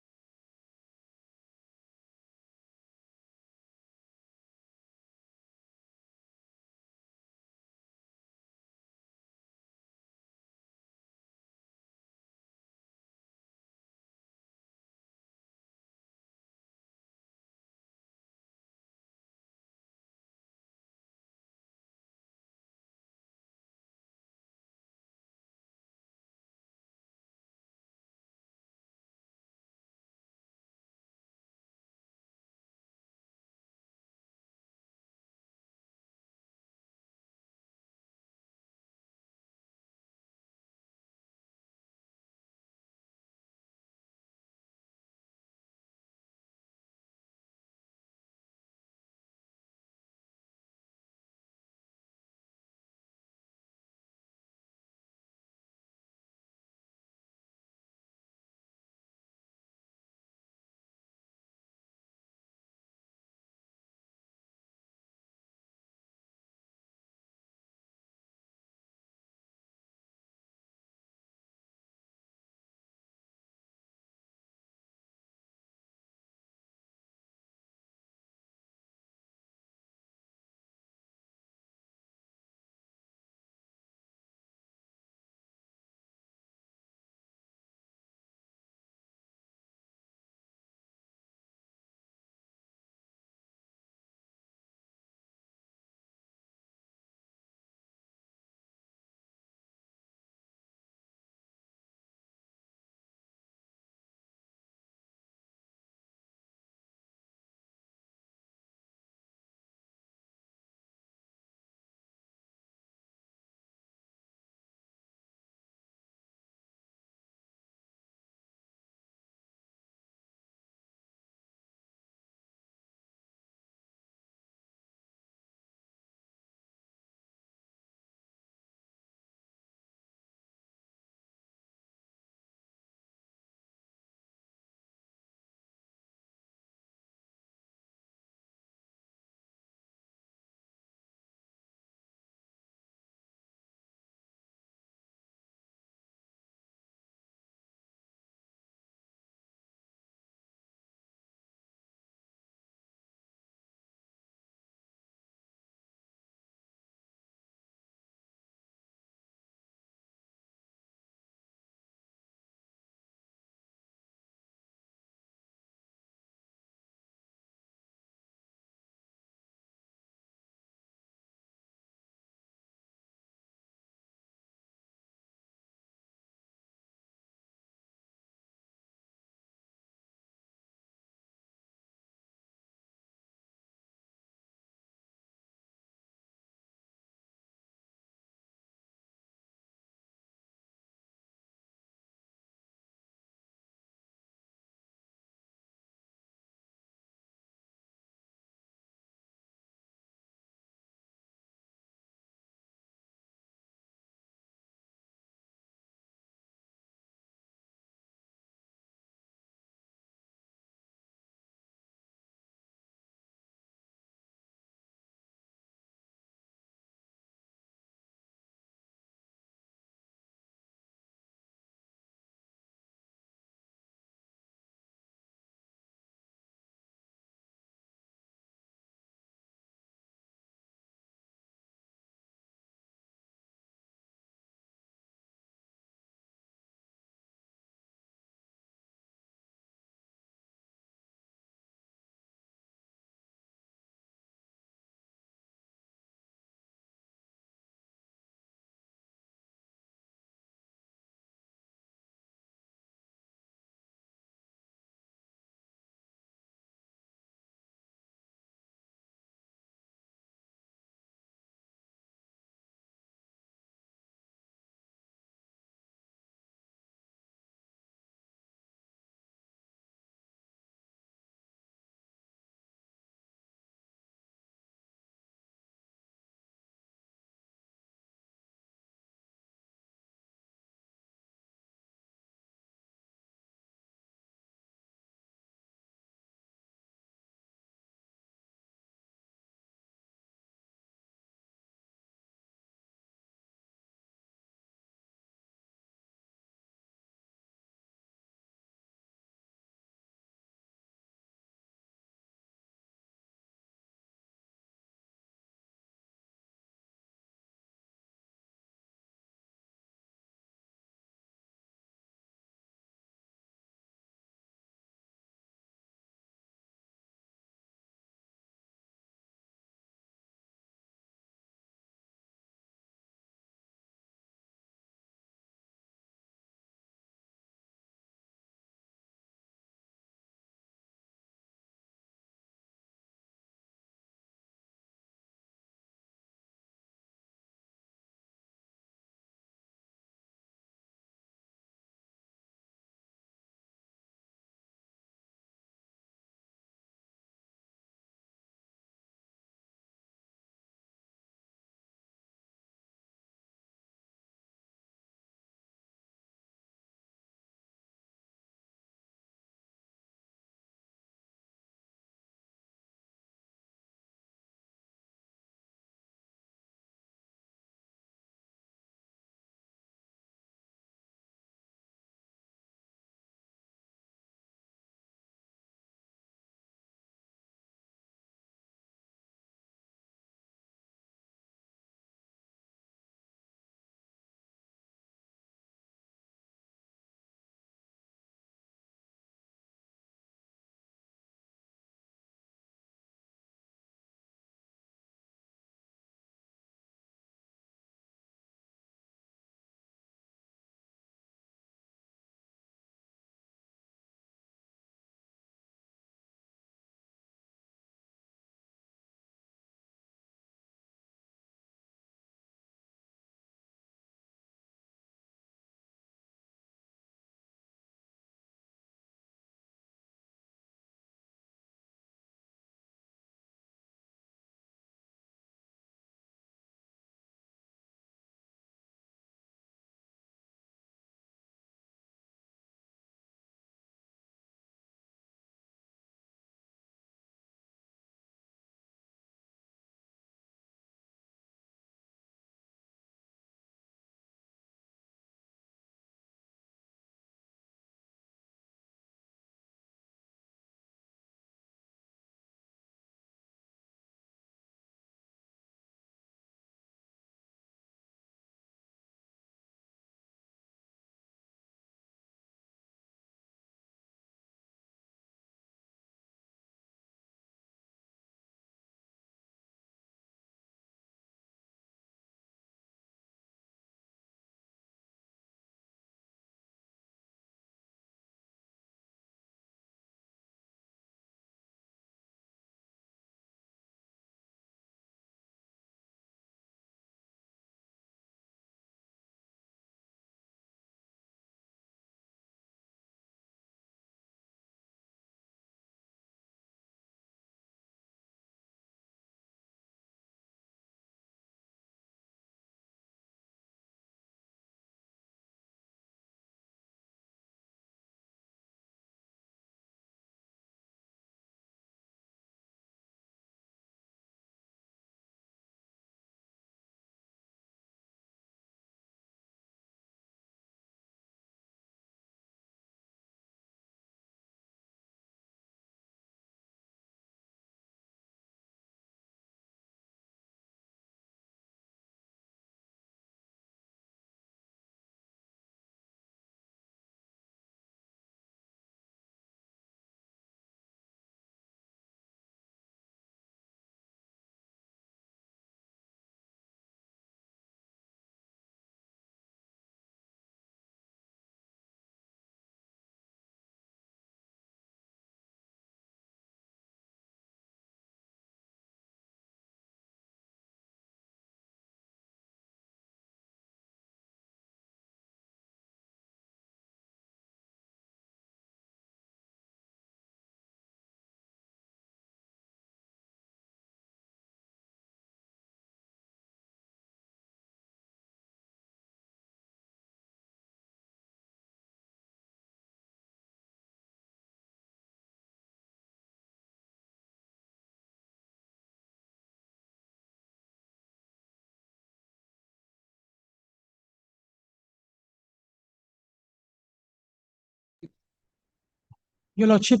Your Lordship,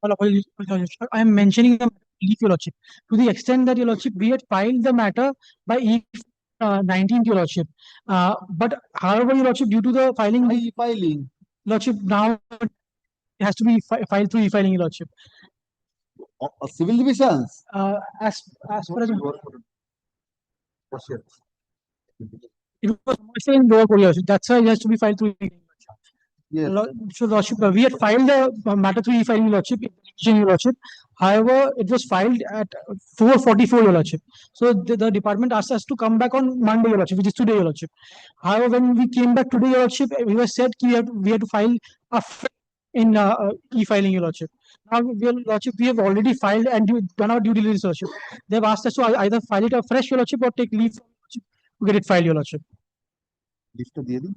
I am mentioning the relief, Your Lordship. To the extent that, Your Lordship, we had filed the matter by 19th, Your Lordship. But however, Your Lordship, due to the filing. E-filing. Lordship, now it has to be filed through e-filing, Your Lordship. Civil divisions. As per as it was mostly in lower court, Your Lordship. That's why it has to be filed through e-filing. Yes. So, Lordship, we had filed the matter through e-filing, Your Lordship, Your Lordship. However, it was filed at 4:44, Your Lordship. So the department asked us to come back on Monday, Your Lordship, which is today, Your Lordship. However, when we came back today, Your Lordship, we were said we had to file in e-filing, Your Lordship. Now, Your Lordship, we have already filed and done our due diligence, Your Lordship. They have asked us to either file it afresh, Your Lordship, or take leave from Your Lordship to get it filed, Your Lordship. Lift দিয়ে দিন।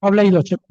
Obliged, Lordship.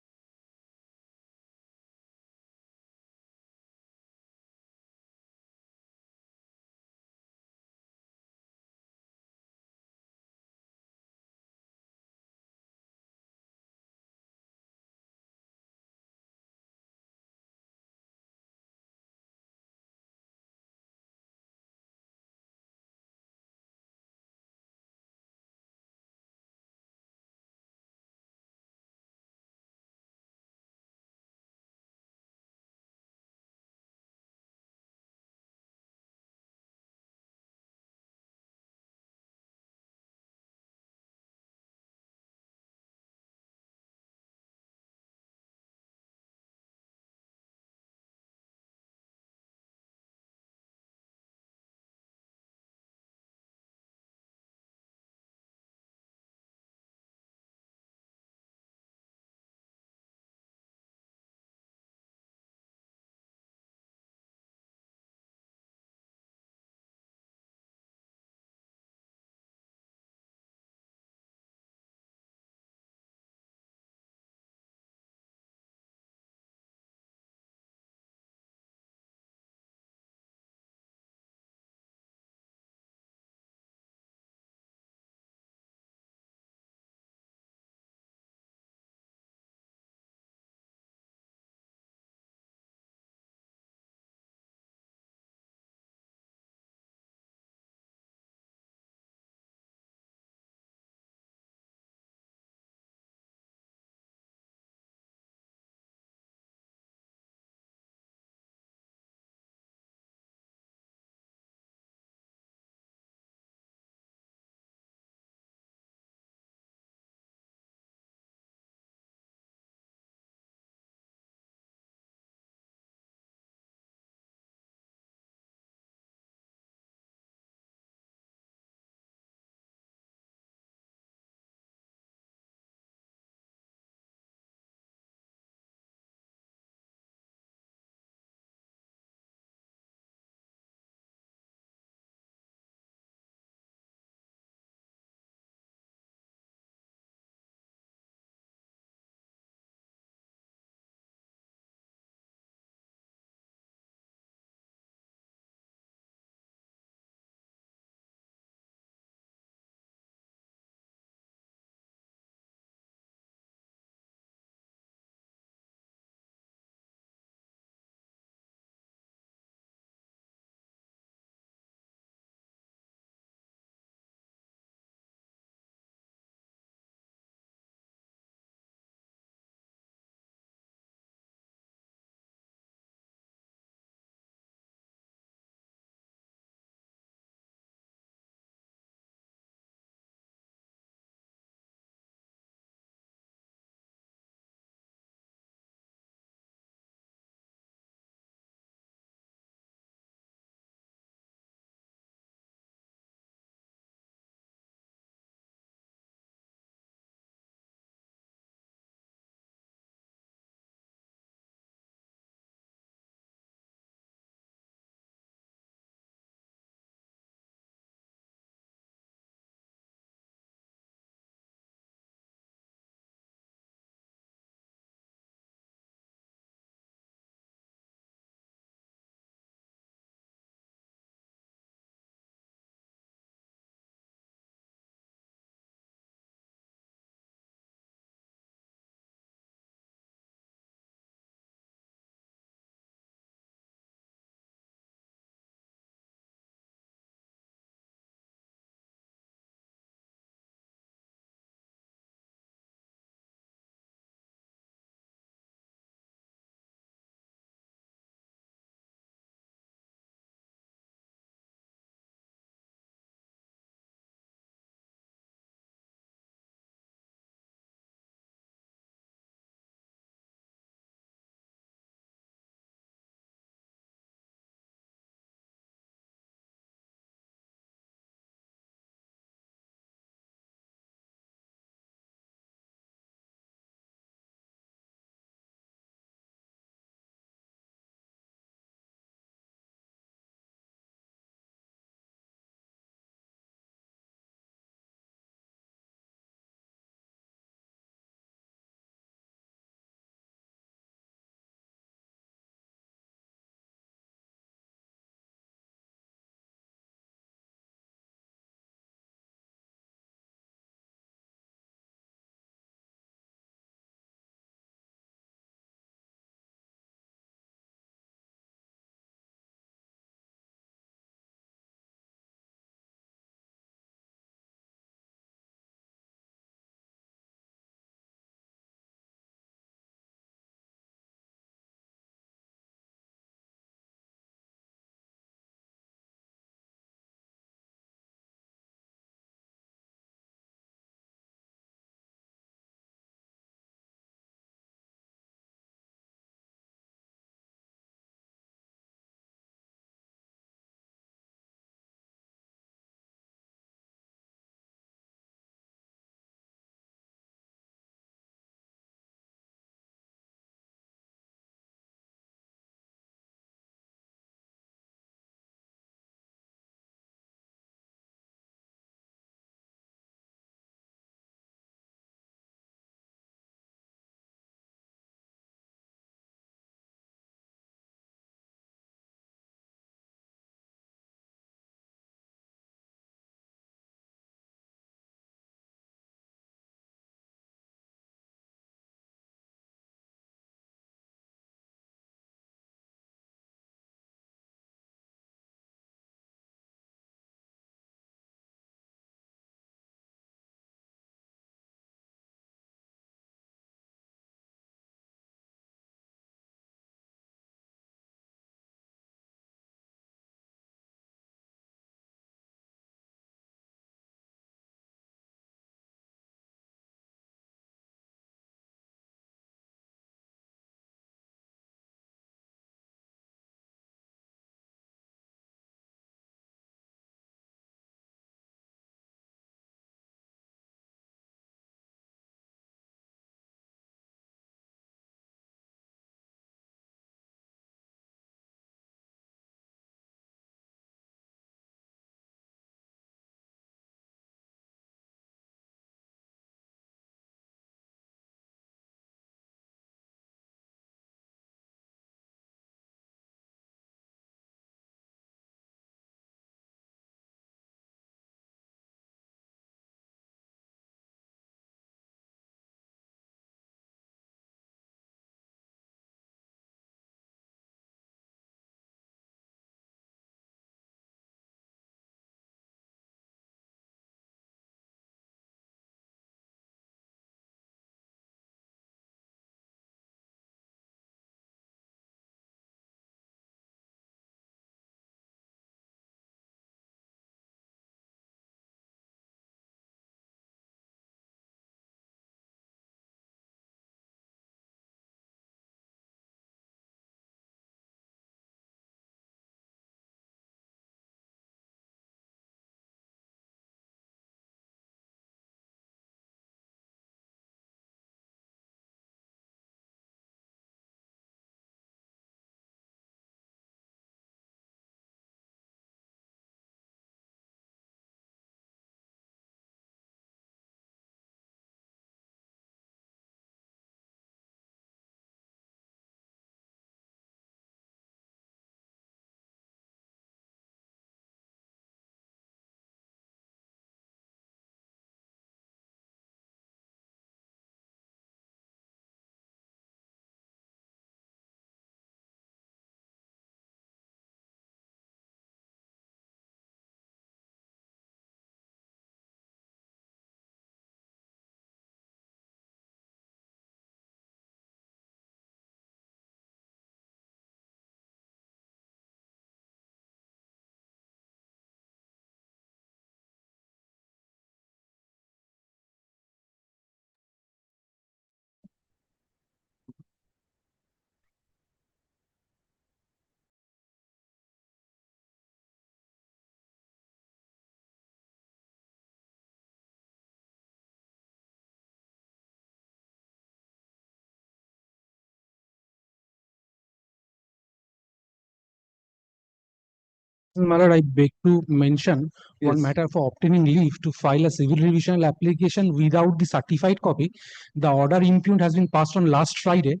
My lord, I beg to mention one Yes. matter for obtaining leave to file a civil revisional application without the certified copy. The order impugned has been passed on last Friday.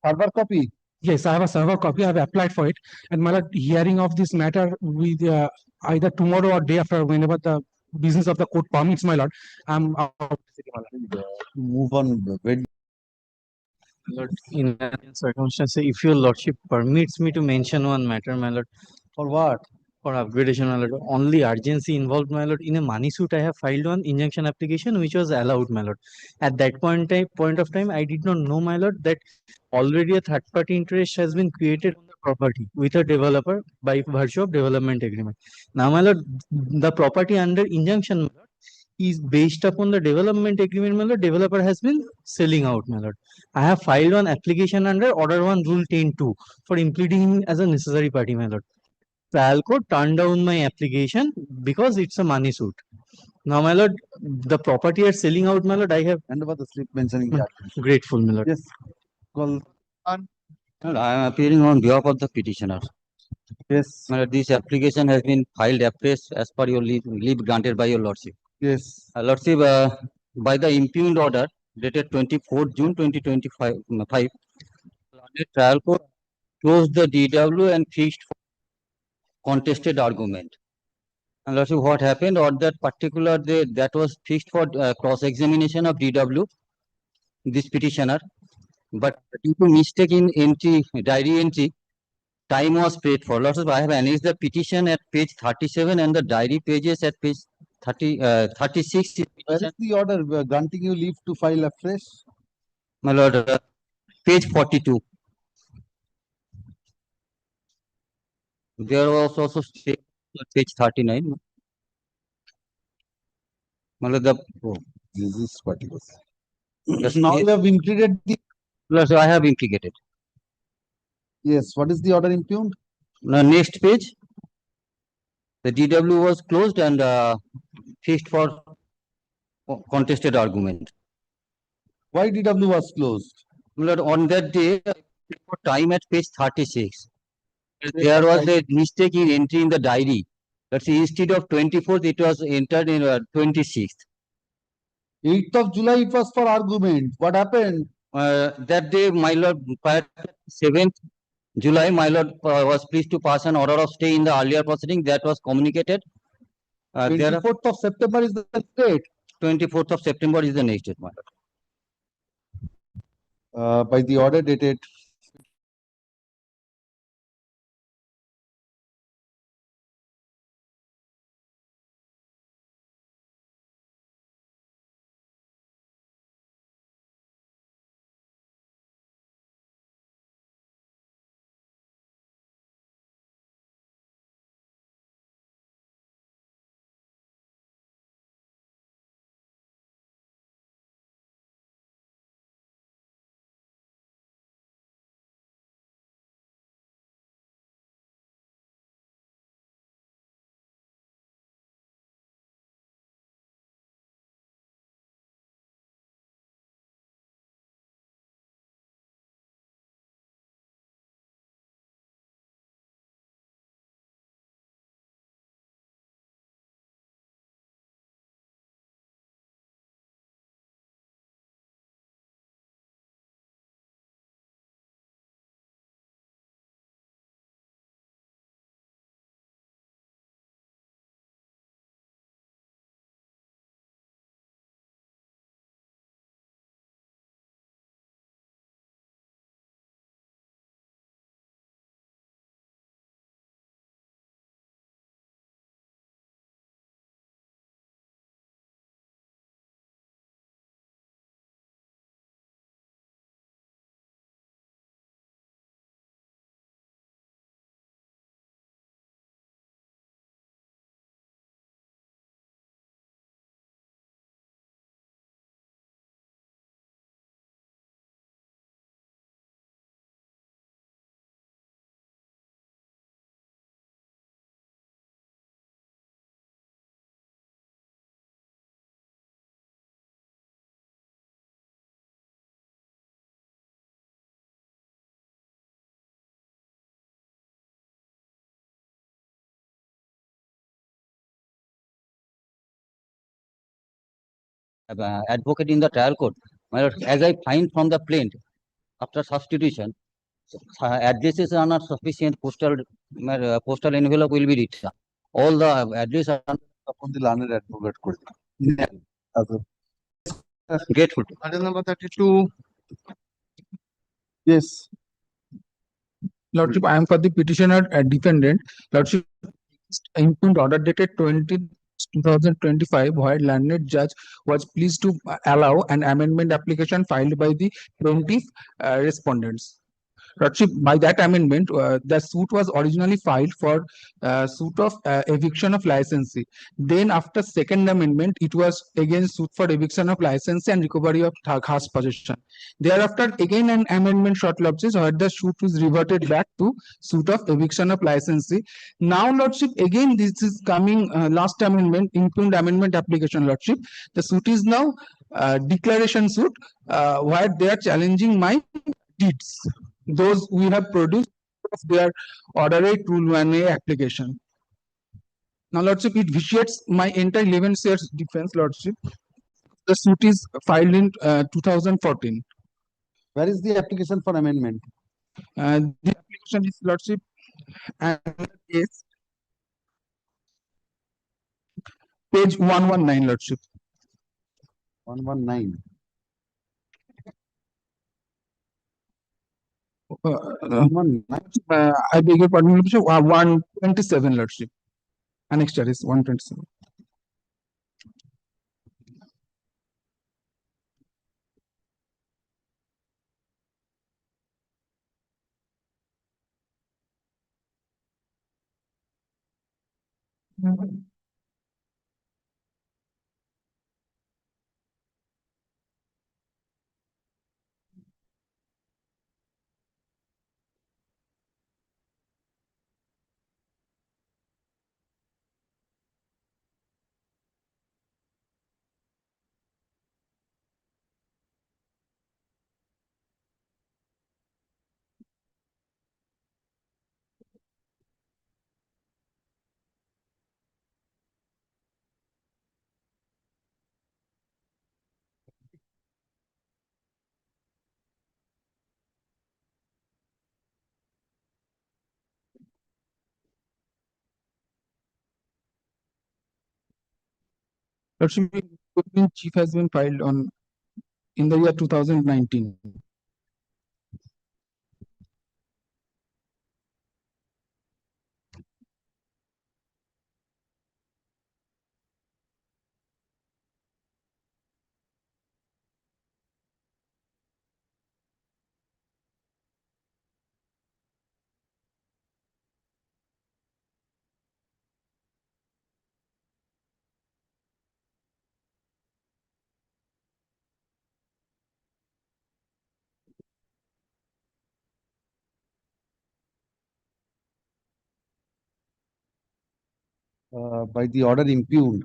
Server copy? Yes, I have a server copy. I have applied for it. And my lord, hearing of this matter with either tomorrow or day after, whenever the business of the court permits, my lord, I'm out of the city, my lord. Move on. When Lord, in circumstance, if your lordship permits me to mention one matter, my lord. For what? For upgradation, my lord. Only urgency involved, my lord. In a money suit, I have filed one injunction application which was allowed, my lord. At that point of time, I did not know, my lord, that already a third party interest has been created on the property with a developer by virtue of development agreement. Now, my lord, the property under injunction, my lord, is based upon the development agreement, my lord. Developer has been selling out, my lord. I have filed one application under Order 1 Rule 10(2) for impleading him as a necessary party, my lord. Trial court turned down my application because it's a money suit. Now, my lord, the property are selling out, my lord. I have and about the slip mentioning that. grateful, my lord. Yes. Call. I am appearing on behalf of the petitioner. Yes. This application has been filed afresh as per your leave granted by your lordship. Yes. Lordship, by the impugned order dated 24th June 2025, the trial court closed the DW and fixed for contested argument. And Lordship, what happened on that particular day, that was fixed for cross-examination of DW, this petitioner, but due to mistake in entry, diary entry, time was paid for. Lordship, I have annexed the petition at page 37 and the diary pages at page 36. Where is the order granting you leave to file afresh? My lord, page 42. There was also page 39. My lord, This is particular. Yes, Now yes. you have included the. Lord, I have implicated. Yes. What is the order impugned? Now, next page. The DW was closed and fixed for contested argument. Why DW was closed? Lord, on that day, for time at page 36, there was a mistake in entry in the diary. Let's see, instead of 24th, it was entered in 26th. 8th of July, it was for argument. What happened? That day, my lord, 7th July, my lord was pleased to pass an order of stay in the earlier proceeding that was communicated. 24th of September is the date. 24th of September is the next date, my lord. By the order dated advocate in the trial court, my lord, as I find from the plaint, after substitution, addresses are not sufficient, postal envelope will be returned. All the address are upon the learned advocate court. grateful. Item number 32. Yes. Lordship, I am for the petitioner defendant. Lordship, impugned order dated 2025, where learned judge was pleased to allow an amendment application filed by the plaintiff respondents. Lordship, by that amendment, the suit was originally filed for suit of eviction of licensee. Then, after second amendment, it was again suit for eviction of licensee and recovery of khas possession. Thereafter, again an amendment short lodges where the suit was reverted back to suit of eviction of licensee. Now, Lordship, again this is coming last amendment, impugned amendment application, Lordship. The suit is now declaration suit where they are challenging my deeds. Those we have produced of their order 8 rule 1A application. Now, Lordship, it vitiates my entire 11 shares defense, Lordship. The suit is filed in 2014. Where is the application for amendment? The application is, Lordship, and is page 119, Lordship. 119. I beg your pardon, Lordship, 127, Lordship. Annexure is 127. Lordship, chief has been filed on in the year 2019. By the order impugned.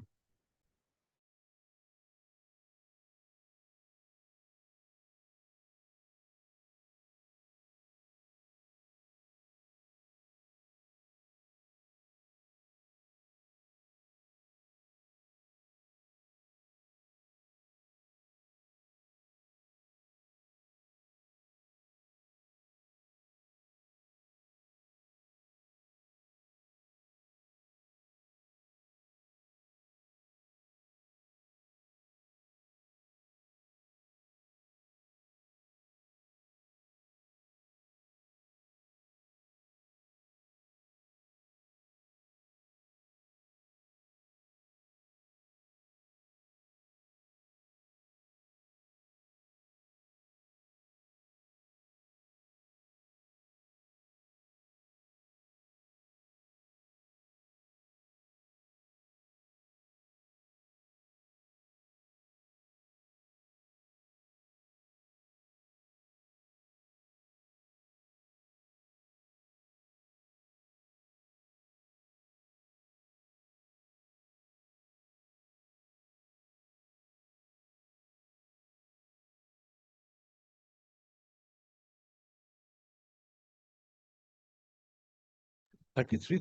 Thirty-three.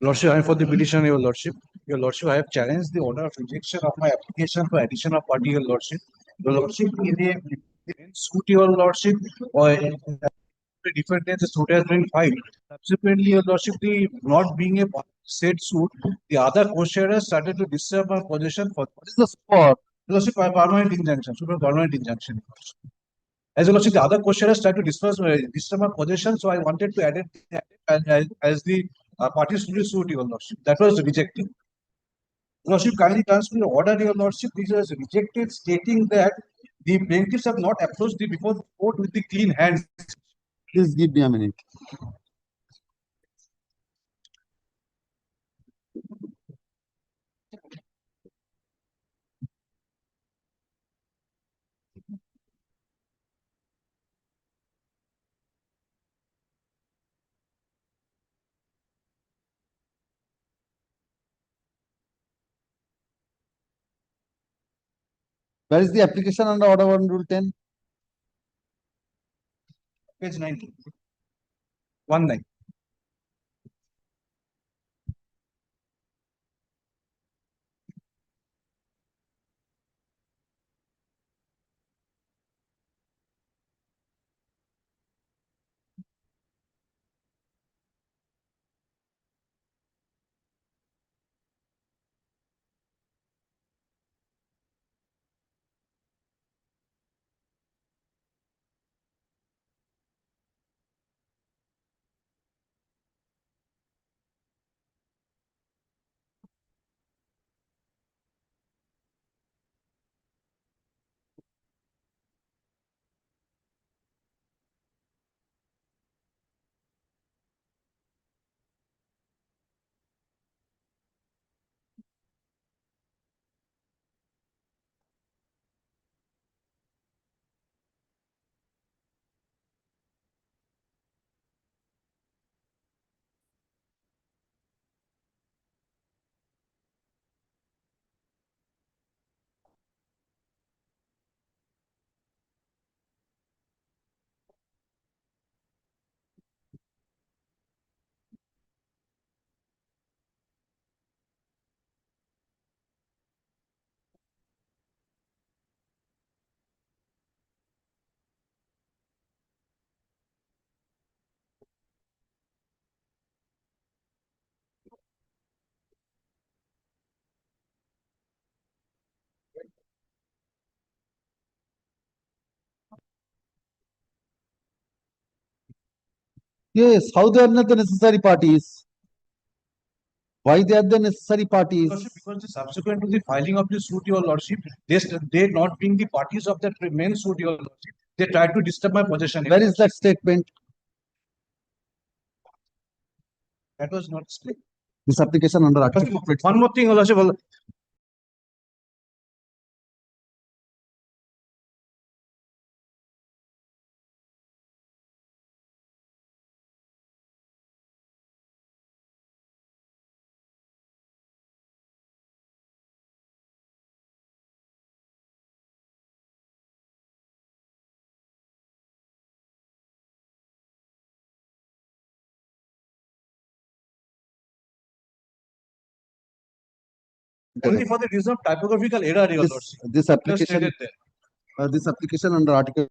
Lordship, I am for the petition, Your Lordship. Your Lordship, I have challenged the order of rejection of my application for addition of party, Your Lordship. Your Lordship, in a suit, Your Lordship, or a different day, the suit has been filed. Subsequently, Your Lordship, the not being a said suit, the other questioners started to disturb my possession for what is the for? Your Lordship, permanent injunction, suit for permanent injunction. As well as the other questioners tried to disturb my possession, so I wanted to add it as the parties to the suit, Your Lordship. That was rejected. Lordship, kindly transmit the order, Your Lordship. This was rejected, stating that the plaintiffs have not approached the before the court with the clean hands. Please give me a minute. Where is the application under order 1 rule 10? Page 19. 19. Yes, how they are not the necessary parties? Why they are the necessary parties? Lordship, because the subsequent to the filing of the suit, Your Lordship, they not being the parties of that main suit, Your Lordship, they tried to disturb my possession. Where is that statement? That was not split. This application under Article. One more thing, Your Lordship. Only for the reason of typographical error, Your Lordship. This application, this application under Article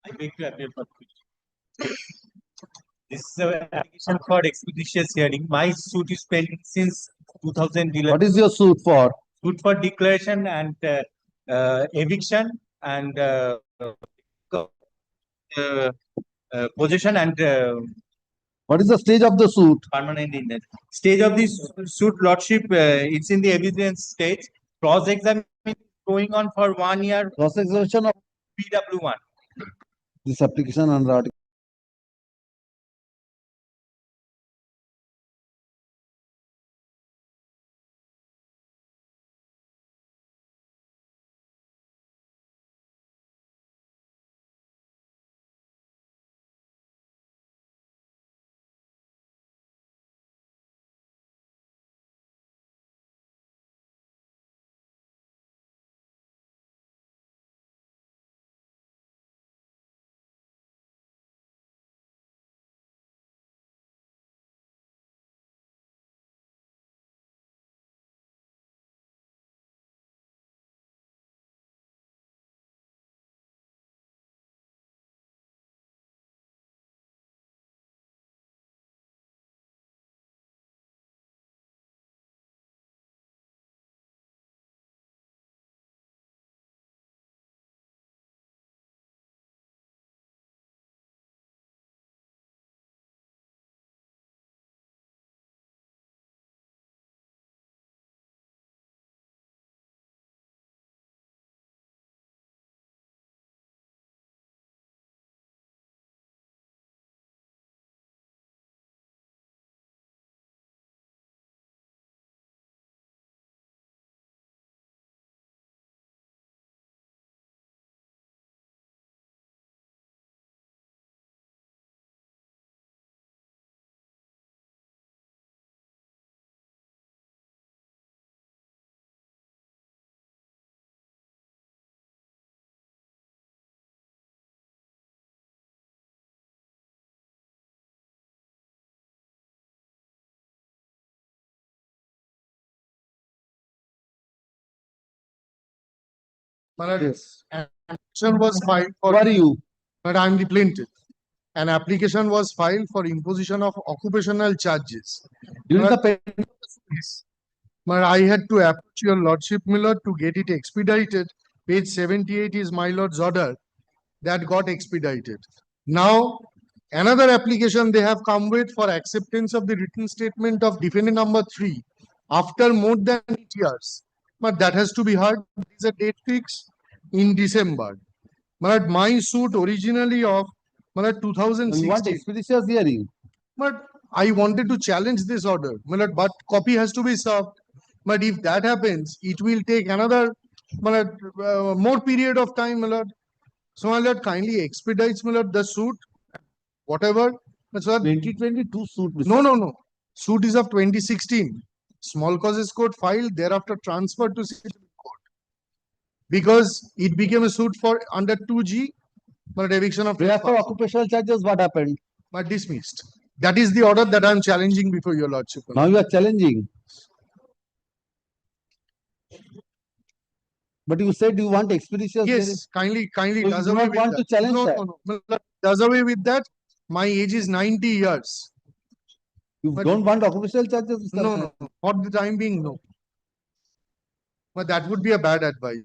I beg to appeal for this is an application for expeditious hearing. My suit is pending since 2011. What is your suit for? Suit for declaration and eviction and possession and What is the stage of the suit? permanent in that. Stage of this suit, Lordship, it's in the evidence stage. Cross examination going on for 1 year. Cross examination of PW1. this application under Article. Yes. An application was filed for. Who are you? But I'm the plaintiff. An application was filed for imposition of occupational charges. During the Yes. But I had to approach your lordship, my lord, to get it expedited. Page 78 is my lord's order that got expedited. Now, another application they have come with for acceptance of the written statement of defendant number 3 after more than 8 years. But that has to be heard. There is a date fixed in December. But my suit originally of 2016. You want expeditious hearing? But I wanted to challenge this order. But copy has to be served. But if that happens, it will take another more period of time, my lord. So, my lord, kindly expedites, my lord, the suit, whatever. So, 2022 suit. no. Suit is of 2016. Small causes court filed, thereafter transferred to civil court. Because it became a suit for under 2G, but eviction of. Therefore, occupational charges, what happened? But dismissed. That is the order that I am challenging before your lordship. Now you are challenging. But you said you want expeditious hearing. Yes, kindly So you does do away not with want that. to challenge No. that. Does away with that. My age is 90 years. You don't want occupational charges? Mr. No. For the time being, no. But that would be a bad advice.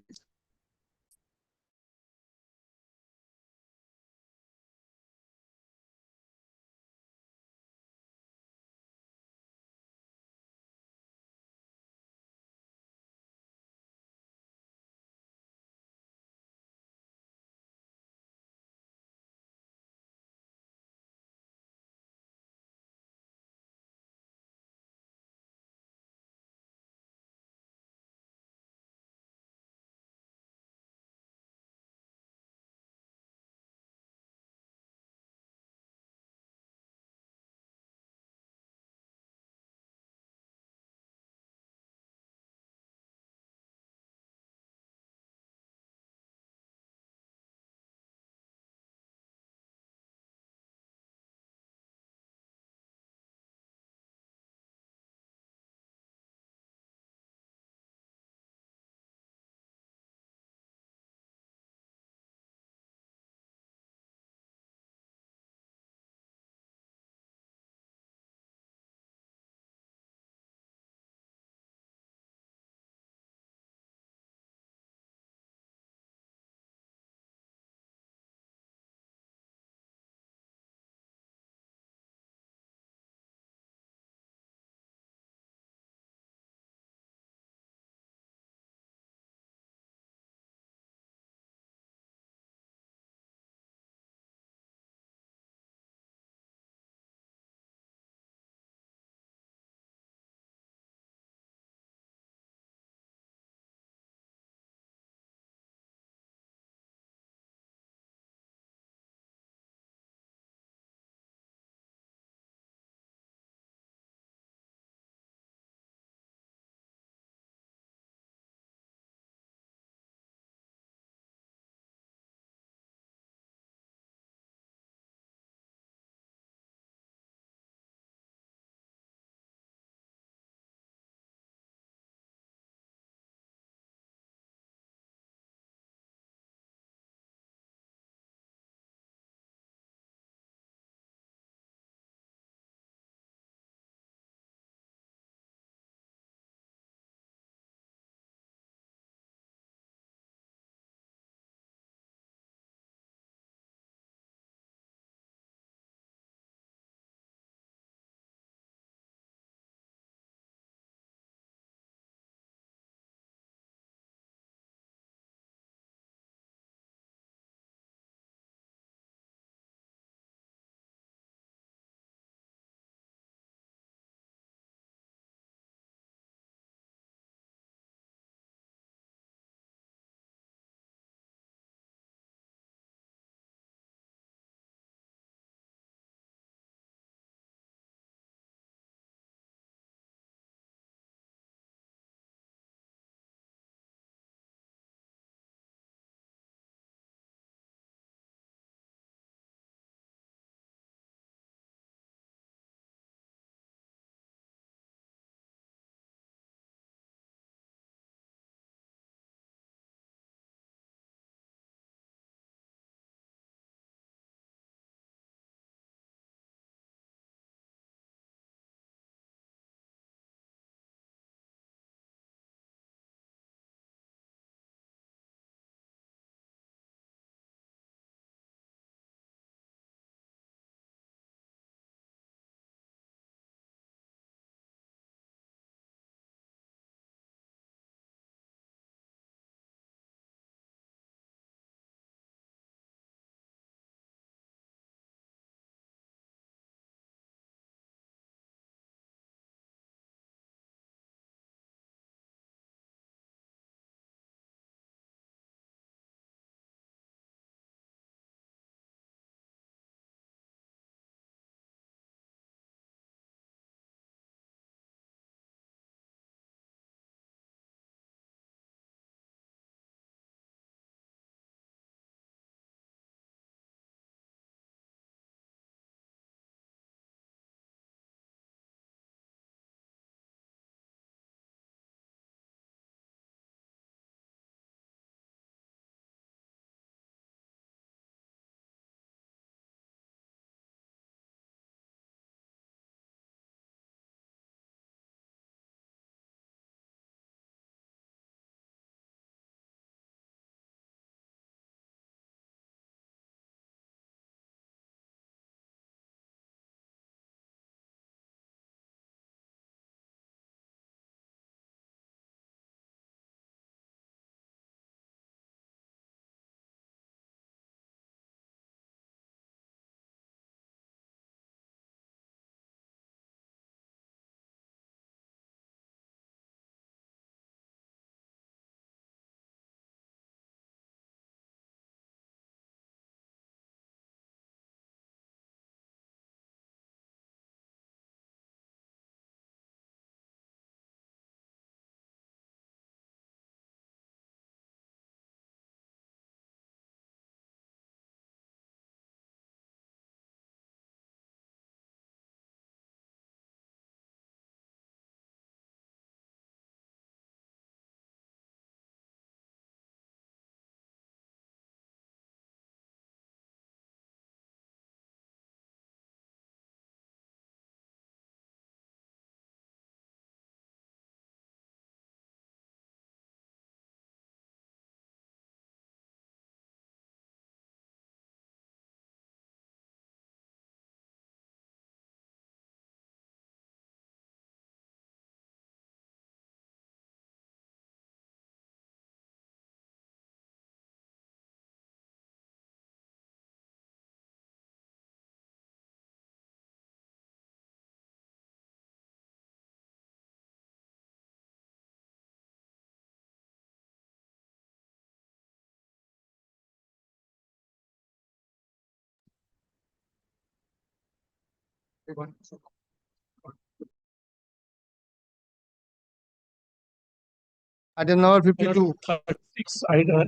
Item number 52. 36,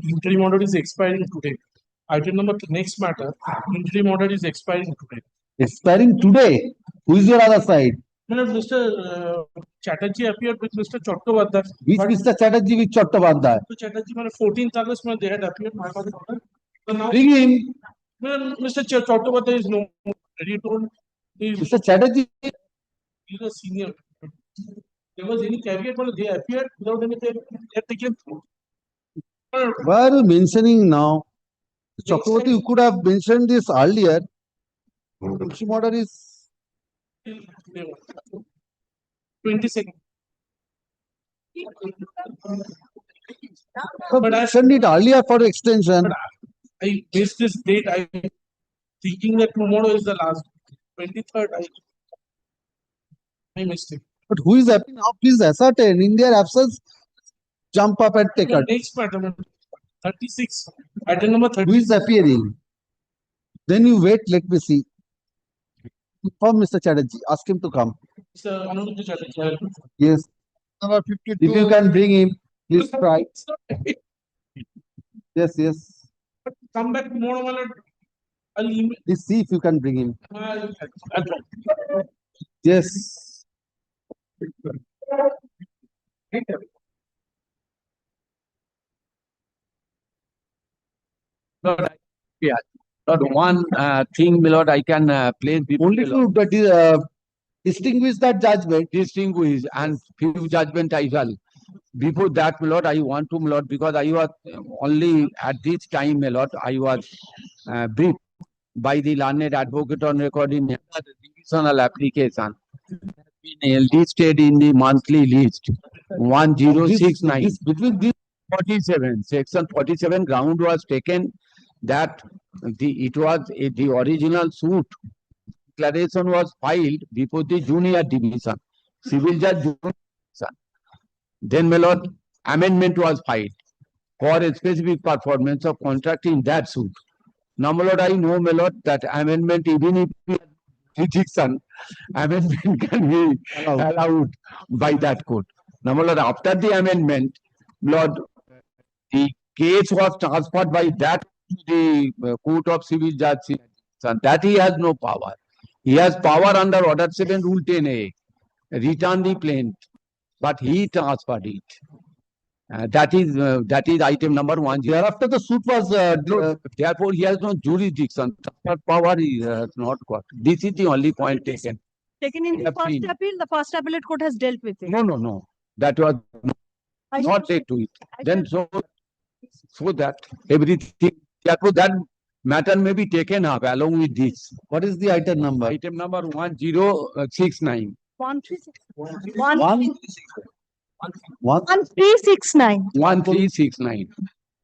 interim order is expiring today. Item number next matter, interim order is expiring today. Expiring today. Who is your other side? Mr. Chatterjee appeared with Mr. Chattopadhyay. Which Mr. Chatterjee with Chattopadhyay? Mr. Chatterjee, 14th August, they had appeared. My father order. So now, Bring him. Mr. Chattopadhyay is no more. He told Mr. Chatterjee. He's a senior. There was any caveat, but they appeared without any they had taken through. Why are you mentioning now? Chakravarti, you could have mentioned this earlier. Interim order is 22nd. But I sent it earlier for extension. I missed this date. I thinking that tomorrow is the last 23rd. I missed it. But who is appearing now? Please ascertain. In their absence, jump up and take it. Next matter, 36. Item number 30. Who is appearing? Then you wait. Let me see. Inform Mr. Chatterjee. Ask him to come. Mr. Anuruddha Chatterjee. Yes. Number 52. If you can bring him, please try. Yes, yes. Come back tomorrow, my lord. I'll email. Please see if you can bring him. I'll try. Yes. Lord, yeah. Lord, one thing, my lord, I can place before Only the Lord. to distinguish that judgment. Distinguish and few judgment as well. Before that, my lord, I want to, my lord, because I was only at this time, my lord, I was briefed by the learned advocate on record in the divisional application. Been listed in the monthly list 1069. Between these 47, section 47 ground was taken that the original suit declaration was filed before the junior division, civil judge junior division. Then, my lord, amendment was filed for a specific performance of contract in that suit. Now, my lord, I know, my lord, that amendment, even if jurisdiction, amendment can be allowed by that court. Now, my lord, after the amendment, Lord, the case was transferred by that to the Court of Civil Judge, and that he has no power. He has power under Order 7, Rule 10A, return the plaintiff, but he transferred it. That is item number 1. Thereafter, the suit was. Therefore, he has no jurisdiction. Transfer power he has not got. This is the only point taken. Taken in the first appeal, the first appellate court has dealt with it. No. That was not take to it. Then so that everything, therefore that matter may be taken up along with this. What is the item number? Item number 1069. 1369. 1369.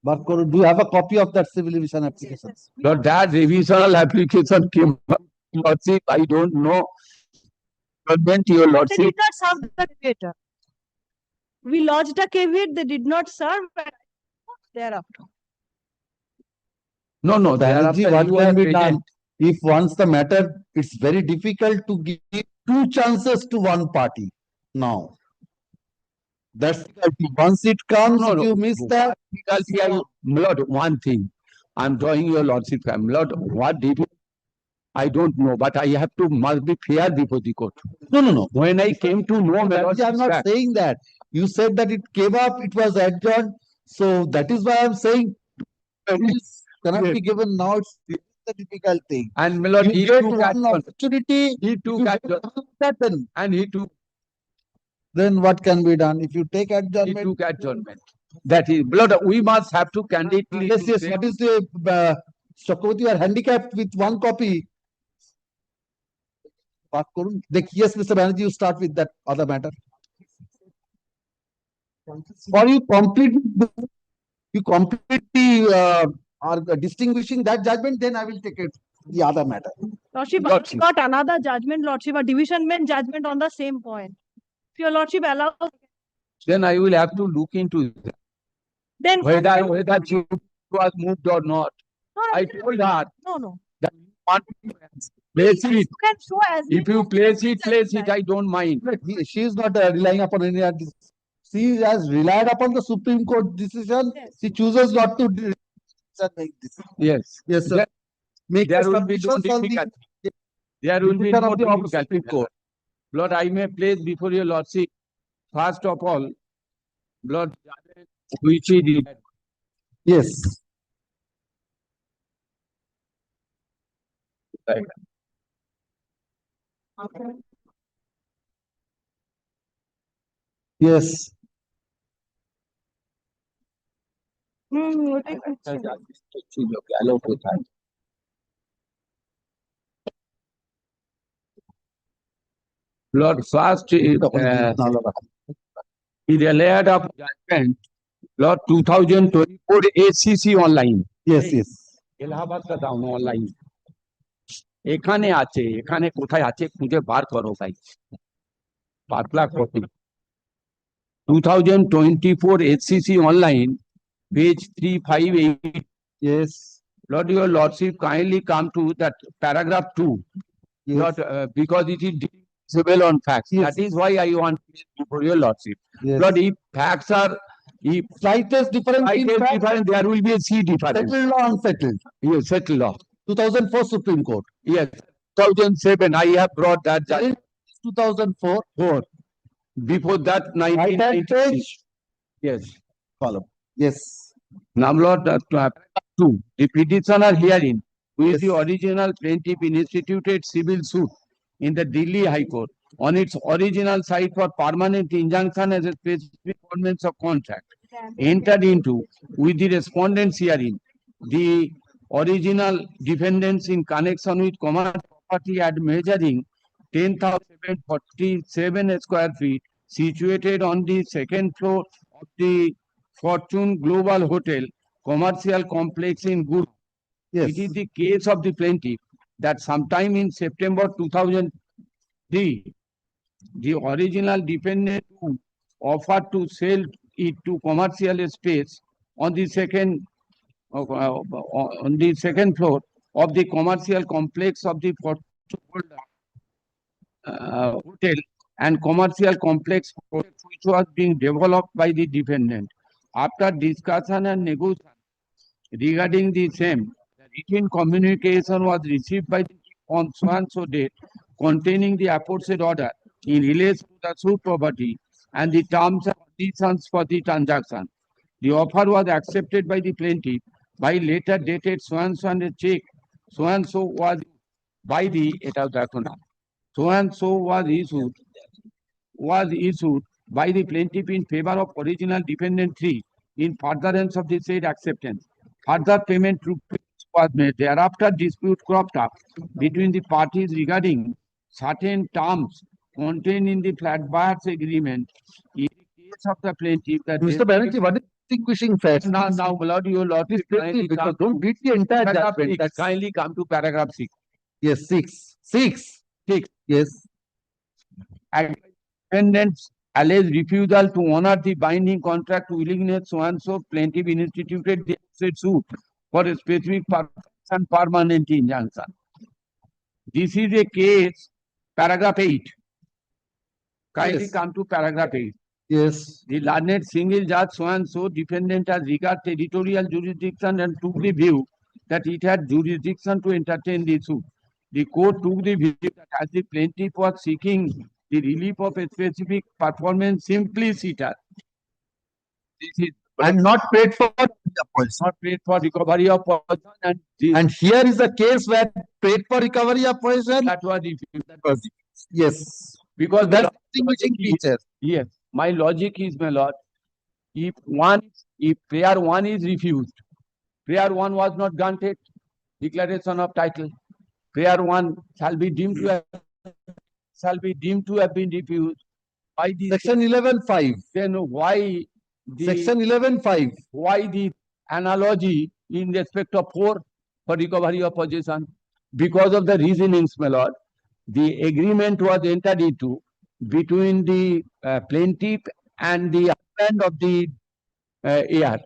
Barkor, do you have a copy of that civil revision application? But that revisional application came up, Lordship, I don't know. But your They Lordship. did not serve the caveat. We lodged a caveat, they did not serve thereafter. No, thereafter Banerjee, you what were can be present. done? If once the matter, it's very difficult to give 2 chances to one party now. That's once it comes, if you miss that. Lord, one thing. I'm drawing your Lordship. Lord, what did you? I don't know, but I have to must be fair before the court. No. When I came to know, my Banerjee, I'm not saying that. You said that it came up, it was adjourned. So that is why I'm saying it cannot be given now. It's a difficult thing. And my lord, You he get took one opportunity. He took adjournment. And he took. Then what can be done? If you take adjournment. He took adjournment. That is, Lord, we must have to candidly. Yes. What is the Chakravarti, you are handicapped with one copy. Yes, Mr. Banerjee, you start with that other matter. Or you completely are distinguishing that judgment, then I will take it the other matter. Lordship, I got another judgment, Lordship, a division bench judgment on the same point. If your Lordship allows. Then I will have to look into that. Then whether she was moved or not. No, I told her no. that want to place it. You can show as If you place it, I don't mind. She is not relying upon any. She has relied upon the Supreme Court decision. She chooses not to make this. Yes. Yes, sir. Make There a will be no submissions on the difficulty. There will be decision no of the difficulty. Supreme Court. Lord, I may place before your Lordship, first of all, Lord, which is the Yes. right. Yes. ওটাই করছি। ছিল গেল কোথায়? Lord, first, the layout of judgment, Lord, 2024 ACC online. Yes, yes. Allahabad কা দাও online এখানে আছে, এখানে কোথায় আছে খুঁজে বার করো ভাই। পাতলা copy 2024 ACC online, page 358. Yes. Lord, your Lordship, kindly come to that paragraph 2. Yes. Lord, because it is divisible on facts. Yes. That is why I want for your Lordship. Yes. Lord, if facts are if Slightest difference in slightest fact, different, there will be a C difference. settled law, unsettled. Yes, settled law. 2004 Supreme Court. Yes, 2007. I have brought that In 2004. 4. Before that, Right hand 1996. page. Yes. Column. Yes. Now, Lord, 2. The petitioner herein, who is Yes. the original plaintiff in instituted civil suit in the Delhi High Court on its original site for permanent injunction as a specific performance of contract entered into with the respondents herein, the original defendants in connection with common property at measuring 10,747 square feet situated on the second floor of the Fortune Global Hotel commercial complex in Guru. Yes. It is the case of the plaintiff that sometime in September 2003, the original defendant who offered to sell it to commercial space on the second floor of the commercial complex of the Fortune Hotel and commercial complex which was being developed by the defendant. After discussion and negotiation regarding the same, the written communication was received by the on so date containing the aforesaid order in relation to the suit property and the terms and conditions for the transaction. The offer was accepted by the plaintiff by letter dated so and a check so was by the was issued by the plaintiff in favor of original defendant 3 in furtherance of the said acceptance. Further payment was made. Thereafter, dispute cropped up between the parties regarding certain terms contained in the flat buyers agreement. In the case of the plaintiff, that Mr. Banerjee, what is distinguishing facts? now, Lord, your Lordship, kindly Because come don't read the entire paragraph judgment. 6. Kindly come to paragraph 6. Yes, 6. 6. 6. Yes. Defendants alleged refusal to honor the binding contract willingness so plaintiff instituted the said suit for a specific purpose and permanent injunction. This is a case, paragraph 8. Kindly Yes. come to paragraph 8. Yes. The learned single judge so defendant has regard territorial jurisdiction and took the view that it had jurisdiction to entertain the suit. The court took the view that as the plaintiff was seeking the relief of a specific performance simpliciter, this is And not paid for poison. not paid for recovery of poison, and this, And here is a case where paid for recovery of poison. that was refused. Yes. Because That's the distinguishing feature. yes, my logic is, my lord, if prayer 1 is refused, prayer 1 was not granted, declaration of title, prayer 1 shall be deemed to have been refused by the Section 11(5). then why the Section 11(5). why the analogy in respect of 4 for recovery of possession? Because of the reasonings, my lord, the agreement was entered into between the plaintiff and the husband of the heir,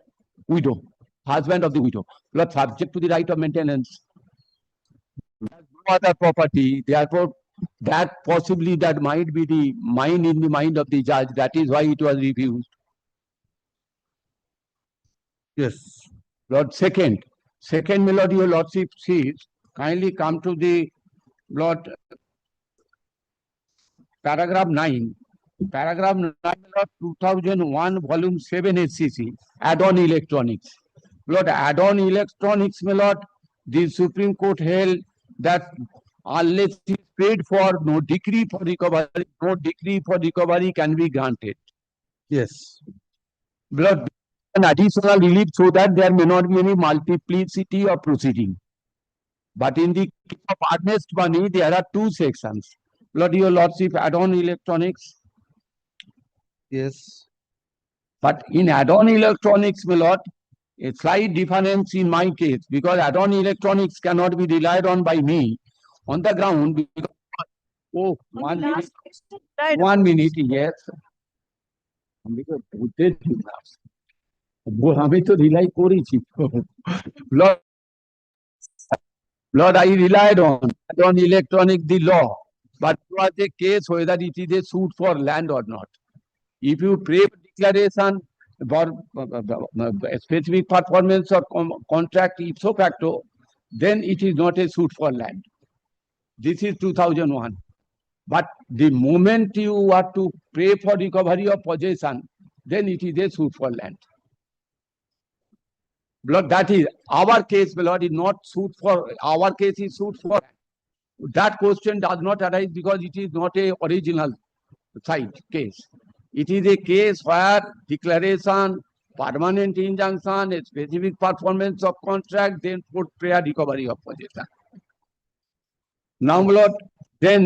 widow, husband of the widow, not subject to the right of maintenance. other property. Therefore, that possibly that might be the mind in the mind of the judge. That is why it was refused. Yes. Lord, second, my lord, your lordship sees, kindly come to the Lord, paragraph 9. Paragraph 9 of 2001, volume 7 SCC, add-on electronics. Lord, add-on electronics, my lord, the Supreme Court held that unless it is paid for, no decree for recovery can be granted. Yes. Lord, an additional relief so that there may not be any multiplicity of proceeding. But in the case of earnest money, there are two sections. Lord, your lordship, add-on electronics. Yes. But in add-on electronics, my lord, a slight difference in my case, because add-on electronics cannot be relied on by me on the ground. Because, oh, 1 minute. 1 minute, yes. আমি তো rely করেছি Lord, I relied on electronic the law, but it was a case whether it is a suit for land or not. If you pray for declaration for specific performance or contract ipso facto, then it is not a suit for land. This is 2001. But the moment you are to pray for recovery of possession, then it is a suit for land. Lord, that is our case, Lord, is not suit for, our case is suit for. That question does not arise because it is not a original side case. It is a case where declaration, permanent injunction, a specific performance of contract, then put prayer recovery of possession. Now, Lord, then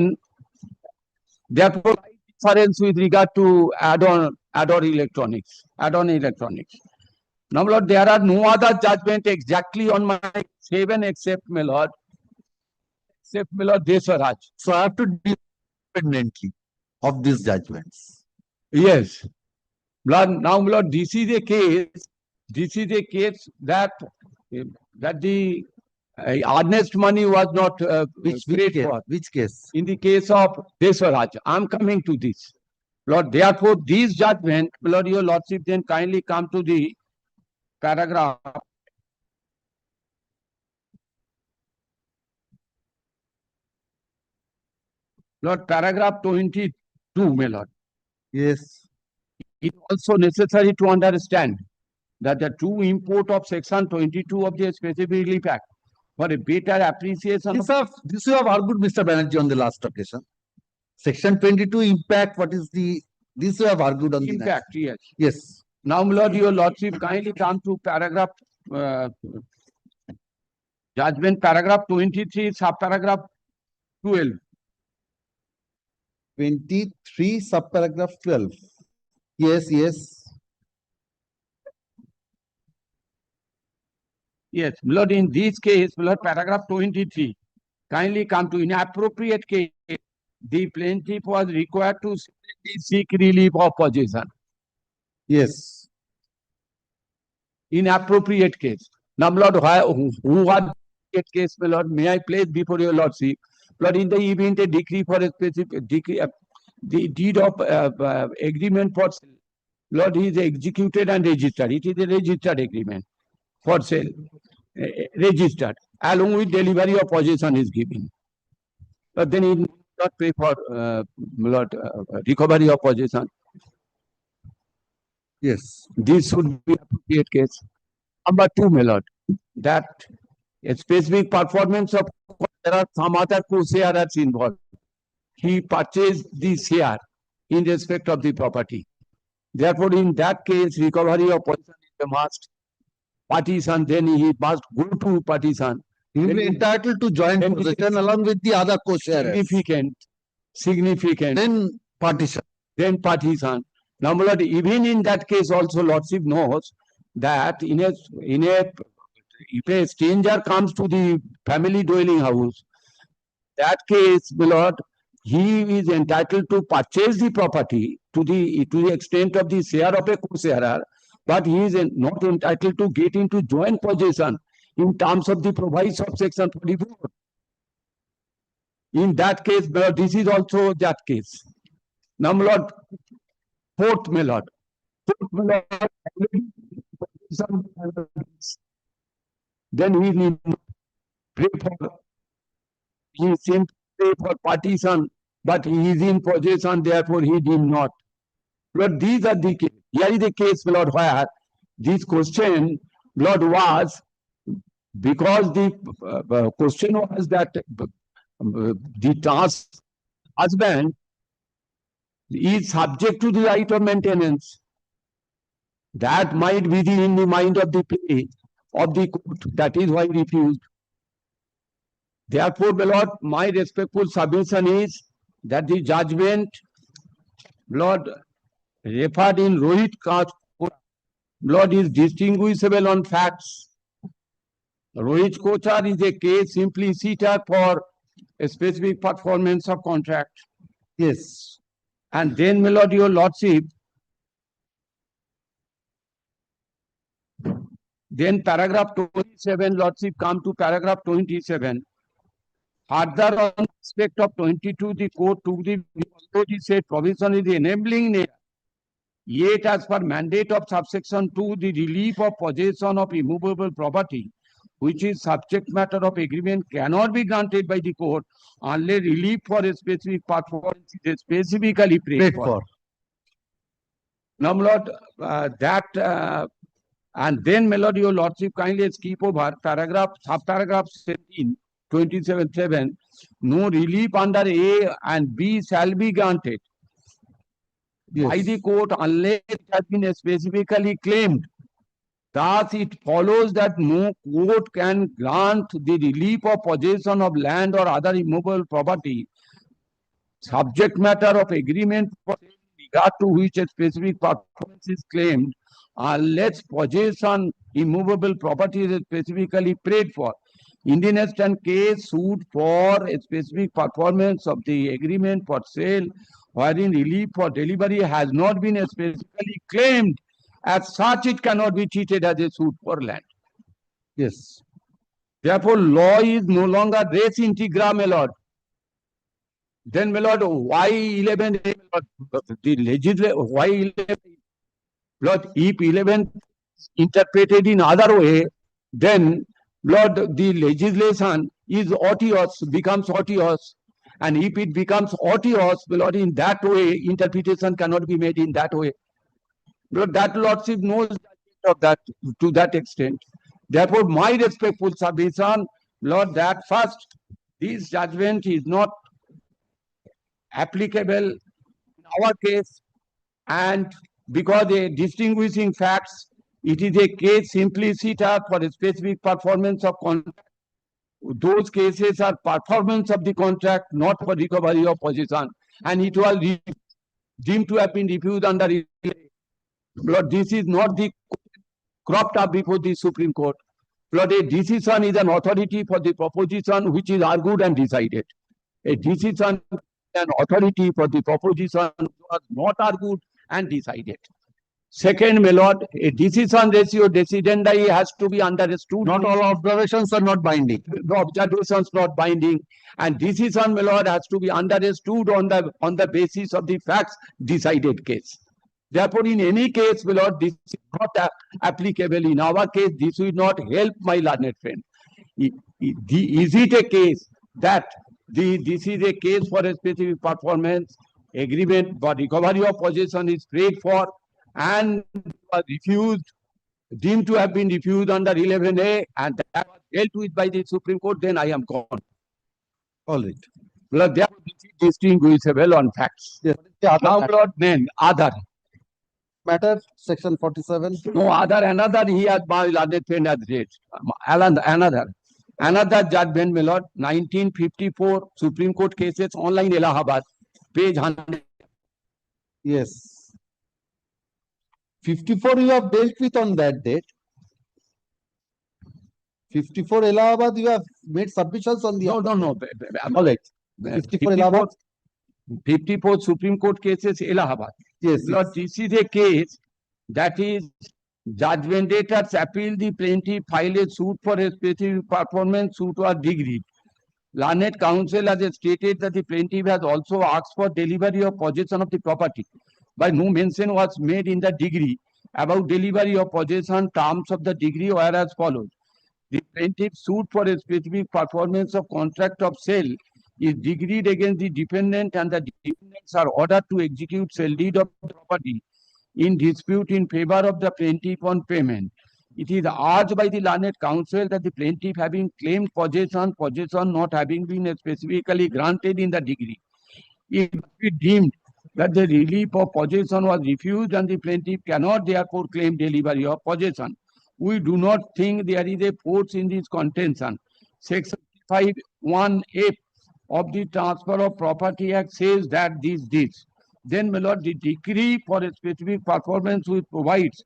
therefore difference with regard to add-on electronics. Now, Lord, there are no other judgment exactly on my 7 except, my Lord, Deswaraj. So I have to deal independently of these judgments. Yes. Lord, now, Lord, this is a case that the earnest money was not paid for. Which case? In the case of Deswaraj. I am coming to this. Lord, therefore, this judgment, Lord, your lordship, then kindly come to the paragraph. Lord, paragraph 22, my lord. Yes. It is also necessary to understand that the true import of section 22 of the Specific Relief Act for a better appreciation. This you have argued, Mr. Banerjee, on the last occasion. Section 22 impact, what is the, this you have argued on impact, the yes. Yes. Now, my lord, your lordship, kindly come to paragraph, judgment paragraph 23, subparagraph 12. 23, subparagraph 12. Yes, yes. Yes, Lord, in this case, Lord, paragraph 23, kindly come to inappropriate case, the plaintiff was required to seek relief of possession. Yes. Inappropriate case. Now, Lord, who are that case, my Lord, may I place before your lordship, Lord, in the event a decree for a specific decree, the deed of agreement for sale, Lord, he is executed and registered. It is a registered agreement for sale, registered, along with delivery of possession is given. But then he need not pay for Lord, recovery of possession. Yes. This should be appropriate case. Number 2, my lord, that a specific performance of, there are some other co-sharers involved. He purchased the share in respect of the property. Therefore, in that case, recovery of possession is a must. Partition, then he must go to partition. He will be entitled to joint possession along with the other co-sharers. Significant. Then partition. Now, my lord, even in that case also, lordship knows that if a stranger comes to the family dwelling house, that case, my lord, he is entitled to purchase the property to the extent of the share of a co-sharer, but he is not entitled to get into joint possession in terms of the provisions of section 44. In that case, my lord, this is also that case. Now, my lord, fourth, my lord. Fourth, my lord, then he need pray for, he seemed to pray for partition, but he is in possession, therefore he did not. Lord, these are the case. Here is the case, Lord, where this question, Lord, was because the question was that the husband is subject to the right of maintenance. That might be in the mind of the play of the court. That is why he refused. Therefore, my lord, my respectful submission is that the judgment, Lord, referred in Rohit Kochar, Lord, is distinguishable on facts. Rohit Kochar is a case simply seated for a specific performance of contract. Yes. And then, my lord, your lordship, then paragraph 27, lordship, come to paragraph 27. Further on aspect of 22, the court took the said provision is enabling nature. Yet, as per mandate of subsection 2, the relief of possession of immovable property, which is subject matter of agreement, cannot be granted by the court unless relief for a specific performance is specifically prayed for. Now, my lord, and then, my lord, your lordship, kindly skip over paragraph, subparagraph 17, 27.7. No relief under A and B shall be granted by the court unless it has been specifically claimed. Thus, it follows that no court can grant the relief of possession of land or other immovable property, subject matter of agreement for regard to which a specific performance is claimed, unless possession immovable property is specifically prayed for. In the instant case sued for a specific performance of the agreement for sale, wherein relief for delivery has not been specifically claimed, as such it cannot be treated as a suit for land. Yes. Therefore, law is no longer res integra, my lord. Then, my lord, why 11? The legislature, why 11? Lord, if 11 interpreted in other way, then, Lord, the legislation is odious, becomes odious. And if it becomes odious, Lord, in that way, interpretation cannot be made in that way. Lord, that lordship knows of that to that extent. Therefore, my respectful submission, Lord, that first, this judgment is not applicable in our case, and because a distinguishing facts, it is a case simply set up for a specific performance of contract. Those cases are performance of the contract, not for recovery of possession, and it was deemed to have been refused under. Lord, this is not the cropped up before the Supreme Court. Lord, a decision is an authority for the proposition which is argued and decided. A decision is an authority for the proposition which was not argued and decided. Second, my lord, a decision ratio decidendi has to be understood. Not all observations are not binding. The observations not binding, and decision, my lord, has to be understood on the basis of the facts decided case. Therefore, in any case, my lord, this is not applicable. In our case, this will not help my learned friend. Is it a case that this is a case for a specific performance agreement, but recovery of possession is prayed for and was refused, deemed to have been refused under 11A, and that was dealt with by the Supreme Court, then I am gone. All right. Well, therefore, this is distinguishable on facts. Yes. Now, Lord, then, other. Matter, section 47. No, other, another, he had my learned friend has read. Another judgment, my lord, 1954 Supreme Court cases, online Allahabad, page 100. Yes. 54 you have dealt with on that date. 54 Allahabad, you have made submissions on the... No. All right. 54 Allahabad. 54 Supreme Court cases, Allahabad. Yes. Lord, this is a case that is judgmentators appeal the plaintiff file a suit for a specific performance, suit was disagreed. Learned counsel has stated that the plaintiff has also asked for delivery of possession of the property, but no mention was made in the degree about delivery of possession. Terms of the degree were as follows. The plaintiff sued for a specific performance of contract of sale is decreed against the defendant, and the defendants are ordered to execute sale deed of the property in dispute in favor of the plaintiff on payment. It is urged by the learned counsel that the plaintiff, having claimed possession not having been specifically granted in the degree, it must be deemed that the relief of possession was refused, and the plaintiff cannot therefore claim delivery of possession. We do not think there is a force in this contention. Section 51F of the Transfer of Property Act says that this. Then, my lord, the decree for a specific performance which provides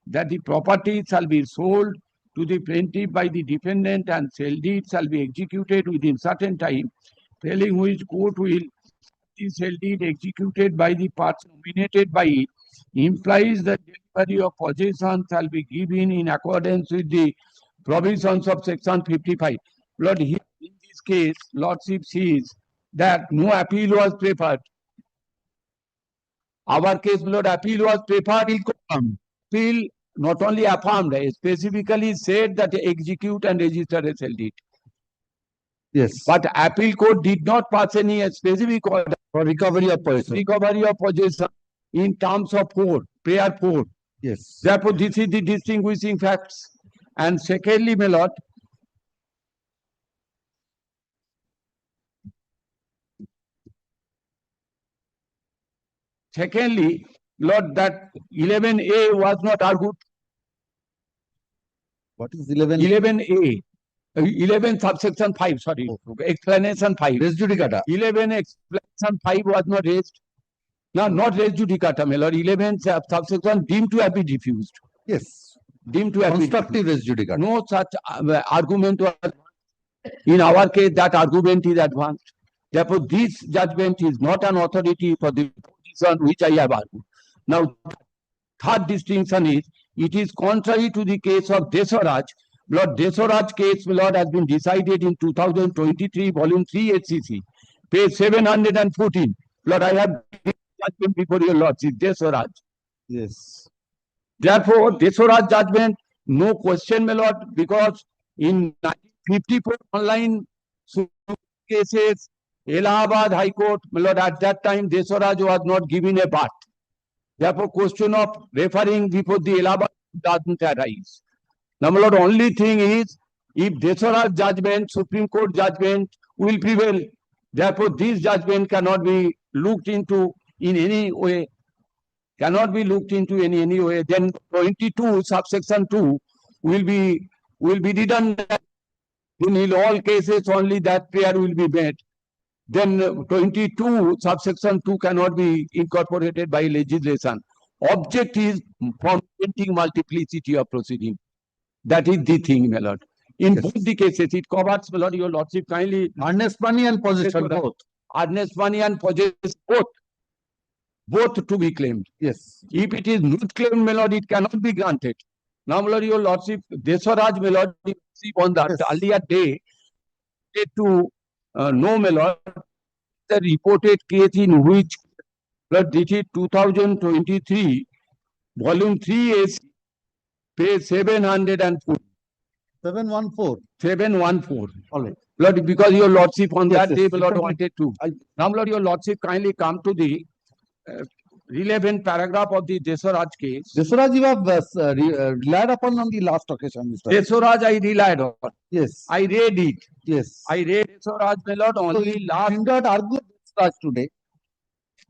that the property shall be sold to the plaintiff by the defendant and sale deed shall be executed within certain time, failing which court will the sale deed executed by the parts nominated by it, implies that delivery of possession shall be given in accordance with the provisions of section 55. Lord, here in this case, Lordship sees that no appeal was preferred. Our case, Lord, appeal was preferred. Appeal not only affirmed, specifically said that execute and register a sale deed. Yes. But appeal court did not pass any specific order for recovery of possession. Recovery of possession in terms of court, prayer court. Yes. Therefore, this is the distinguishing facts. And secondly, my lord, that 11A was not argued. What is 11? 11A. 11 subsection 5, sorry. Explanation 5. Res judicata. 11 explanation 5 was not raised. No, not res judicata, my lord. 11 subsection deemed to have been diffused. Yes. Deemed to have constructive res judicata. No such argument was. In our case, that argument is advanced. Therefore, this judgment is not an authority for the position which I have argued. Now, third distinction is, it is contrary to the case of Desaraj. Lord, Desaraj case, Lord, has been decided in 2023, volume 3 HCC, page 714. Lord, I have judgment before your lordship, Desaraj. Yes. Therefore, Desaraj judgment, no question, my lord, because in 1954 online cases, Allahabad High Court, my lord, at that time, Desaraj was not given a bath. Therefore, question of referring before the Allahabad doesn't arise. Now, my lord, only thing is, if Desaraj judgment, Supreme Court judgment will prevail, therefore, this judgment cannot be looked into in any way, then 22 subsection 2 will be redundant. In all cases, only that prayer will be made. Then 22 subsection 2 cannot be incorporated by legislation. Object is from preventing multiplicity of proceeding. That is the thing, my lord. In both the cases, it covers, my lord, your lordship kindly. Earnest money and possession both. Earnest money and possession both to be claimed. Yes. If it is not claimed, my lord, it cannot be granted. Now, my lord, your lordship, Desaraj, my lord, on that earlier day, to know, my lord, the reported case in which, Lord, dated 2023, volume 3 is page 714. 714. 714. All right. Lord, because your lordship on that Yes, day, yes. my lord, wanted to. Now, Lord, your lordship kindly come to the relevant paragraph of the Desaraj case. Desaraj, you have relied upon on the last occasion, Mr. Desaraj, I relied on. Yes. I read it. Yes. I read Desaraj, my lord, only last. You did not argue Desaraj today.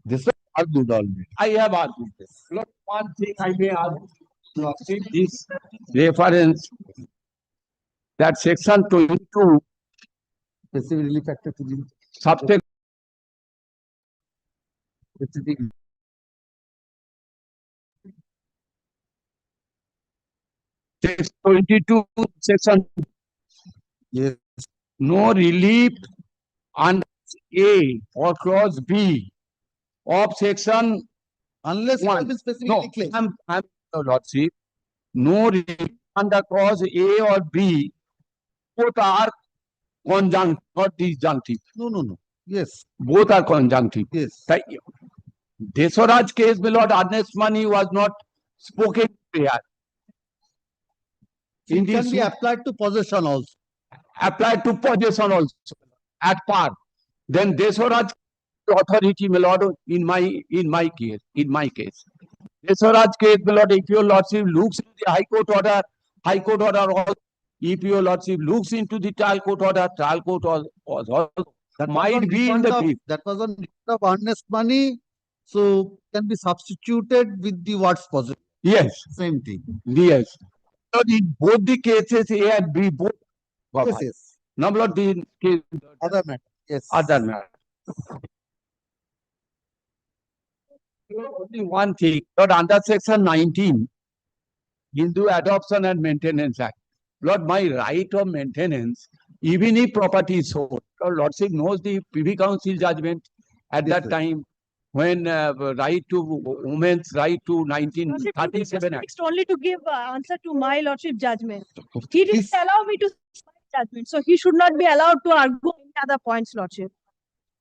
Desaraj argued already. I have argued this. Lord, one thing I may argue. Lordship, this reference that section 22 specific relief factor to the subject specific section 22 section. Yes. No relief under A or clause B of section unless one. it is specifically claimed. I'm lordship. No relief under clause A or B. Both are conjunct, not disjunctive. No. Yes. Both are conjunctive. Yes. Desoraj case, my lord, earnest money was not spoken here. It can be applied to possession also. Applied to possession also at par. Then Desoraj authority, my lord, in my case. Desoraj case, my lord, if your lordship looks into the High Court order also, if your lordship looks into the trial court order also might be in the brief. That was on refund of earnest money, so can be substituted with the words possession. Yes. Same thing. Yes. So in both the cases, A and B both. Yes. Now, my lord, the case. Other matter. Yes. Other matter. Only one thing, Lord, under section 19, Hindu Adoption and Maintenance Act. Lord, my right of maintenance, even if property is sold, Lord, Lordship knows the Privy Council judgment at that time when right to women's right to 1937 Act. Fixed only to give answer to my lordship judgment. He didn't allow me to judgment, so he should not be allowed to argue any other points, lordship.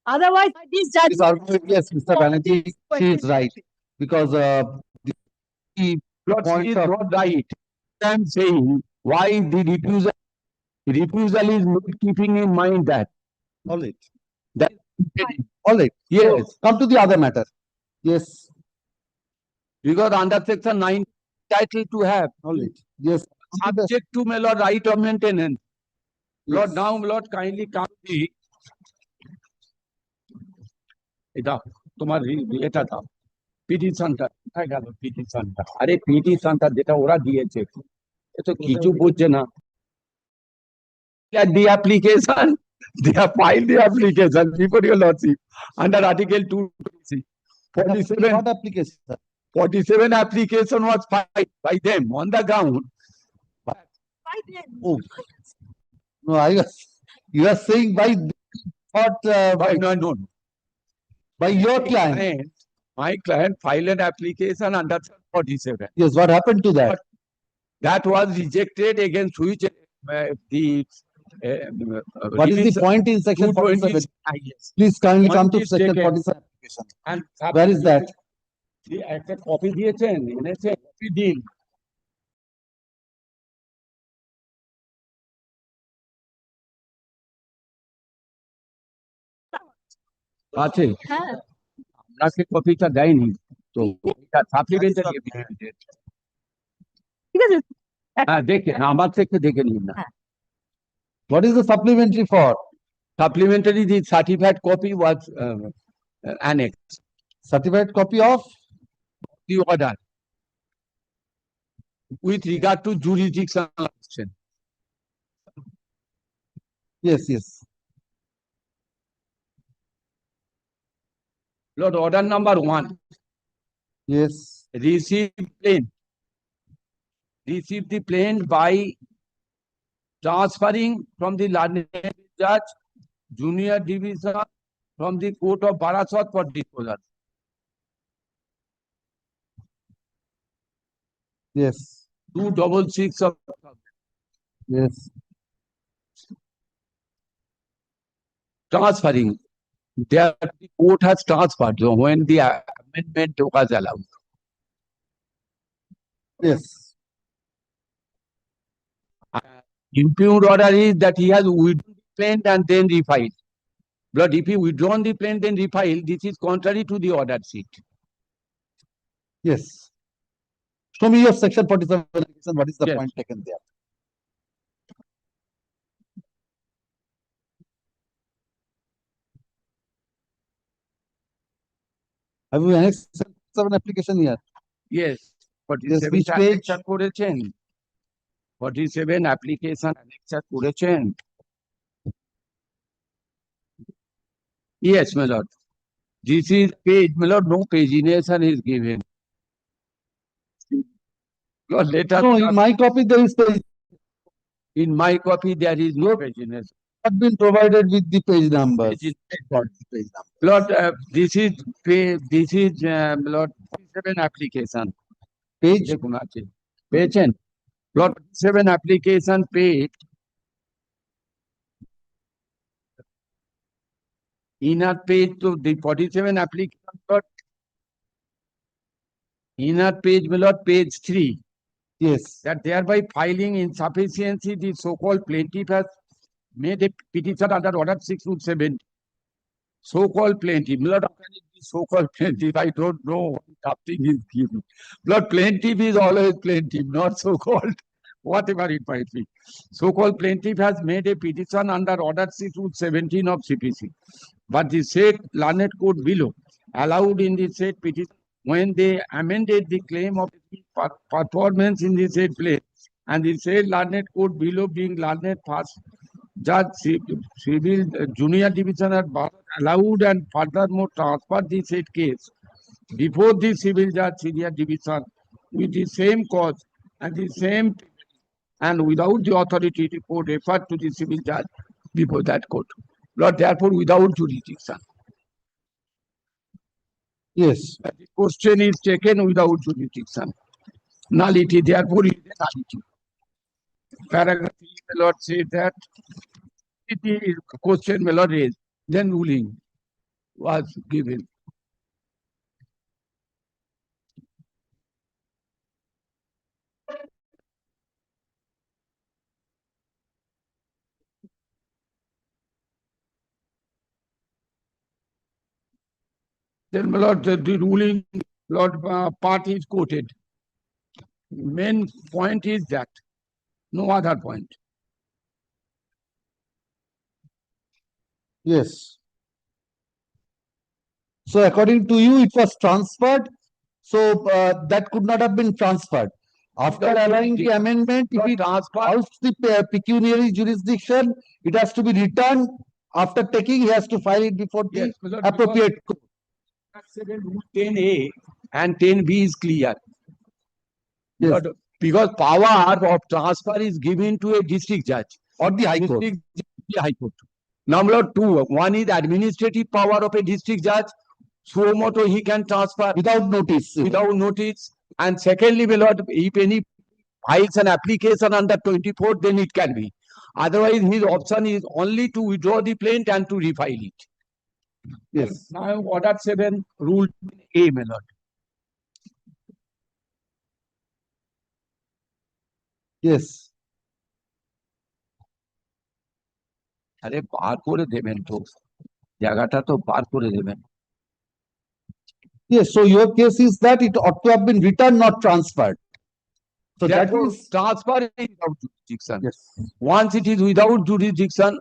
Otherwise, this This judgment. argument, yes, Mr. Banerjee, she is right. Because Lord, she is not right. I am saying why the refusal is not keeping in mind that. All right. That all right. Yes. So, come to the other matter. Yes. Because under section 9, title to have. All right. Yes. Subject to my lord right of maintenance. Lord, now, my lord, kindly come to the এটা তোমার এটা দাও পিটিশনটা কোথায় গেল পিটিশনটা আরে পিটিশনটা যেটা ওরা দিয়েছে এ তো কিছু বুঝছে না the application they have filed the application before your lordship under article 2 47 What application? 47 application was filed by them on the ground. Oh no, you are saying by no. By your client. My client filed an application under 47. Yes, what happened to that? But that was rejected against which what is the point in section 47? Yes. Please kindly Point come to is section taken. 47 application. And Where is that? একটা copy দিয়েছেন এনেছে copy দিন আছে আপনাকে কপিটা দেয়নি তো এটা সাপ্লিমেন্টারি ঠিক আছে হ্যাঁ দেখে আমার থেকে দেখে নিন না What is the supplementary for? Supplementary, the certified copy was annexed. Certified copy of the order with regard to jurisdiction. Yes. Lord, order number 1. Yes. Receive the plain by transferring from the learned judge, junior division from the court of Barasat for disposal. Yes. 266 of. Yes. Transferring. There, the court has transferred when the amendment was allowed. Yes. Impugned order is that he has withdrawn the plaint and then refiled. But if he withdrawn the plaint then refiled, this is contrary to the order sheet. Yes. Show me your section 47 application. What is the point taken there? Have you annexed section 47 application here? Yes. 47 which page? করেছেন 47 application annexure করেছেন Yes, my lord. This is page, my lord. No pagination is given. Lord, let us. No, in my copy there is page. In my copy there is no pagination. Not been provided with the page numbers. Lord, this is Lord 7 application. Page. Page. Lord 7 application page. inner page to the 47 application. Inner page, my lord, page 3. Yes. That thereby filing insufficiency, the so-called plaintiff has made a petition under order 6 to 7. So-called plaintiff, my lord, how can it be so-called plaintiff? I don't know what something is given. Lord, plaintiff is always plaintiff, not so-called, whatever it might be. So-called plaintiff has made a petition under order 6 to 17 of CPC. But the said learned court below allowed in the said petition when they amended the claim of performance in the said place, and the said learned court below being learned first judge civil junior division at Bharat allowed and furthermore transferred the said case before the civil judge senior division with the same cause and the same and without the authority the court referred to the civil judge before that court. Lord, therefore, without jurisdiction. Yes. The question is taken without jurisdiction. Nullity, therefore, is a nullity. Paragraph 3, my lord says that the question, my lord, raised, then ruling was given. Then, my lord, the ruling, Lord, part is quoted. Main point is that, no other point. Yes. So according to you, it was transferred. So that could not have been transferred. After allowing the amendment, if it transfers the pecuniary jurisdiction, it has to be returned. After taking, he has to file it before the appropriate court. 10A and 10B is clear. Yes. Because power of transfer is given to a district judge or the high court. The high court. Number 2, one is administrative power of a district judge. So moto he can transfer without notice. Without notice. And secondly, my lord, if any files an application under 24, then it can be. Otherwise, his option is only to withdraw the plaint and to refile it. Yes. Now, order 7, rule A, my lord. Yes. আরে বার করে দেবেন তো জায়গাটা তো বার করে দেবেন Yes, so your case is that it ought to have been returned, not transferred. So that is transfer without jurisdiction. Yes. Once it is without jurisdiction,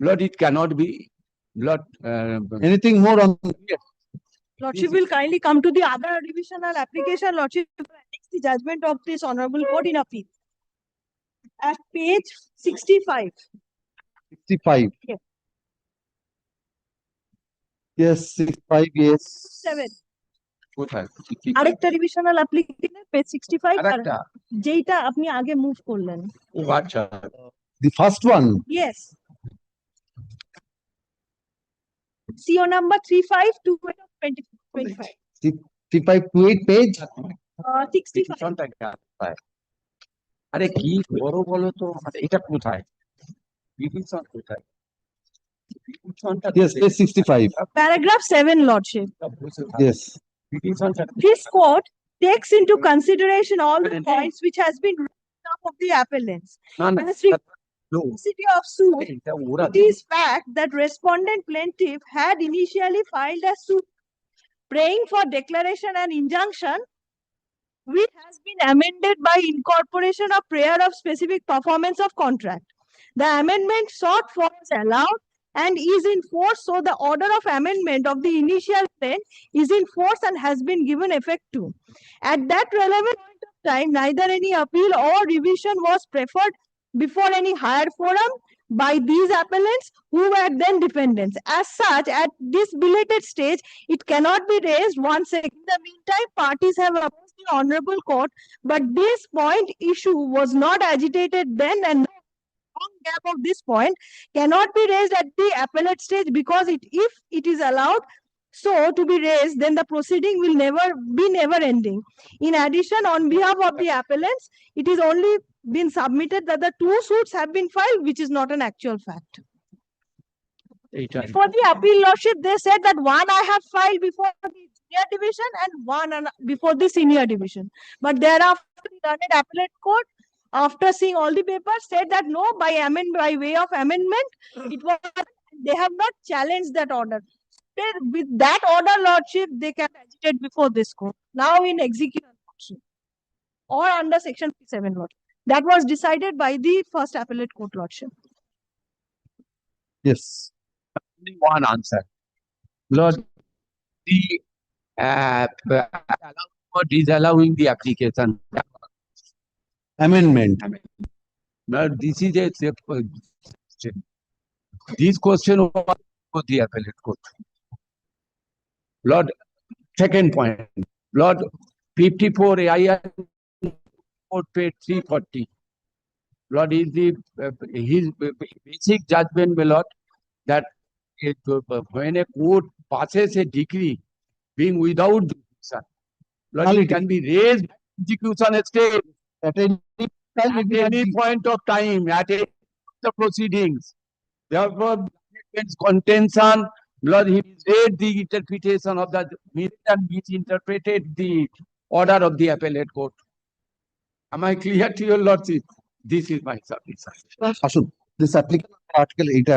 Lord, it cannot be. Lord, anything more on? Yes. Lordship will kindly come to the other divisional application. Lordship will annex the judgment of this honorable court in appeal. At page 65. 65. Yes. Yes, 65, yes. 7. কোথায় আরেকটা divisional application page 65 আরেকটা যেটা আপনি আগে move করলেন ও আচ্ছা The first one. Yes. CO number 3528 of 2025. 3528 page. 65. আরে কি বড় বলো তো এটা কোথায় ডিভিশন কোথায় Yes, page 65. Paragraph 7, Lordship. Yes. This court takes into consideration all the points which has been written up of the appellants. As necessity of suit, it is fact that respondent plaintiff had initially filed a suit praying for declaration and injunction, which has been amended by incorporation of prayer of specific performance of contract. The amendment sought for is allowed and is in force, so the order of amendment of the initial plaint is in force and has been given effect to. At that relevant point of time, neither any appeal or revision was preferred before any higher forum by these appellants who were then defendants. As such, at this belated stage, it cannot be raised once again. In the meantime, parties have approached the honorable court, but this point issue was not agitated then, and the long gap of this point cannot be raised at the appellate stage because if it is allowed so to be raised, then the proceeding will never ending. In addition, on behalf of the appellants, it is only been submitted that the 2 suits have been filed, which is not an actual fact. Before the appeal lordship, they said that one I have filed before the junior division and one before the senior division. But thereafter, the learned appellate court, after seeing all the papers, said that no, by way of amendment, it was they have not challenged that order. With that order, lordship, they can agitate before this court. Now in execution lordship or under section 7 lordship. That was decided by the first appellate court lordship. Yes. Only one answer. Lord, the allowing or disallowing the application. Amendment. Now, this is a question. This question was for the appellate court. Lord, second point. Lord, 54 AIR court paid 340. Lord, is the his basic judgment, my lord, that when a court passes a decree being without jurisdiction, Lord, it can be raised by execution stage at any point of time, at any the proceedings. Therefore, its contention, Lord, he read the interpretation of the and misinterpreted the order of the appellate court. Am I clear to your lordship? This is my service. Ashun, this applicable article 8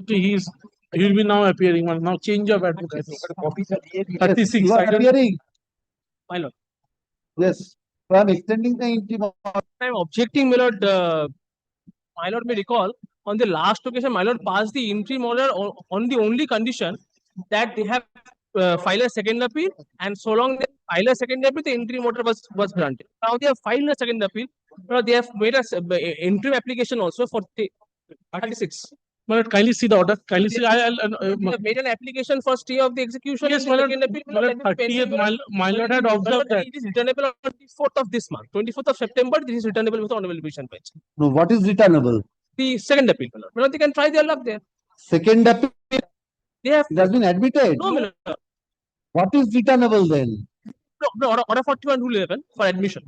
he will be now appearing. Now change of advocates. 36. You are I don't- appearing. My lord. Yes. So I'm extending the interim. I'm objecting, my lord may recall, on the last occasion, my lord passed the interim order on the only condition that they have filed a second appeal, and so long they file a second appeal, the interim order was granted. Now they have filed a second appeal. They have made a interim application also for 36. My lord, kindly see the order. Kindly see. They have made an application for stay of the execution. Yes, in the my lord. second appeal. My lord, 30th. My lord had observed that. It is returnable on 24th of this month. 24th of September, this is returnable with the honorable division bench. No, what is returnable? The second appeal, my lord. My lord, they can try their luck there. Second appeal. They have. It has been admitted. No, my lord. What is returnable then? No, order 41 rule 11 for admission.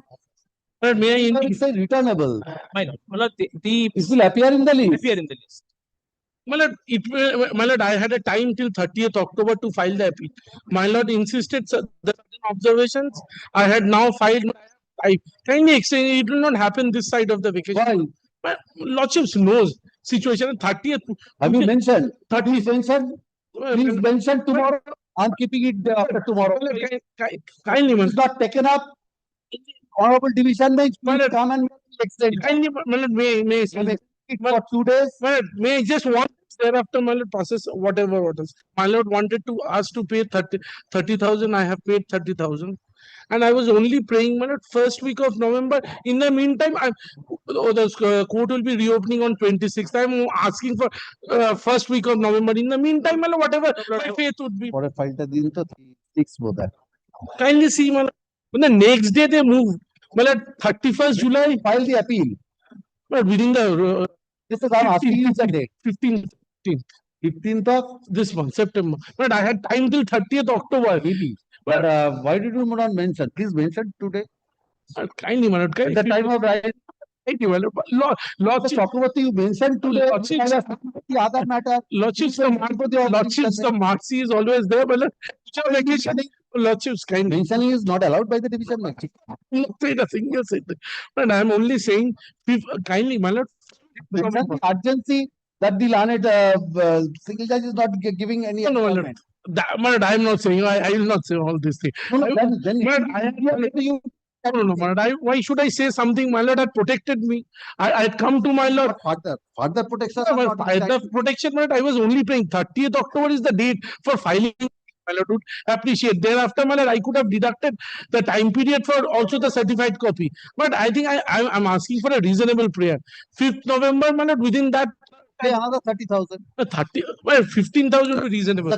My lord, may I It says returnable. My lord, the It will appear in the list. appear in the list. My lord, I had a time till 30th October to file the appeal. My lord insisted the certain observations. I had now filed. I kindly explain. It will not happen this side of the vacation. Why? My lordships knows situation. 30th. Have you mentioned? 30th mentioned? Please mention tomorrow. I'm keeping it after tomorrow. Kindly, It's not taken up. Honorable division bench, please come and extend. Kindly, my lord, may It for 2 days. My lord, may I just want thereafter, my lord, process whatever orders. My lord wanted to ask to pay 30,000. I have paid 30,000. And I was only praying, my lord, first week of November. In the meantime, the court will be reopening on 26th. I'm asking for first week of November. In the meantime, my lord, whatever my faith would be. For a fighter, दिन तो 6 बोला. Kindly see, my lord. When the next day they move, my lord, 31st July. File the appeal. But within the this is I'm asking you the date. 15th of this month, September. But I had time till 30th October. Maybe. But why did you not mention? Please mention today. Kindly, my lord. At the time of right. Thank you, my lord. Lordship, you mentioned today. The other matter. Lordships, the Marxi is always there, my lord. Lordships, kindly. Mentioning is not allowed by the division bench. Not a single sentence. But I am only saying, kindly, my lord. Mention the urgency that the learned single judge is not giving any appointment. My lord, I am not saying. I will not say all these things. No, then why should I say something? My lord had protected me. I had come to my lord. Further protection. Further protection, my lord, I was only praying. 30th October is the date for filing. My lord would appreciate. Thereafter, my lord, I could have deducted the time period for also the certified copy. But I think I'm asking for a reasonable prayer. 5th November, my lord, within that. Pay another 30,000. 15,000 would be reasonable.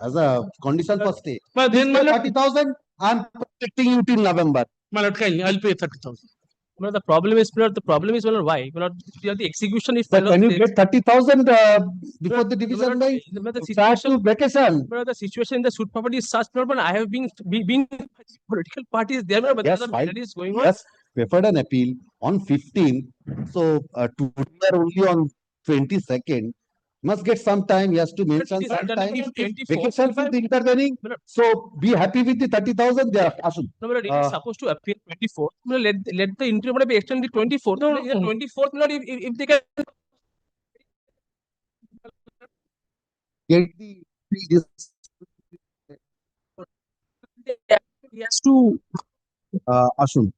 As a condition for stay. But then, my lord, 30,000. I'm protecting you till November. My lord, kindly, I'll pay 30,000. Well, the problem is, well, why? Well, the execution is. Can you get 30,000 before the division bench? Vacation. But the situation in the suit property is such. But I have been political parties there, but yes, the is going on. Yes, preferred an appeal on 15th. So today are only on 22nd. Must get some time. He has to mention some time. Vacation is intervening. So be happy with the 30,000 there. No, but it is supposed to appear 24th. No, let the interim order be extended 24th. No, 24th. No, if they can get the he has to Ashun.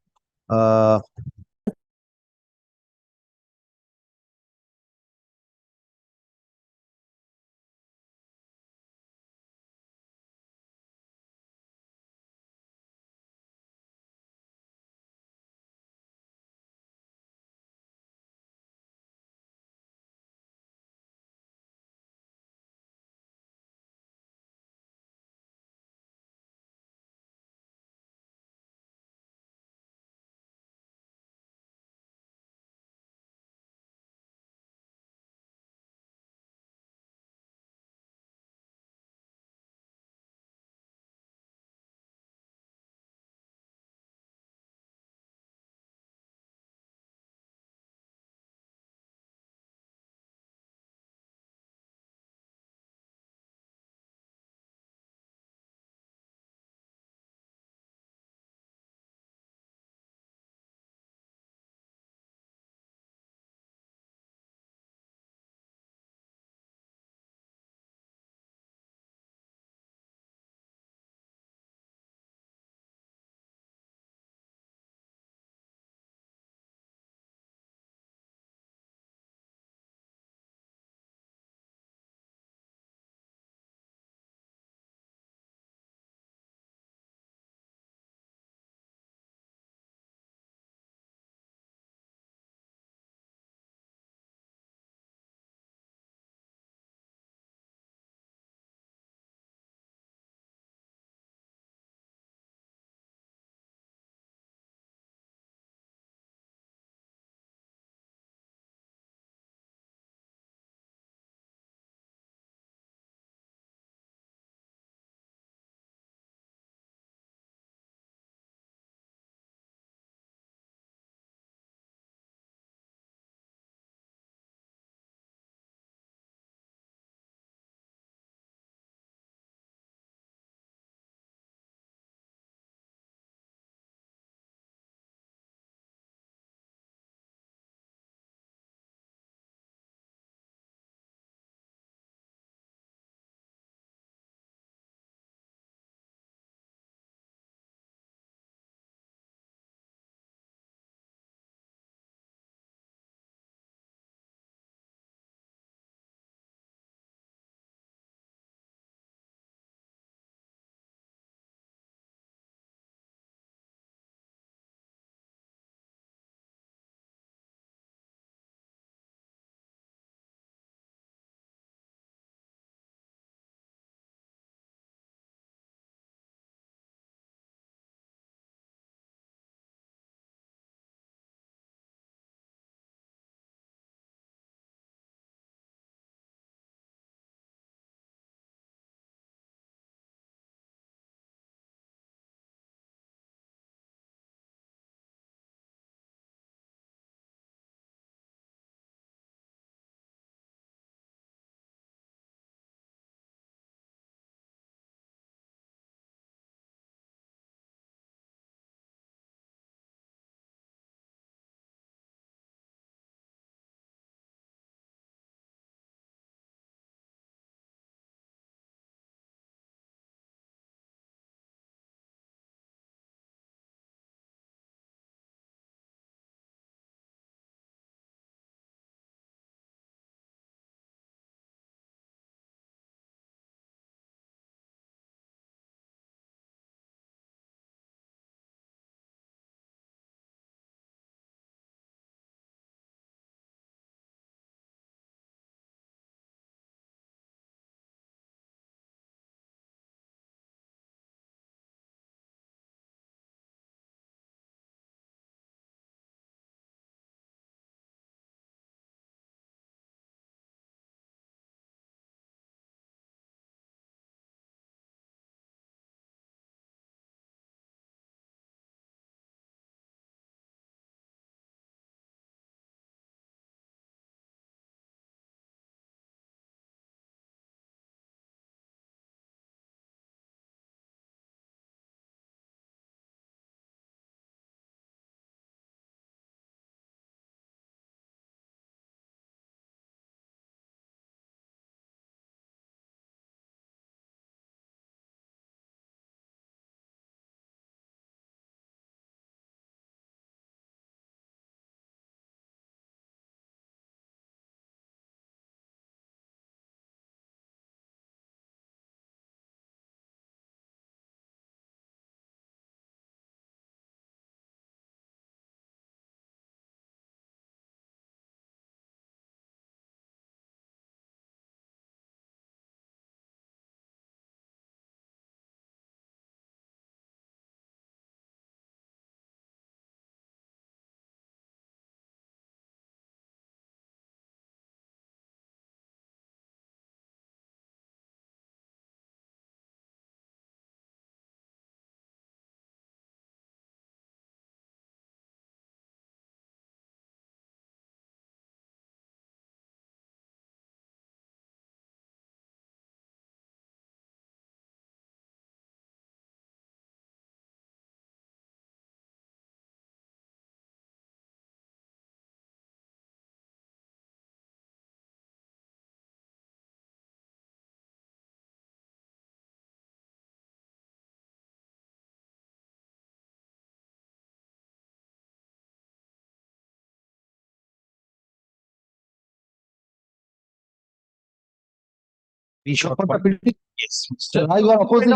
Yes. So now you are opposing.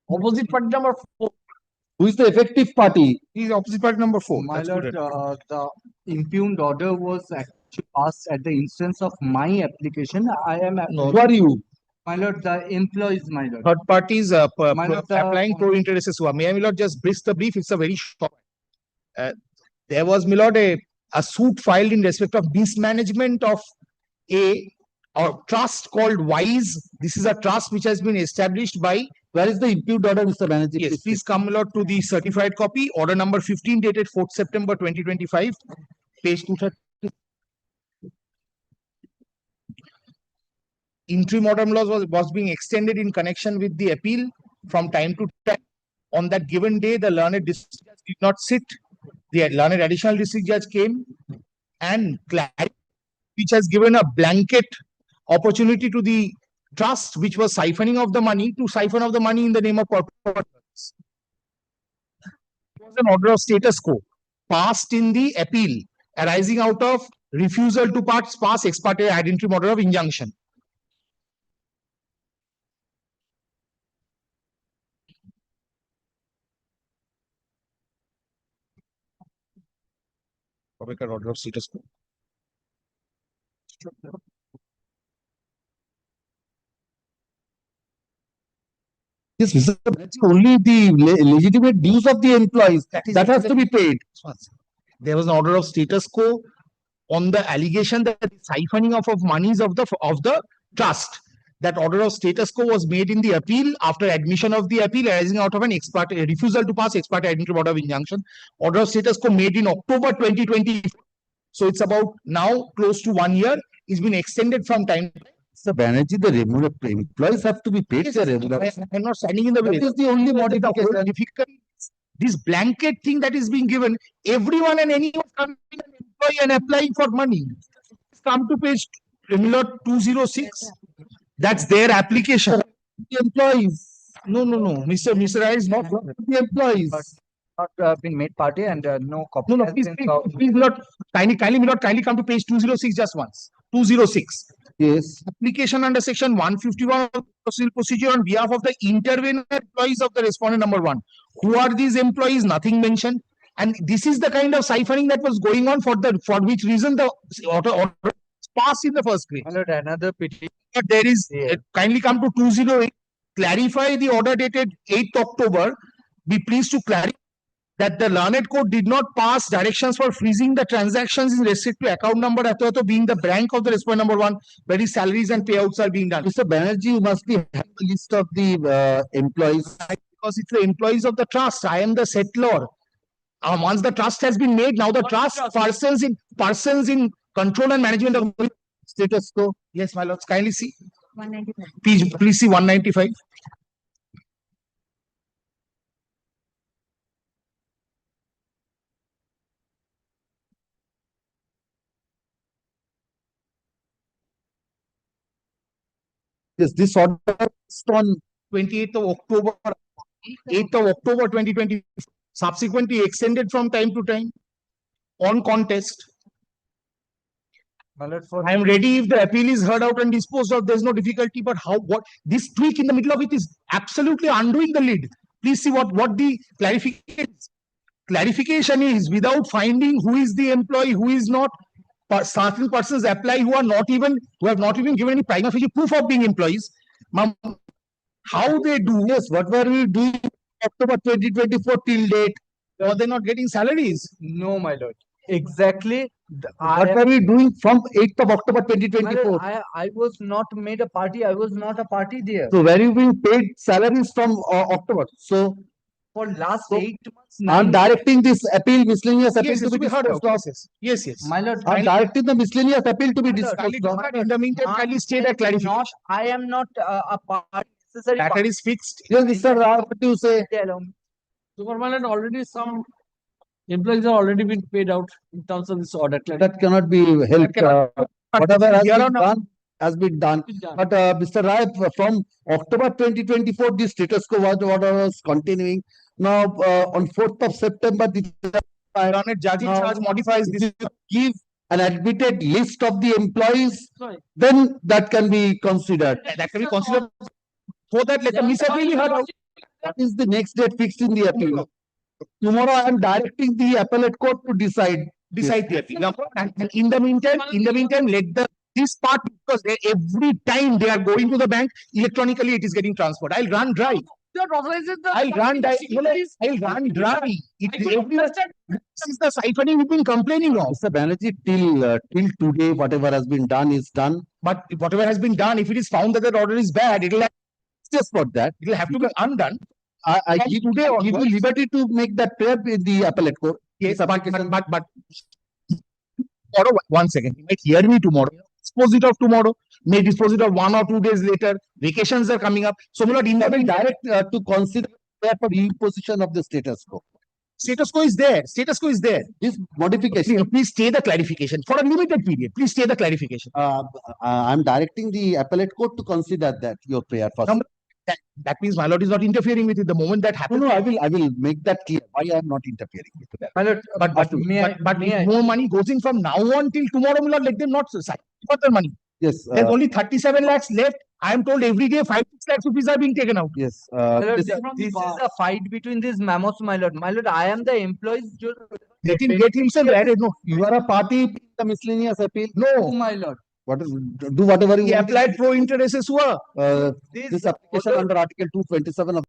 Opposite party number 4. Who is the effective party? He is opposite party number 4. My lord, the impugned order was actually passed at the instance of my application. I am. Who are you? My lord, the employees, my lord. Third parties My lord, the- applying pro interests. May I, my lord, just brief the brief? It's a very short. There was, my lord, a suit filed in respect of mismanagement of a trust called WISE. This is a trust which has been established by. Where is the impugned order, Mr. Banerjee? Yes, please come, my lord, to the certified copy, order number 15 dated 4th September 2025, page 230. Interim order was being extended in connection with the appeal from time to time. On that given day, the learned district judge did not sit. The learned additional district judge came and which has given a blanket opportunity to the trust, which was siphoning of the money, to siphon of the money in the name of corporate purpose. It was an order of status quo passed in the appeal arising out of refusal to pass ex parte ad interim order of injunction. Order of status quo. Yes, Mr. Banerjee, only the legitimate dues of the employees that has to be paid. There was an order of status quo on the allegation that the siphoning of monies of the trust. That order of status quo was made in the appeal after admission of the appeal arising out of an refusal to pass ex parte ad interim order of injunction. Order of status quo made in October 2020. So it's about now close to 1 year. It's been extended from time to time. Mr. Banerjee, the employees have to be paid their remuneration. I'm not standing in the way. That is the only modification. This blanket thing that is being given, everyone and anyone coming an employee and applying for money. Come to page 206. That's their application. The employees. No. Mr. Rai is not the employees. Not been made party and no copy. No, please not kindly come to page 206 just once. 206. Yes. Application under section 151 of the procedural procedure on behalf of the intervener employees of the respondent number 1. Who are these employees? Nothing mentioned. And this is the kind of siphoning that was going on for which reason the order passed in the first place. Another petition. But there is kindly come to 208. Clarify the order dated 8th October. Be pleased to clarify that the learned court did not pass directions for freezing the transactions in respect to account number being the bank of the respondent number 1, where his salaries and payouts are being done. Mr. Banerjee, you must have a list of the employees. Because it's the employees of the trust. I am the settlor. Once the trust has been made, now the trust persons in control and management of status quo. Yes, my lords, kindly see. 195. Please see 195. Yes, this order is on 28th of October, 8th of October 2020, subsequently extended from time to time on contest. I am ready if the appeal is heard out and disposed of. There's no difficulty. But this tweak in the middle of it is absolutely undoing the lid. Please see what the clarification is without finding who is the employee, who is not. Certain persons apply who have not even given any prima facie proof of being employees. How they do? Yes, what were we doing October 2024 till date? Are they not getting salaries? No, my lord. Exactly. What were we doing from 8th of October 2024? I was not made a party. I was not a party there. So where you being paid salaries from October? So for last 8 months. I'm directing this appeal, miscellaneous appeal to be heard disposed of. Yes. My lord, I'm directing the miscellaneous appeal to be disposed of. In the meantime, kindly state a clarification. I am not a party. Matter is fixed. Yes, Mr. Rao, what do you say? Superman, already some employees have already been paid out in terms of this order. That cannot be helped. Whatever has been done has been done. But Mr. Rai, from October 2024, the status quo order was continuing. Now, on 4th of September, the judge in charge modifies this. Give an admitted list of the employees, then that can be considered. That can be considered. For that, let the misappeal be heard out. That is the next date fixed in the appeal. Tomorrow I am directing the appellate court to decide. Decide the appeal. And in the meantime, let this part, because every time they are going to the bank, electronically it is getting transferred. I'll run dry. I'll run dry. I'll run dry. This is the siphoning we've been complaining of. Mr. Banerjee, till today, whatever has been done is done. But whatever has been done, if it is found that the order is bad, it will just for that. It will have to be undone. I give you liberty to make that prayer in the appellate court. Yes, but tomorrow, 1 second, you might hear me tomorrow. Dispose it of tomorrow, may dispose it of 1 or 2 days later. Vacations are coming up. So, my lord, I will direct to consider prayer for imposition of the status quo. Status quo is there. Status quo is there. This modification. Please stay the clarification for a limited period. Please stay the clarification. I'm directing the appellate court to consider that your prayer first. That means my lord is not interfering with it. The moment that happens, no, I will make that clear why I am not interfering with that. My lord, but if more money goes in from now on till tomorrow, my lord, let them not sign further money. Yes. There's only 37 lakhs left. I am told every day 5-6 lakhs rupees are being taken out. Yes. This is a fight between these mammoths, my lord. My lord, I am the employees. Let him get himself added. No, you are a party in the miscellaneous appeal. No, my lord. Do whatever you he want. applied pro interests. This application under Article 227 of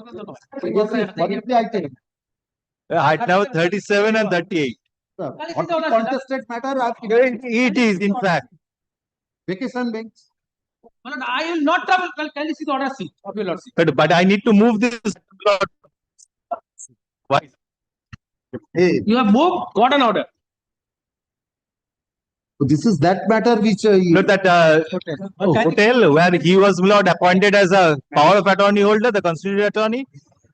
What is the item? Item 37 and 38. Contested matter. It is, in fact. Vacation bench. I will not travel. Can you see the order sheet of your lordship? But I need to move this. Why? You have moved, got an order. This is that matter which Look at hotel where he was not appointed as a power of attorney holder, the constituted attorney.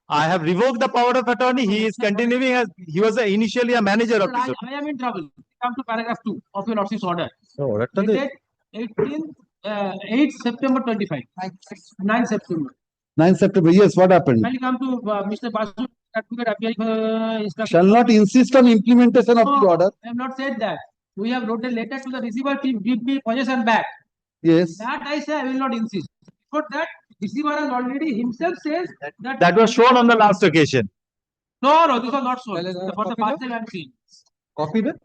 I have revoked the power of attorney. He is continuing as he was initially a manager of this. I am in trouble. Come to paragraph 2 of your lordship's order. So, Dated 8 September 25. 9 September. 9 September. Yes, what happened? Kindly come to Mr. Basu, advocate appearing Shall not insist on implementation of the order. I have not said that. We have wrote a letter to the receiver to give me possession back. Yes. That I say I will not insist. But that receiver has already himself says that. That was shown on the last occasion. No, this was not shown. For the first time I am seeing. Copied it?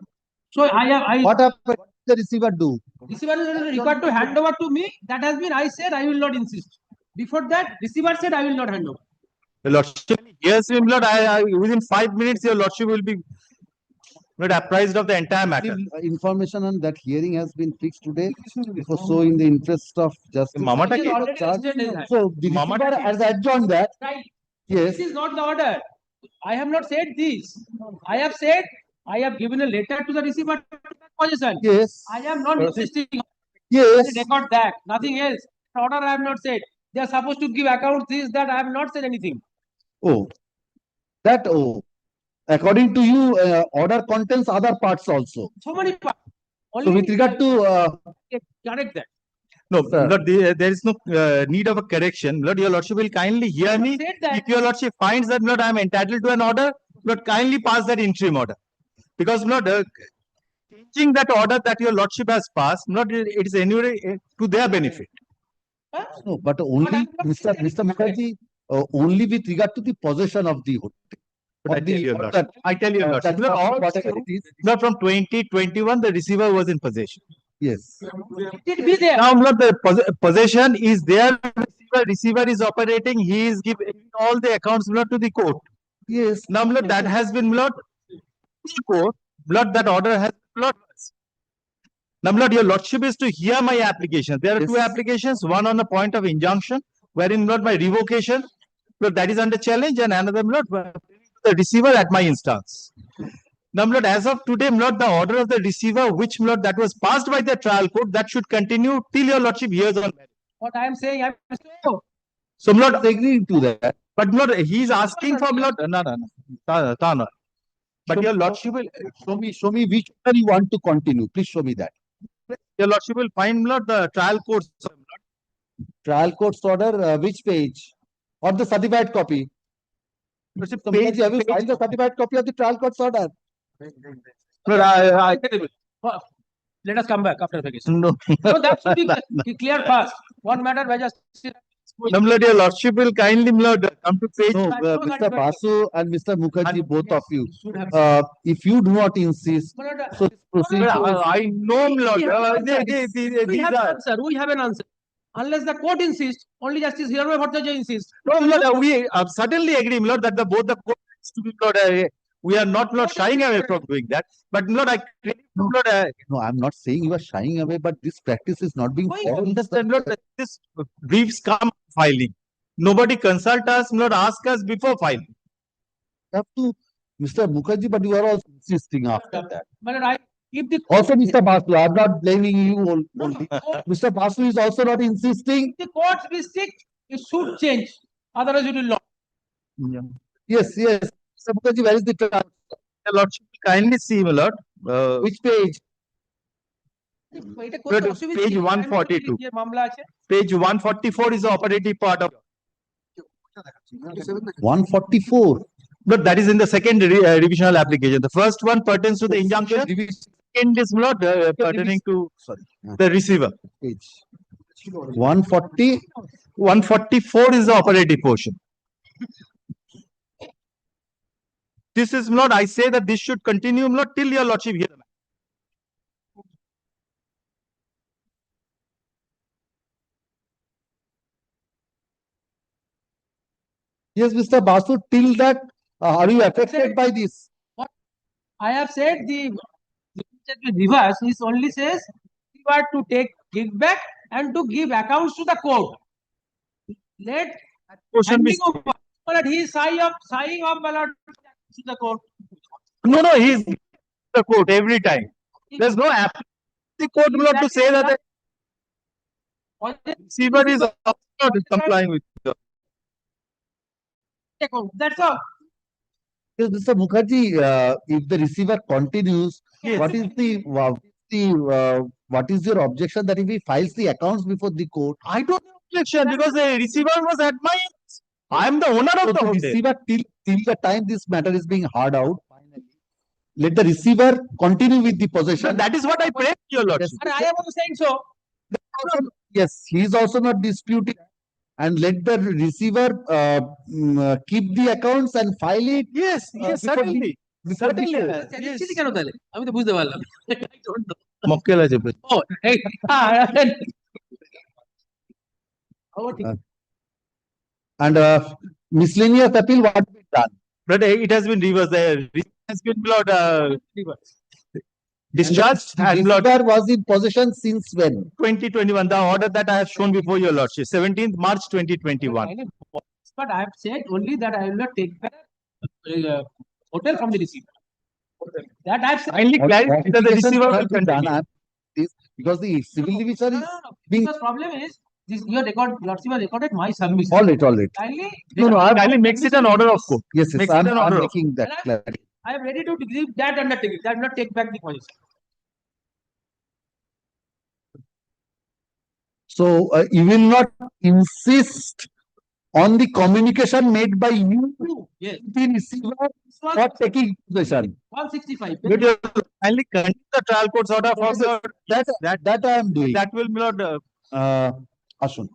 So I. What happened? What did the receiver do? Receiver is required to hand over to me. That has been I said I will not insist. Before that, receiver said I will not hand over. The lordship, yes, Lord, within 5 minutes, your lordship will be apprised of the entire matter. Information on that hearing has been fixed today. So, in the interest of justice, Mama It is already listed. so the receiver has adjourned that. Right. Yes. This is not the order. I have not said this. I have said I have given a letter to the receiver to take possession. Yes. I am not insisting. Yes. Record that. Nothing else. Order I have not said. They are supposed to give account this, that I have not said anything. Oh, that according to you, order contains other parts also. So many parts. So with regard to correct that. No, Lord, there is no need of a correction. Lord, your lordship will kindly hear me. If your lordship finds that, Lord, I am entitled to an order, Lord, kindly pass that interim order. Because, Lord, changing that order that your lordship has passed, Lord, it is anyway to their benefit. no, but only Mr. Mukherjee, only with regard to the possession of the hotel. But I tell you, Lordship, Lord, from 2021, the receiver was in possession. Yes. It be there. Now, Lord, the possession is there. Receiver is operating. He is giving all the accounts, Lord, to the court. Yes. Now, Lord, that has been, Lord, the court. Lord, that order has, Lord. Now, Lord, your lordship is to hear my application. There are two applications. One on the point of injunction, wherein, Lord, my revocation, Lord, that is under challenge, and another, Lord, the receiver at my instance. Now, Lord, as of today, Lord, the order of the receiver, which, Lord, that was passed by the trial court, that should continue till your lordship hears on. What I am saying, I am saying. So, Lord, agreeing to that. But, Lord, he is asking for, Lord, no. But your lordship will show me which order you want to continue. Please show me that. Your lordship will find, Lord, the trial court's trial court's order, which page? Or the certified copy? Have you filed the certified copy of the trial court's order? Let us come back after vacation. No, that should be clear fast. One matter by just. Lord, your lordship will kindly, Lord, come to page. No, Mr. Basu and Mr. Mukherjee, both of you. If you do not insist, so this procedure. I know, Lord. We have an answer. We have an answer. Unless the court insists, only Justice Hirame Bhattacharya insists. No, Lord, we certainly agree, Lord, that both the courts to be, Lord, we are not, Lord, shying away from doing that. But, Lord, No, I'm not saying you are shying away, but this practice is not being followed. Understand, Lord, that this briefs come filing. Nobody consult us, Lord, ask us before filing. You have to, Mr. Mukherjee, but you are also insisting after that. But if the Also, Mr. Basu, I'm not blaming you only. Mr. Basu is also not insisting. If the courts be strict, it should change. Otherwise, it will not. Yes. Mr. Mukherjee, where is the trial? The lordship kindly see, my lord. Which page? Page 142. Page 144 is the operative part of 144. But that is in the second revisional application. The first one pertains to the injunction. Second is not pertaining to the receiver. Page 140. 144 is the operative portion. This is not, I say that this should continue not till your lordship hear the matter. Yes, Mr. Basu, till that, are you affected by this? I have said the reverse. He only says you are to give back and to give accounts to the court. Let handing over, but he is sighing of my lord to the court. No, no, he's the court every time. There's no app. The court will have to say that the receiver is not complying with the. That's all. Yes, Mr. Mukherjee, if the receiver continues, Yes. what is your objection that if he files the accounts before the court? I don't have objection because the receiver was at my. I am the owner So of the the home there. receiver till the time this matter is being heard out, let the receiver continue with the possession. That is what I pray, your lordship. And I am also saying so. Yes, he is also not disputing. And let the receiver keep the accounts and file it. Yes, yes, certainly. Certainly. চিঠি কেন তাহলে আমি তো বুঝতে পারলাম I don't know. মক্কেল আছে Oh, hey, and miscellaneous appeal, what be done? But it has been reversed. The receiver has been discharged and Receiver was in possession since when? 2021. The order that I have shown before your lordship, 17th March 2021. But I have said only that I will not take back hotel from the receiver. That I have said. Kindly clarify that the receiver will Modifications have continue. been done, this because the civil division is being. Because problem is this your lordship has recorded my submission. All right, all right. Kindly Kindly makes it an order of court. Yes, yes, Makes it an I'm order of making that clarity. I am ready to give that undertaking. That will not take back the position. So you will not insist on the communication made by you Yes. to the receiver for taking possession. 165. But you kindly continue the trial court's order for That I am doing. that will not. Ashun.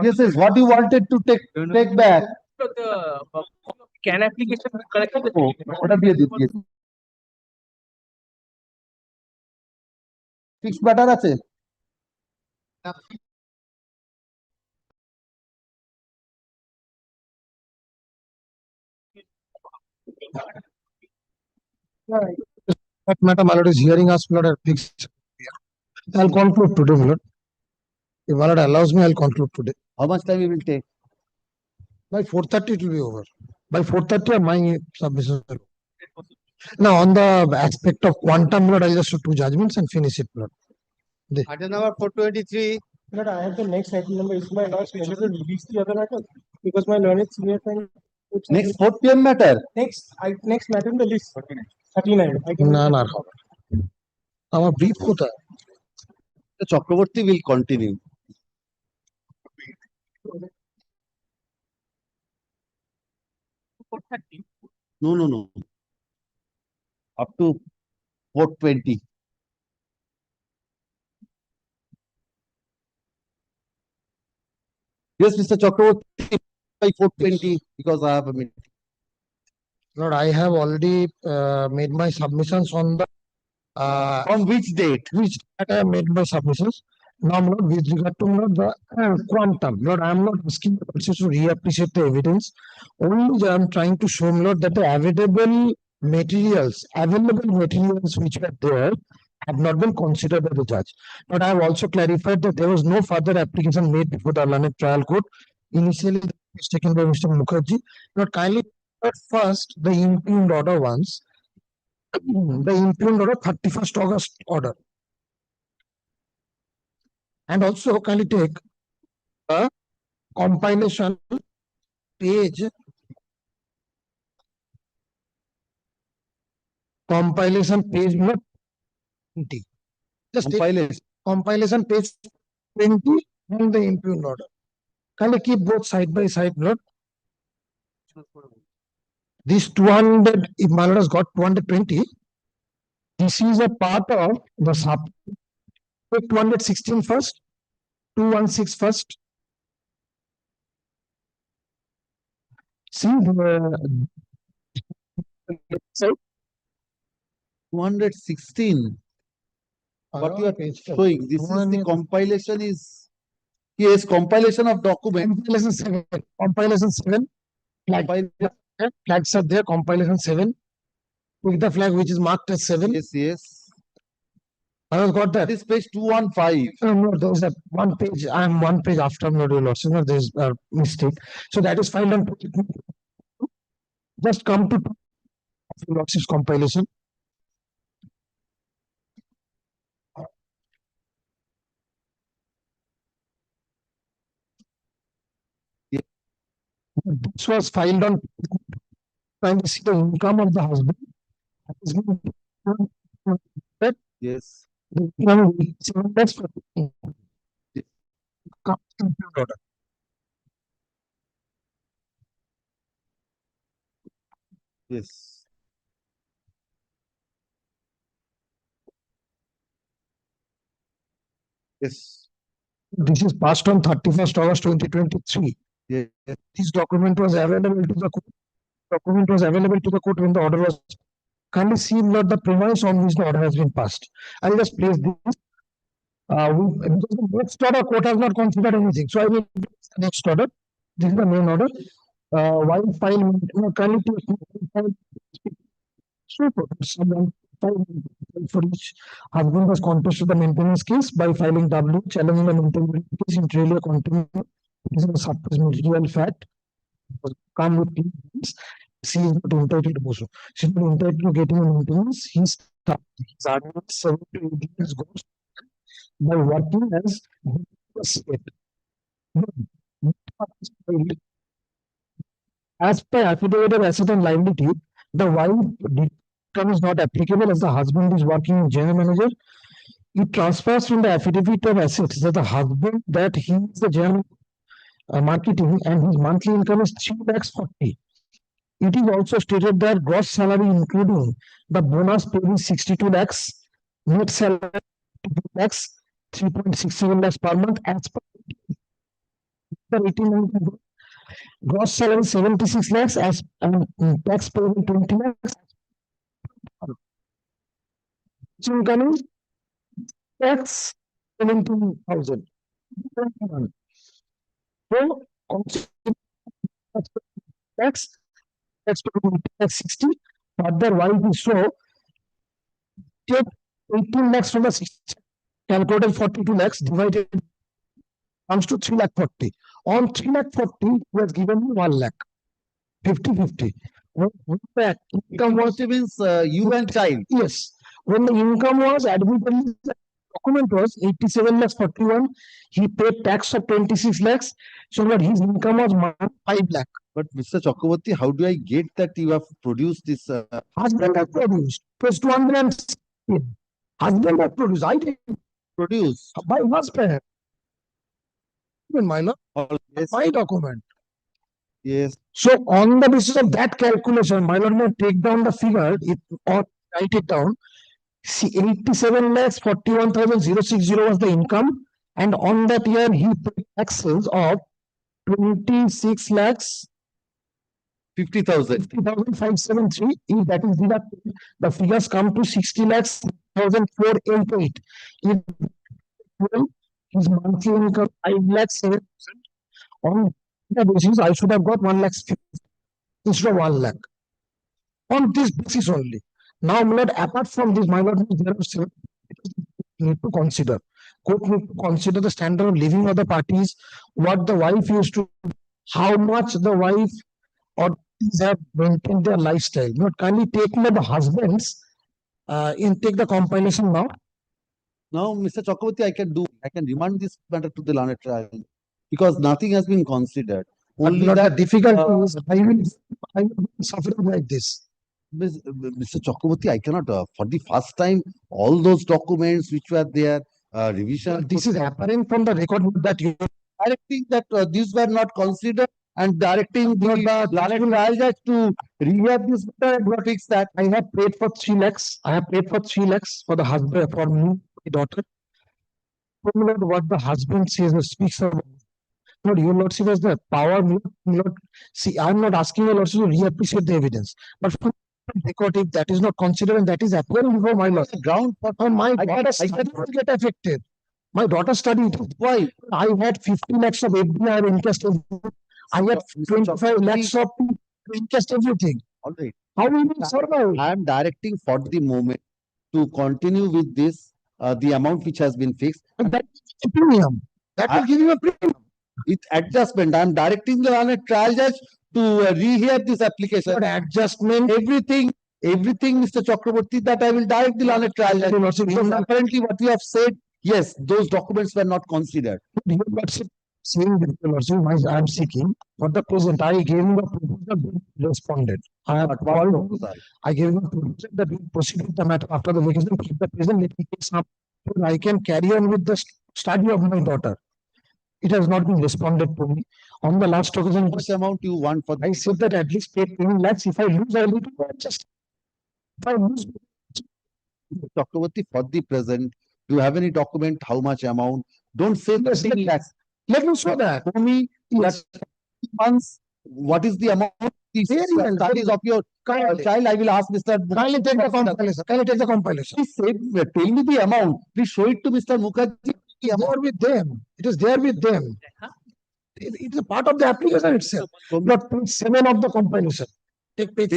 Yes, yes, what you wanted to take back. Can application correct? Oh, ওটা দিয়ে দিন, yes. Fixed matter আছে? That matter, my lord, is hearing us, my lord, at fixed. I'll conclude today, my lord. If my lord allows me, I'll conclude today. How much time it will take? By 4:30 it will be over. By 4:30 my submission. Now on the aspect of quantum, my lord, I'll just do two judgments and finish it, my lord. Item number 423. But I have the next item number. Is my lord's pleasure to release the other matter? Because my learned senior friend. Next 4 PM matter? Next matter in the list. 39. না আমার brief কোথায়? Chakraborty will continue. No. Up to 420. Yes, Mr. Chakraborty, by 420 because I have a meeting. Lord, I have already made my submissions on the on which date? Which date I have made my submissions. Now, Lord, with regard to Lord, the quantum, Lord, I am not asking the person to reappreciate the evidence. Only I am trying to show, Lord, that the available materials which were there have not been considered by the judge. But I have also clarified that there was no further application made before the learned trial court. Initially, the was taken by Mr. Mukherjee. Not kindly, but first the impugned order once. The impugned order 31st August order. And also kindly take a compilation page. Compilation page 20. Just compilation page 20 and the impugned order. Kindly keep both side by side, Lord. This 200, if my lord has got 220, this is a part of the sub. Take 216 first, 216 first. See the 216. What you are showing, this is the compilation is, yes, compilation of document. Compilation 7. Flags are there, compilation 7. Pick the flag which is marked as 7. Yes. I have got that. This page 215. No, there's a one page. I am one page after my lordship. No, there's a mistake. So that is filed on. Just come to lordship's compilation. This was filed on trying to see the income of the husband. Yes. Yes. Yes. This is passed on 31st August 2023. Yes. This document was available to the court. Document was available to the court when the order was. Kindly see, Lord, the premise on which the order has been passed. I'll just place this. The next order court has not considered anything. So I will the next order. This is the main order. While file, kindly for which husband has contested the maintenance case by filing W, challenging the maintenance case inter alia continuing. It is a suppressed material fact. Come with things. She is not entitled to Boso. She is not entitled to getting a maintenance. His argument 7 to 8 years goes by working as state. As per affidavit of asset and liability, the wife term is not applicable as the husband is working in general manager. It transfers from the affidavit of assets that the husband that he is the general marketing and his monthly income is 3,40,000. It is also stated that gross salary including the bonus paid is 62 lakhs, net salary lakhs, 3.67 lakhs per month as per the 18 gross salary 76 lakhs as tax payable 20 lakhs. Incoming tax 17,000. So tax payable tax 60. Further, why we show take 18 lakhs from the 60, calculated 42 lakhs divided comes to 3 lakh 40. On 3 lakh 40, he has given me 1 lakh. 50-50. When the income was means you and child. Yes. When the income was admitted, the document was 87 lakhs 41. He paid tax of 26 lakhs. So that his income was 5 lakh. But Mr. Chakraborty, how do I get that you have produced this? Husband has produced. Plus 216. Husband has produced. I didn't produce. By husband. Even minor. Yes. My document. Yes. So on the basis of that calculation, my lord may take down the figure or write it down. See, 87 lakhs 41,060 was the income, and on that year he paid taxes of 26 lakhs 50,000. 50,573. If that is deducted, the figures come to 60 lakhs 1,488. If his monthly income 5 lakhs 7,000. On the basis, I should have got 1 lakh instead of 1 lakh. On this basis only. Now, my lord, apart from this, my lord, there are several need to consider. Court need to consider the standard of living of the parties, what the wife used to, how much the wife or have maintained their lifestyle. Not kindly take the husbands take the compilation now. Now, Mr. Chakraborty, I can remand this matter to the learned trial because nothing has been considered. Only that that the difficulty is I will suffer like this. Mr. Chakraborty, I cannot, for the first time, all those documents which were there, revision. This is apparent from the record that you are directing that these were not considered and directing the learned trial judge to rehab this matter and fix that. I have paid for 3 lakhs. I have paid for 3 lakhs for the husband, for me, my daughter. What the husband says or speaks about. Lord, your lordship has the power. Lord, see, I am not asking your lordship to reappreciate the evidence, but from record, if that is not considered and that is appearing before my lord, ground for my daughter study will get affected. My daughter studied. Why? I had 50 lakhs of FDI interest. I had 25 lakhs of interest everything. All right. How will we survive? I am directing for the moment to continue with this, the amount which has been fixed. And that is a premium. That will give you a premium. It's adjustment. I am directing the learned trial judge to rehab this application. But adjustment, everything, Mr. Chakraborty, that I will direct the learned trial judge. Because apparently what you have said, yes, those documents were not considered. Your lordship saying with your lordship, I am seeking for the present. I gave him a proposal, responded. I have called. I gave him a proposal that we proceed with the matter after the vacation. Keep the present. Let me take some. I can carry on with the study of my daughter. It has not been responded to me. On the last occasion, what amount you want for? I said that at least pay 10 lakhs. If I lose, I will adjust. If I lose, Chakraborty, for the present, do you have any document? How much amount? Don't say 10 lakhs. Let me show that. For me, yes. Months. What is the amount? The studies of your child. I will ask Mr. Kindly take the compilation. Kindly take the compilation. Please say, tell me the amount. Please show it to Mr. Mukherjee. There with them. It is there with them. It is a part of the application itself. Not page 7 of the compilation. Take page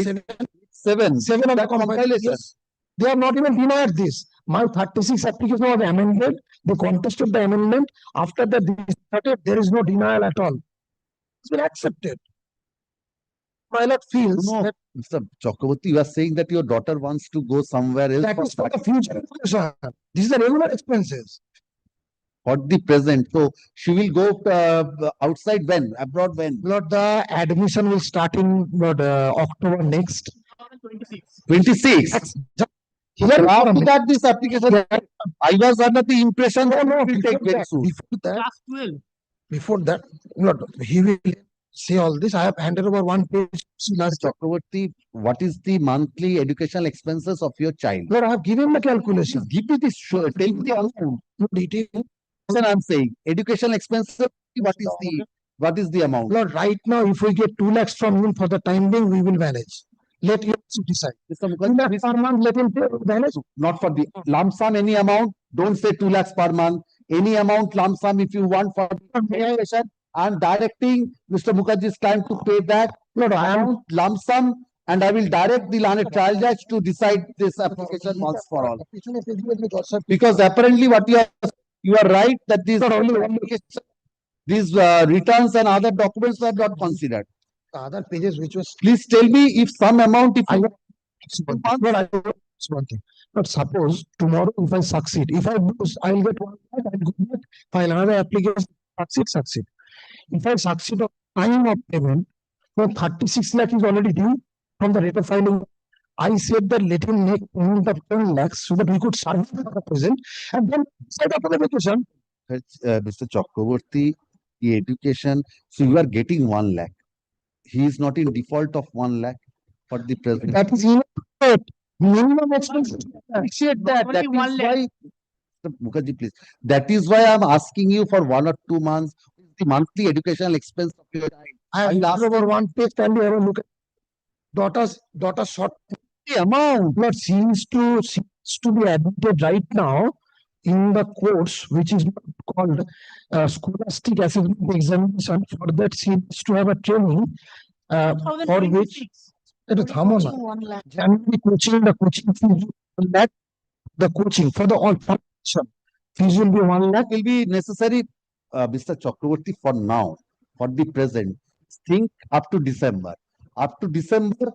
7. 7 of the compilation. Yes. They have not even denied this. My 36 application was amended. They contested the amendment. After that, there is no denial at all. It's been accepted. My lord feels that Mr. Chakraborty, you are saying that your daughter wants to go somewhere else. That is for the future education. This is the regular expenses. For the present. So she will go outside when? Abroad when? Lord, the admission will start in October next. 26. After that, this application, I was under the impression that it will take very soon. Before that, Lord, he will say all this. I have handed over one page to last Chakravarti, what is the monthly educational expenses of your child? Lord, I have given the calculation. Give me this, tell me the amount. No detail. I'm saying educational expenses, what is the amount? Lord, right now, if we get 2 lakhs from him for the time being, we will manage. Let him decide. Mr. 2 lakhs per month, let him manage. Not for the lump sum, any amount. Don't say 2 lakhs per month. Any amount lump sum if you want for education. I'm directing Mr. Mukherjee's client to pay that. No, I am lump sum, and I will direct the learned trial judge to decide this application once for all. Because apparently, what you are right that these returns and other documents were not considered. The other pages which was. Please tell me if some amount. If But suppose tomorrow if I succeed, if I lose, I'll get 1 lakh, I'll go back, file another application, succeed. If I succeed on time of payment, then 36 lakh is already due from the rate of filing. I said that let him make payment of 10 lakhs so that we could serve the present and then set up an application. Mr. Chakravarti, the education, so you are getting 1 lakh. He is not in default of 1 lakh for the present. That is inadequate. Minimum expenses. Appreciate that. That is why, Mr. Mukherjee, please. That is why I'm asking you for 1 or 2 months the monthly educational expense of your child. I have last over one page. Can you have a look at daughter's short the amount? But seems to be admitted right now in the course which is called scholastic assessment examination. For that, she needs to have a training for which it is January coaching, the coaching fees 1 lakh. The coaching for the all fees will be 1 lakh. Will be necessary, Mr. Chakravarti, for now, for the present. Think up to December. Up to December,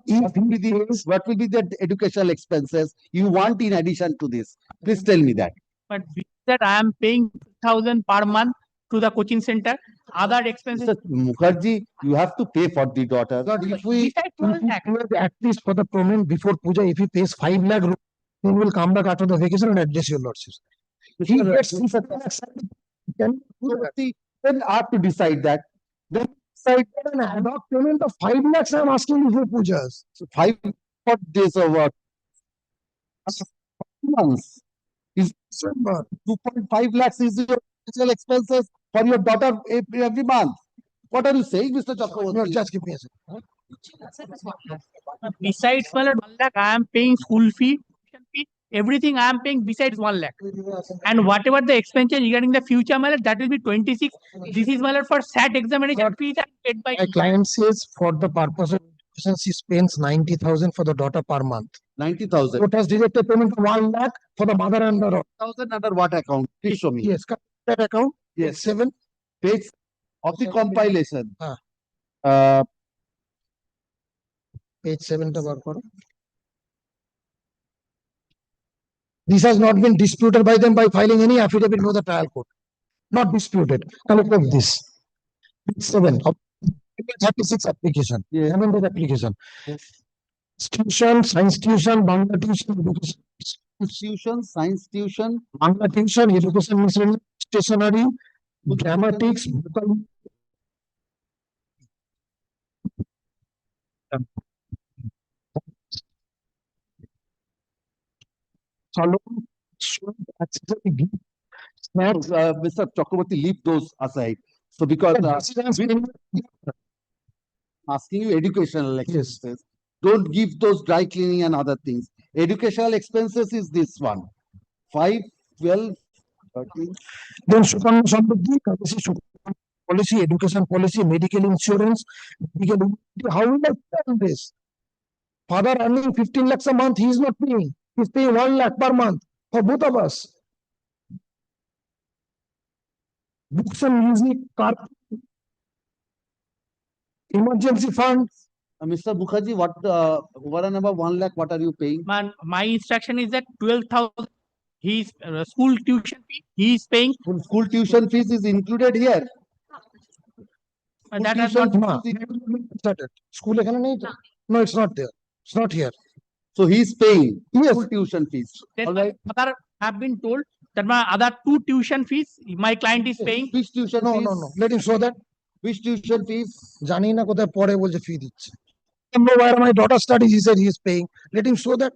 what will be the educational expenses you want in addition to this? Please tell me that. But that I am paying 1,000 per month to the coaching center. Other expenses. Mr. Mukherjee, you have to pay for the daughter. If we at least for the payment before puja, if he pays 5 lakh rupees, then we'll come back after the vacation and address your lordships. He gets then I have to decide that. Then decide an ad hoc payment of 5 lakhs. I'm asking before pujas. So 5 for days of work. Months. Is 2.5 lakhs is your special expenses for your daughter every month. What are you saying, Mr. Chakravarti? No, just give me a second. Besides 1 lakh, I am paying school fee, everything I am paying besides 1 lakh. And whatever the expenses regarding the future, that will be 26. This is for SAT examination fees paid by. My client says for the purpose of education, she spends 90,000 for the daughter per month. 90,000. What has deducted payment of 1 lakh for the mother and the daughter. 1,000 under what account? Please show me. Yes, that account. Yes. 7. Page of the compilation. Page 7 to work for. This has not been disputed by them by filing any affidavit with the trial court. Not disputed. Now look at this. Page 7 of 36 application. Amended application. Tuition, science tuition, Bangla tuition, tuition, science tuition, Bangla tuition, education miscellaneous, stationery, grammatics, Mr. Chakravarti, leave those aside. So because asking you educational expenses, don't give those dry cleaning and other things. Educational expenses is this one. 5, 12, 13. Then policy, education policy, medical insurance, how will I pay this? Father earning 15 lakhs a month, he is not paying. He's paying 1 lakh per month for both of us. Books and music, car, emergency fund. Mr. Mukherjee, what over and above 1 lakh, what are you paying? My instruction is that 12,000. His school tuition fee, he is paying. School tuition fees is included here. That has not started. School no, it's not there. It's not here. So he is paying school tuition fees. Then other have been told that my other 2 tuition fees, my client is paying. Which tuition No, fees? no. Let him show that. Which tuition fees? জানি না কোথায় পড়ে বলছে ফি দিচ্ছে। No, where my daughter studies, he said he is paying. Let him show that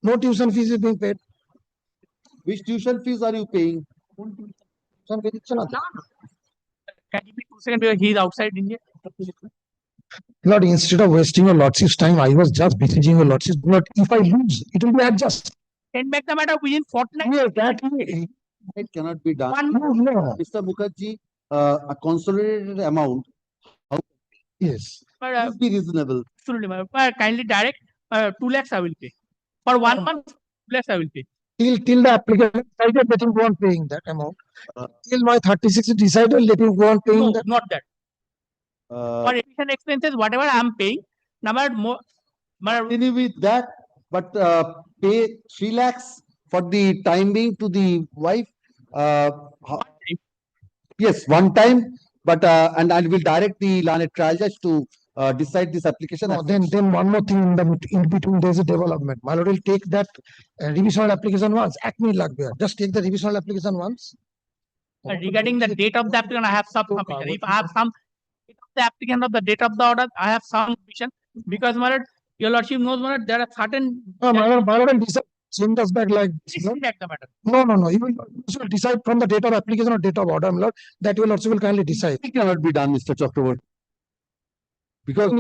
no tuition fees is being paid. Which tuition fees are you paying? Tuition fee দিচ্ছে না তো। Can you be 2 seconds because he is outside India? Lord, instead of wasting your lordship's time, I was just beseeching your lordship. Lord, if I lose, it will be adjust. Send back the matter within fortnight. Yes, that It cannot be done. no. Mr. Mukherjee, a consolidated amount, how Yes. But will be reasonable? absolutely, kindly direct 2 lakhs I will pay. For 1 month, 2 lakhs I will pay. Till the applicant decided, let him go on paying that amount. Till my 36 decided, let him go on paying No, that. not that. For admission expenses, whatever I am paying, number more. Continue with that, but pay 3 lakhs for the time being to the wife. Yes, one time, but and I will direct the learned trial judge to decide this application. No, then one more thing in between, there's a development. My lord will take that revisional application once. Acme lagbe. Just take the revisional application once. Regarding the date of the applicant, I have some submission. If I have some date of the applicant of the date of the order, I have some submission because my lord, your lordship knows my lord, there are certain. My lord will decide. Send us back like this. No? Back the matter. No. You will decide from the date of application or date of order, my lord. That your lordship will kindly decide. It cannot be done, Mr. Chakraborty, because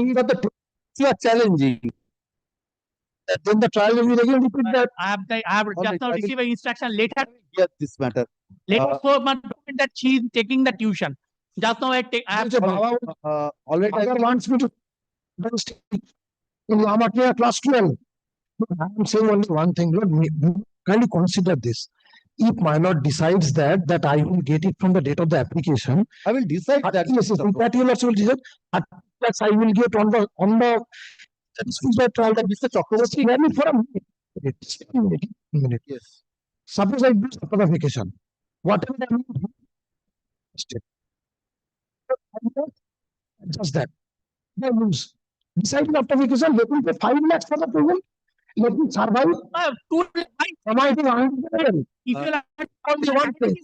you are challenging. Then the trial will be again repeat that. I have just now received an instruction later. Get this matter. Later, so my document that she is taking the tuition. Just now I take. I have Already, Father wants me to in Lamakia class 12. I'm saying only one thing, Lord, kindly consider this. If my lord decides that I will get it from the date of the application, I will decide that. Yes, that you also will decide. That I will get on the trial that Mr. Chakraborty hear me for a minute. Yes. Suppose I do application, whatever I mean, just that. They lose. Deciding application, let me pay 5 lakhs for the program. Let me survive. 2 lakhs. Am I doing unfair? If you are only one page.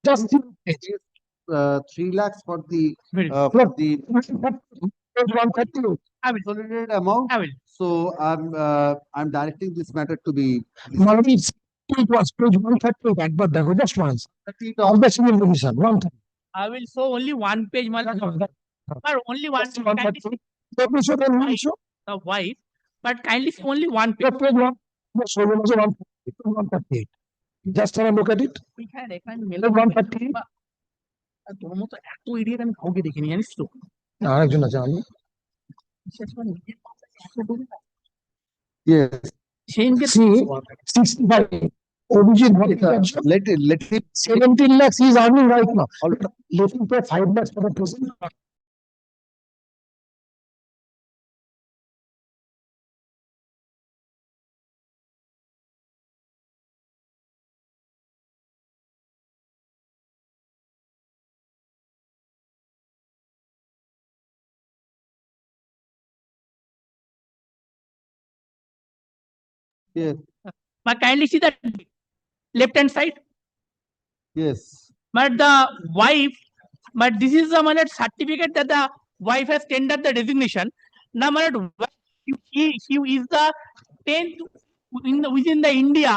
Just 3 lakhs for the page 130. consolidated amount. I will. So I'm directing this matter to be. It was page 130 that, but there was just once. All the civil division, 130. I will show only one page, my lord. But only one. Let me show the wife, but kindly show only one page. Page 138. Just have a look at it. Page 138. তোর মতো এত idiot আমি কাউকে দেখিনি জানিস তো আরেকজন আছে আমি Yes. See, 65. Obviously, let it 17 lakhs he is earning right now. Let him pay 5 lakhs for the present. Yes. But kindly see the left hand side. Yes. But the wife, but this is the certificate that the wife has tendered the resignation. Now, she is the 10th within the India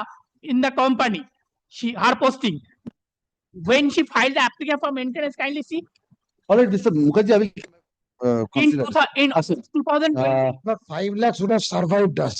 in the company. Her posting. When she filed the application for maintenance, kindly see. All right, Mr. Mukherjee, I will consider. In 2020, 5 lakhs would have survived us.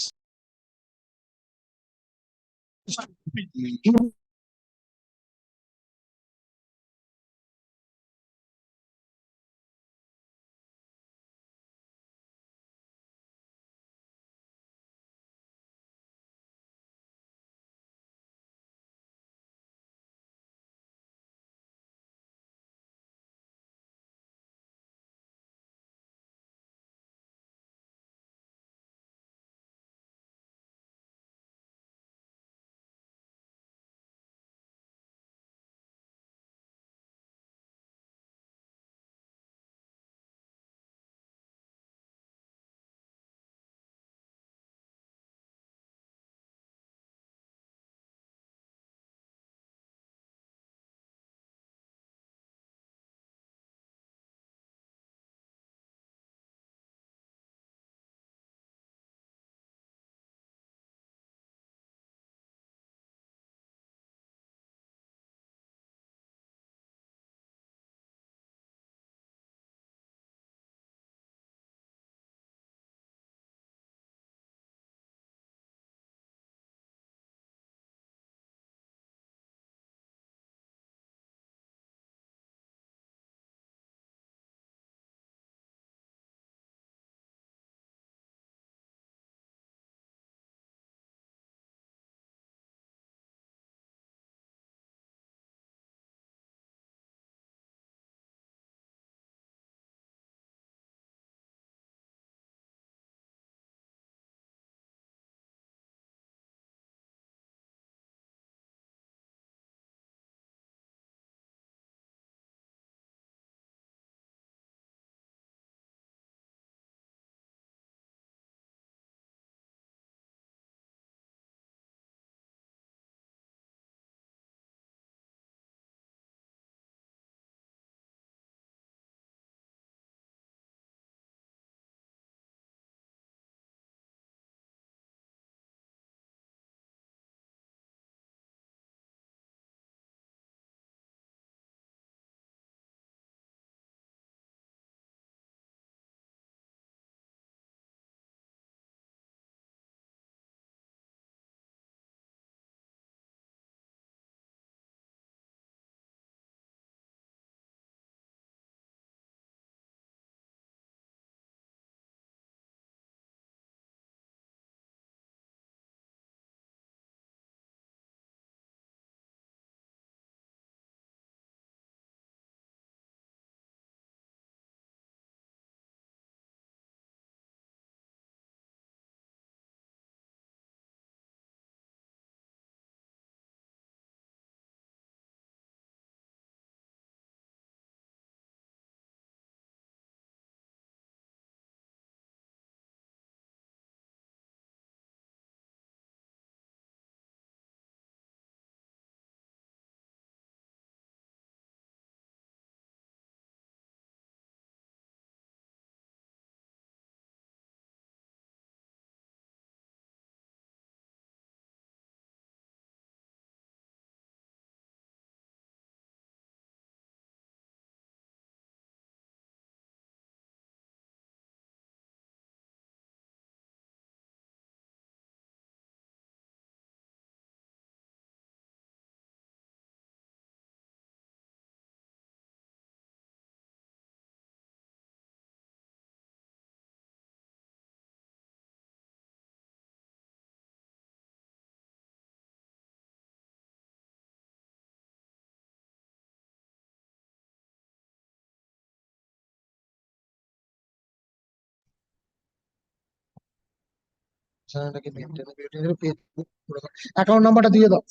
Account নাম্বারটা দিয়ে দাও।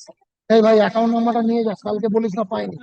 এই ভাই account নাম্বারটা নিয়ে যাস, কালকে বলিস না পাইনি।